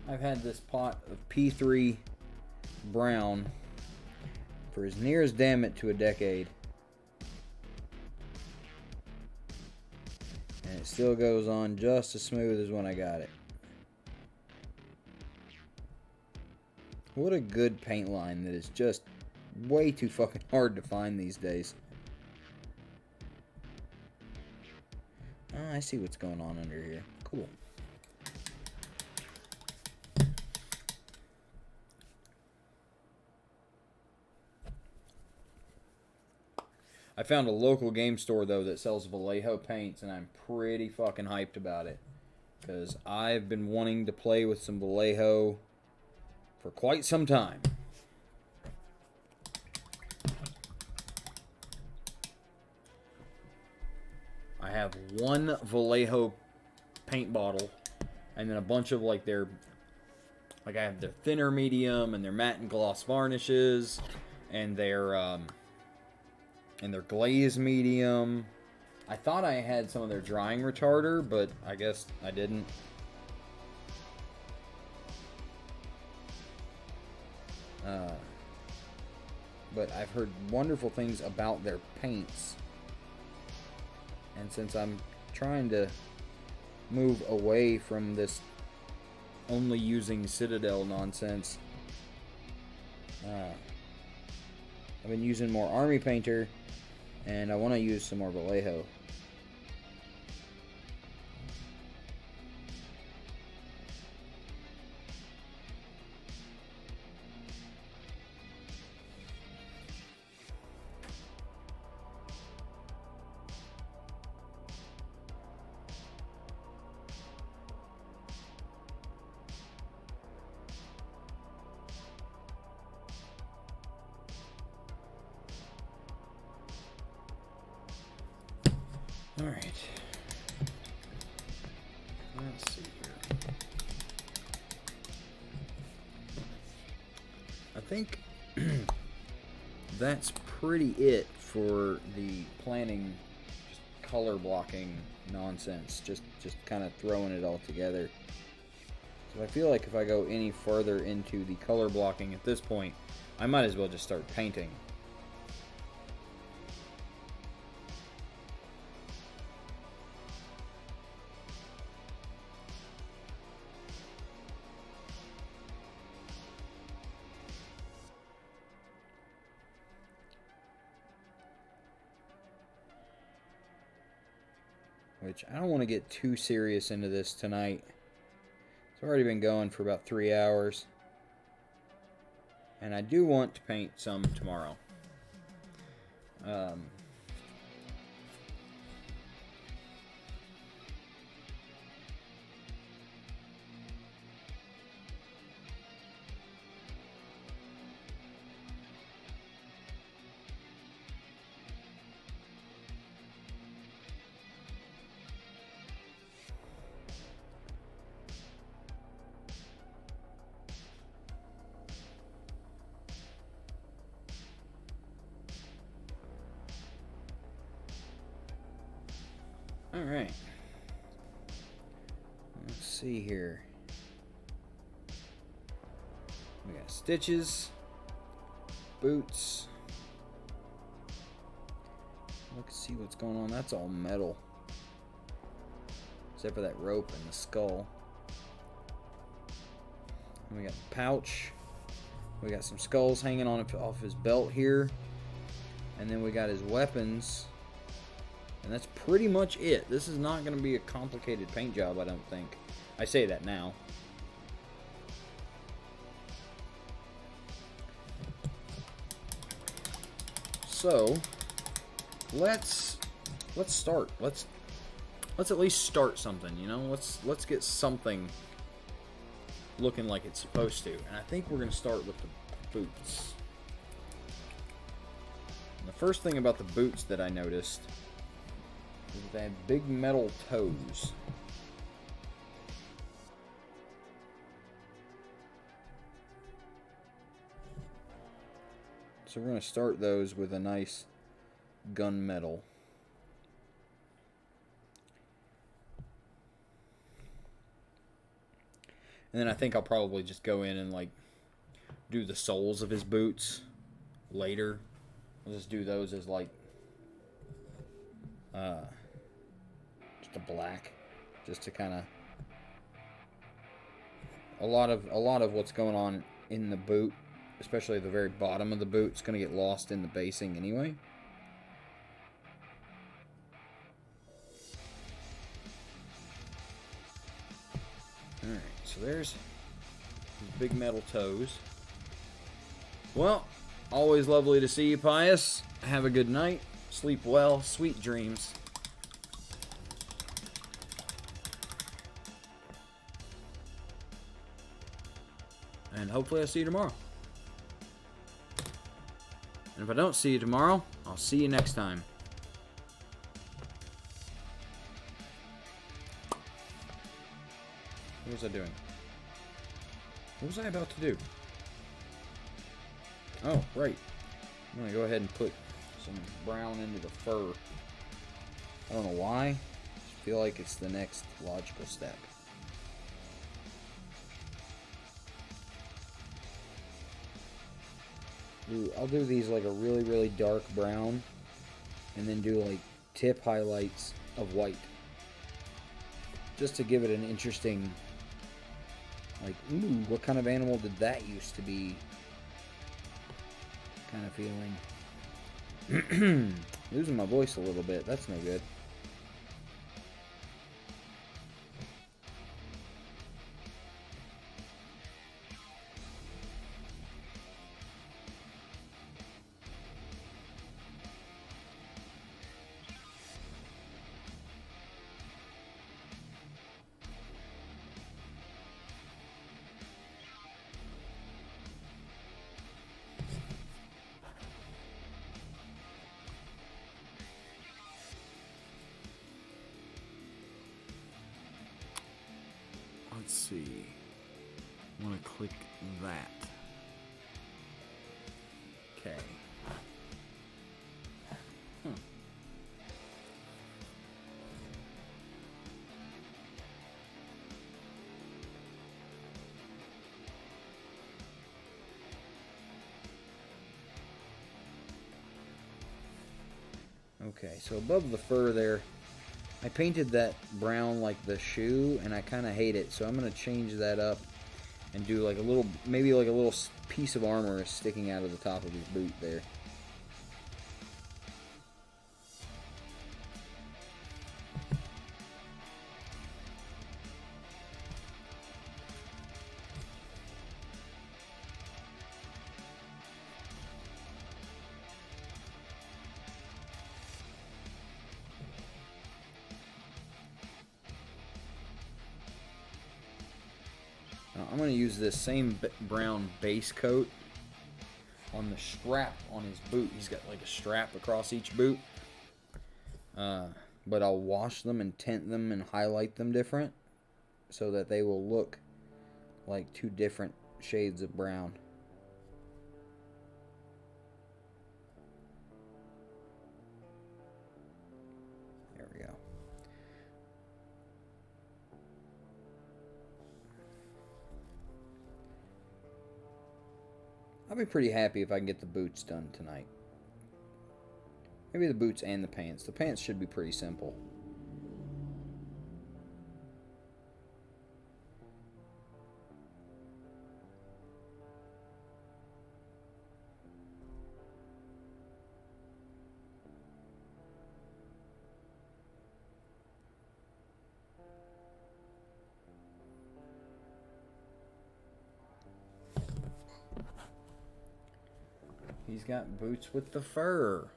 I've had this pot of P3 brown for as near as damn it to a decade. And it still goes on just as smooth as when I got it. What a good paint line that is just way too fucking hard to find these days. Oh, I see what's going on under here. Cool. I found a local game store, though, that sells Vallejo paints, and I'm pretty fucking hyped about it. Because I've been wanting to play with some Vallejo for quite some time. I have one Vallejo paint bottle, and then a bunch of, like, their... Like, I have their thinner medium, and their matte and gloss varnishes, and their glaze medium. I thought I had some of their drying retarder, but I guess I didn't. but I've heard wonderful things about their paints. And since I'm trying to move away from this only using Citadel nonsense, I've been using more Army Painter, and I want to use some more Vallejo. All right. Let's see here. I think that's pretty it for the planning, just color blocking nonsense. Just kind of throwing it all together. So I feel like if I go any further into the color blocking at this point, I might as well just start painting. Which I don't want to get too serious into this tonight. It's already been going for about 3 hours. And I do want to paint some tomorrow. Alright. Let's see here. We got stitches, boots. Let's see what's going on. That's all metal. Except for that rope and the skull. And we got the pouch. We got some skulls hanging on off his belt here. And then we got his weapons. And that's pretty much it. This is not going to be a complicated paint job, I don't think. I say that now. So, let's start. Let's at least start something, you know? Let's get something looking like it's supposed to. And I think we're going to start with the boots. And the first thing about the boots that I noticed, they have big metal toes. So we're going to start those with a nice gunmetal. And then I think I'll probably just go in and like do the soles of his boots later. I'll just do those as like just a black, just to kind of a lot of what's going on in the boot, especially the very bottom of the boot, is going to get lost in the basing anyway. Alright, so there's these big metal toes. Well, always lovely to see you, Pius. Have a good night. Sleep well. Sweet dreams. And hopefully I'll see you tomorrow. And if I don't see you tomorrow, I'll see you next time. What was I doing? What was I about to do? Oh, right. I'm going to go ahead and put some brown into the fur. I don't know why. I just feel like it's the next logical step. I'll do these like a really, really dark brown, and then do like tip highlights of white, just to give it an interesting, like, ooh, what kind of animal did that used to be kind of feeling. Losing my voice a little bit, that's no good. Let's see. I want to click that. Okay. Okay, so above the fur there, I painted that brown like the shoe, and I kind of hate it, so I'm going to change that up and do like a little, maybe like a little piece of armor sticking out of the top of his boot there. I'm going to use this same brown base coat on the strap on his boot. He's got like a strap across each boot. But I'll wash them and tint them and highlight them different so that they will look like two different shades of brown. There we go. I'll be pretty happy if I can get the boots done tonight. Maybe the boots and the pants. The pants should be pretty simple. He's got boots with the fur.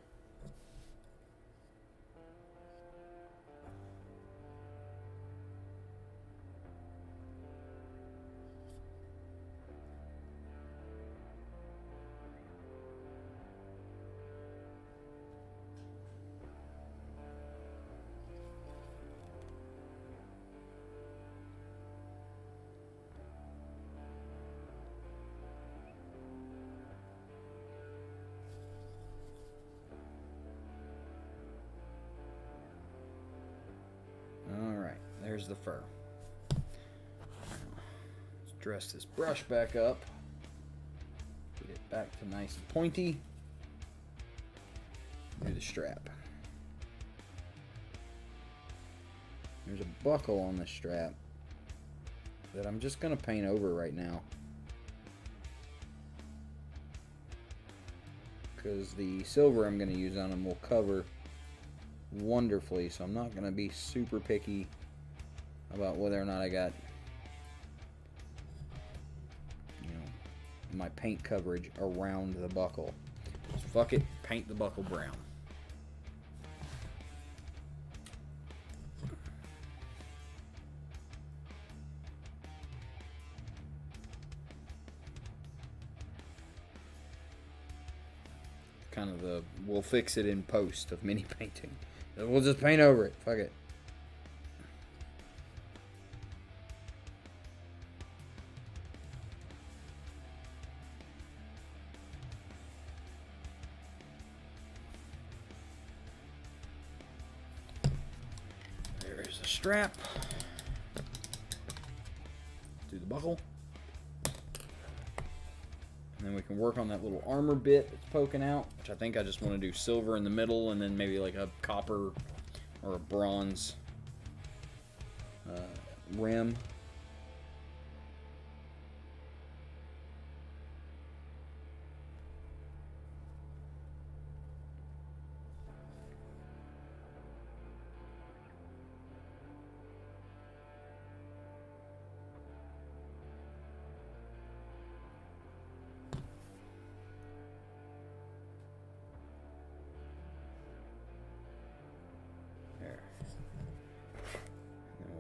There's the fur. Let's dress this brush back up. Get it back to nice and pointy. Do the strap. There's a buckle on the strap that I'm just going to paint over right now, because the silver I'm going to use on them will cover wonderfully, so I'm not going to be super picky about whether or not I got, you know, my paint coverage around the buckle. So fuck it, paint the buckle brown. Kind of the we'll fix it in post of mini painting. We'll just paint over it. Fuck it. There's the strap. Do the buckle. And then we can work on that little armor bit that's poking out, which I think I just want to do silver in the middle and then maybe like a copper or a bronze rim.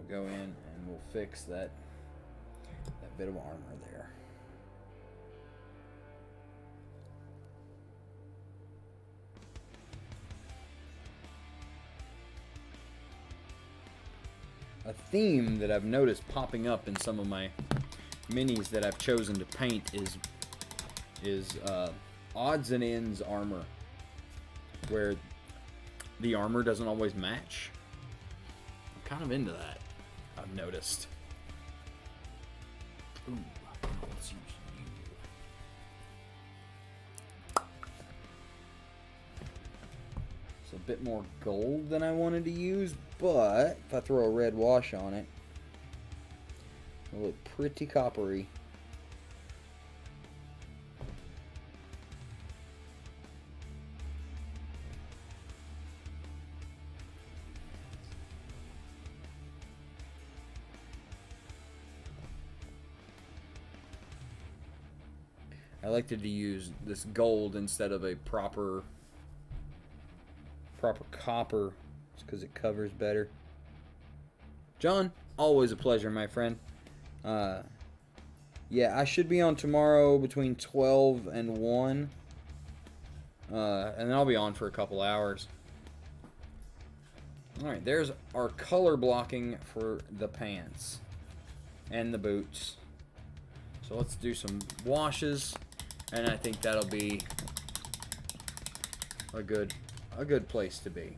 Go in and we'll fix that bit of armor there. A theme that I've noticed popping up in some of my minis that I've chosen to paint is odds and ends armor, where the armor doesn't always match. I'm kind of into that, I've noticed. Ooh, let's use you. It's a bit more gold than I wanted to use, but if I throw a red wash on it, it'll look pretty coppery. I like to use this gold instead of a proper copper, just because it covers better. John, always a pleasure, my friend. Yeah, I should be on tomorrow between 12 and 1. And then I'll be on for a couple hours. Alright, there's our color blocking for the pants and the boots. So let's do some washes, and I think that'll be a good place to be.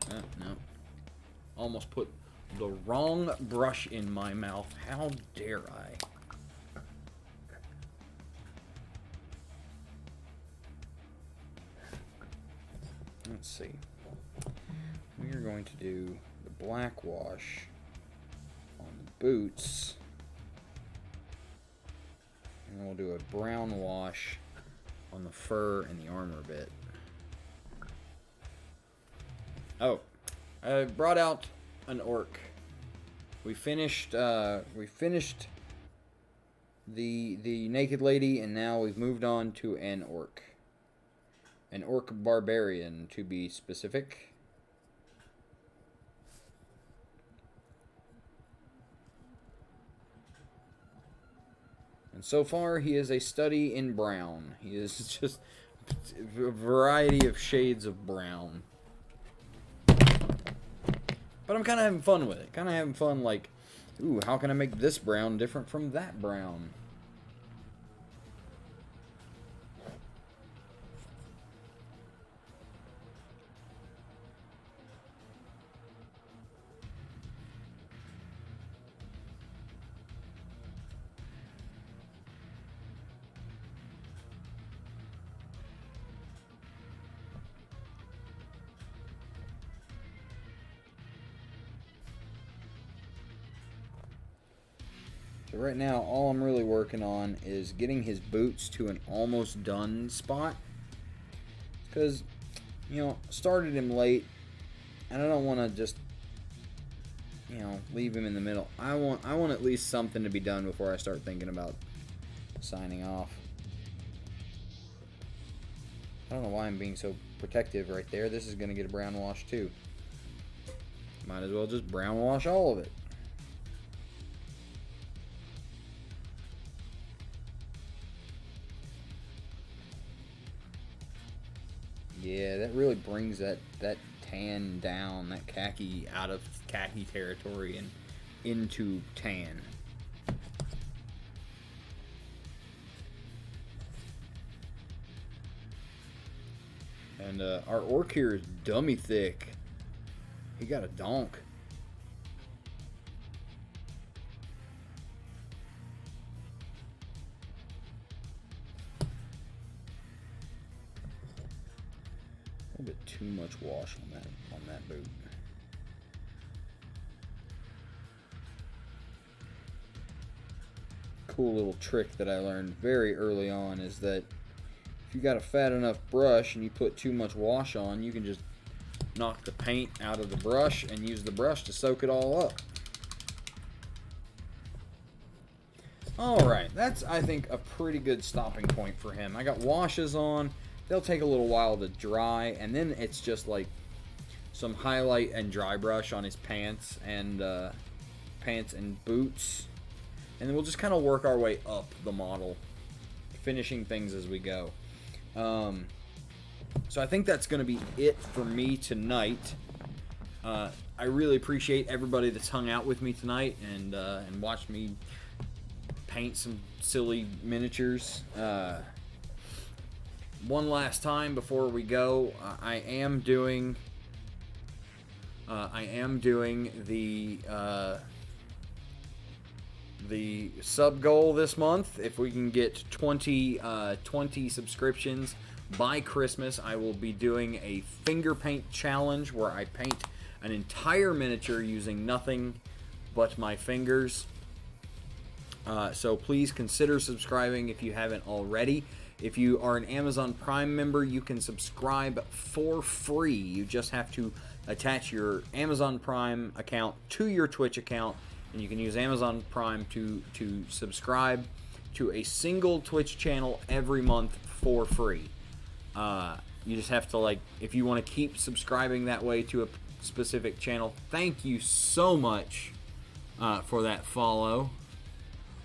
No. Almost put the wrong brush in my mouth. How dare I? Let's see. We are going to do the black wash on the boots. And we'll do a brown wash on the fur and the armor bit. Oh, I brought out an orc. We finished the naked lady, and now we've moved on to an orc. An orc barbarian, to be specific. And so far, he is a study in brown. He is just a variety of shades of brown. But I'm kind of having fun with it. Kind of having fun, like, ooh, how can I make this brown different from that brown? So right now, all I'm really working on is getting his boots to an almost done spot. Because, you know, started him late, and I don't want to just, you know, leave him in the middle. I want at least something to be done before I start thinking about signing off. I don't know why I'm being so protective right there. This is going to get a brown wash too. Might as well just brown wash all of it. Yeah, that really brings that tan down, that khaki out of khaki territory and into tan. And our orc here is dummy thick. He got a donk. little bit too much wash on that boot. Cool little trick that I learned very early on is that if you got a fat enough brush and you put too much wash on, you can just knock the paint out of the brush and use the brush to soak it all up. Alright, that's, I think, a pretty good stopping point for him. I got washes on. They'll take a little while to dry, and then it's just like some highlight and dry brush on his pants and boots. And then we'll just kind of work our way up the model, finishing things as we go. So I think that's going to be it for me tonight. I really appreciate everybody that's hung out with me tonight and watched me paint some silly miniatures. One last time before we go, I am doing the sub goal this month. If we can get 20 subscriptions by Christmas, I will be doing a finger paint challenge where I paint an entire miniature using nothing but my fingers. So please consider subscribing if you haven't already. If you are an Amazon Prime member, you can subscribe for free. You just have to attach your Amazon Prime account to your Twitch account, and you can use Amazon Prime to subscribe to a single Twitch channel every month for free. You just have to, like, if you want to keep subscribing that way to a specific channel. Thank you so much for that follow,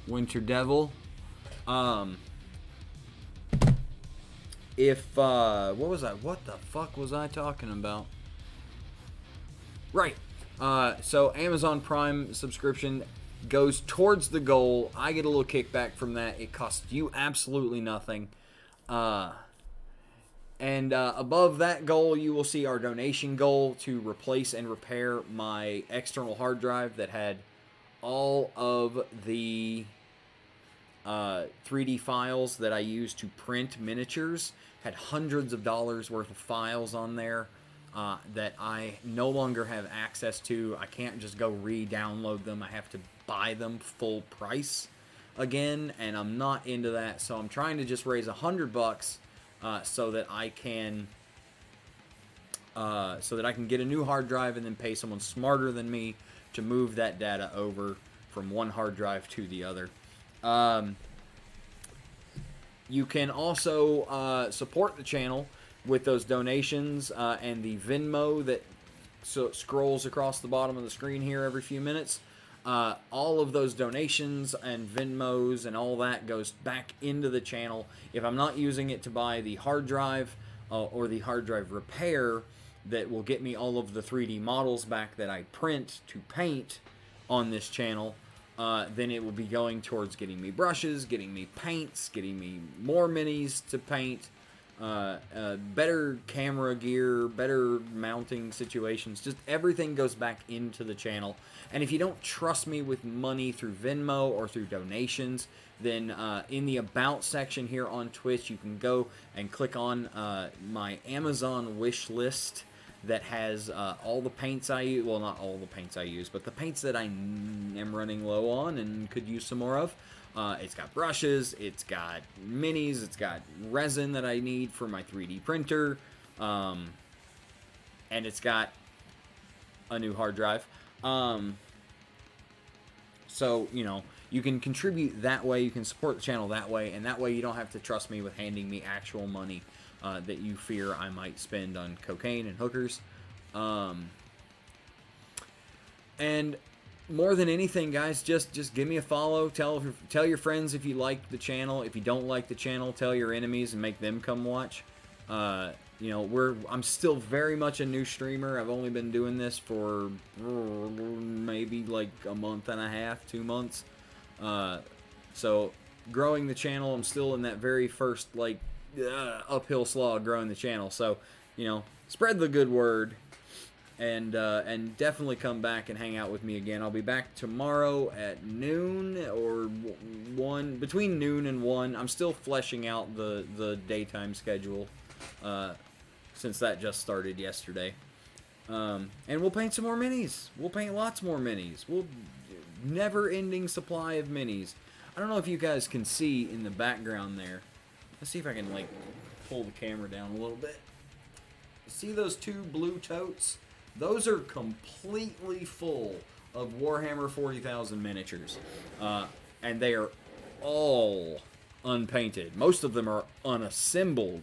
Winter Devil. What the fuck was I talking about? Right. So Amazon Prime subscription goes towards the goal. I get a little kickback from that. It costs you absolutely nothing. And above that goal, you will see our donation goal to replace and repair my external hard drive that had all of the 3D files that I use to print miniatures. Had hundreds of dollars worth of files on there that I no longer have access to. I can't just go re-download them. I have to buy them full price again, and I'm not into that. So I'm trying to just raise $100 so that I can get a new hard drive and then pay someone smarter than me to move that data over from one hard drive to the other. You can also support the channel with those donations and the Venmo that scrolls across the bottom of the screen here every few minutes. All of those donations and Venmos and all that goes back into the channel. If I'm not using it to buy the hard drive or the hard drive repair that will get me all of the 3D models back that I print to paint on this channel, then it will be going towards getting me brushes, getting me paints, getting me more minis to paint, better camera gear, better mounting situations. Just everything goes back into the channel. And if you don't trust me with money through Venmo or through donations, then in the About section here on Twitch, you can go and click on my Amazon wish list that has all the paints I use. Well, not all the paints I use, but the paints that I am running low on and could use some more of. It's got brushes, it's got minis, it's got resin that I need for my 3D printer, and it's got a new hard drive. So, you know, you can contribute that way, you can support the channel that way, and that way you don't have to trust me with handing me actual money that you fear I might spend on cocaine and hookers. And more than anything, guys, just give me a follow. Tell your friends if you like the channel. If you don't like the channel, tell your enemies and make them come watch. You know, I'm still very much a new streamer. I've only been doing this for maybe like a month and a half, 2 months. So growing the channel, I'm still in that very first like uphill slog growing the channel. So, you know, spread the good word. And definitely come back and hang out with me again. I'll be back tomorrow at noon or 1, between noon and 1. I'm still fleshing out the daytime schedule. since that just started yesterday. And we'll paint some more minis. We'll paint lots more minis. We'll never-ending supply of minis. I don't know if you guys can see in the background there. Let's see if I can like pull the camera down a little bit. See those two blue totes? Those are completely full of Warhammer 40,000 miniatures. And they are all unpainted. Most of them are unassembled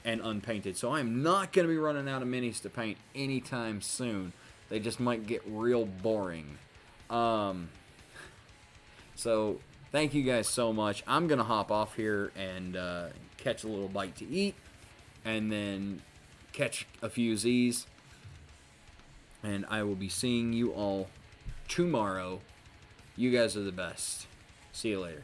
and unpainted. So I'm not going to be running out of minis to paint anytime soon. They just might get real boring. So thank you guys so much. I'm going to hop off here and catch a little bite to eat. And then catch a few Z's. And I will be seeing you all tomorrow. You guys are the best. See you later.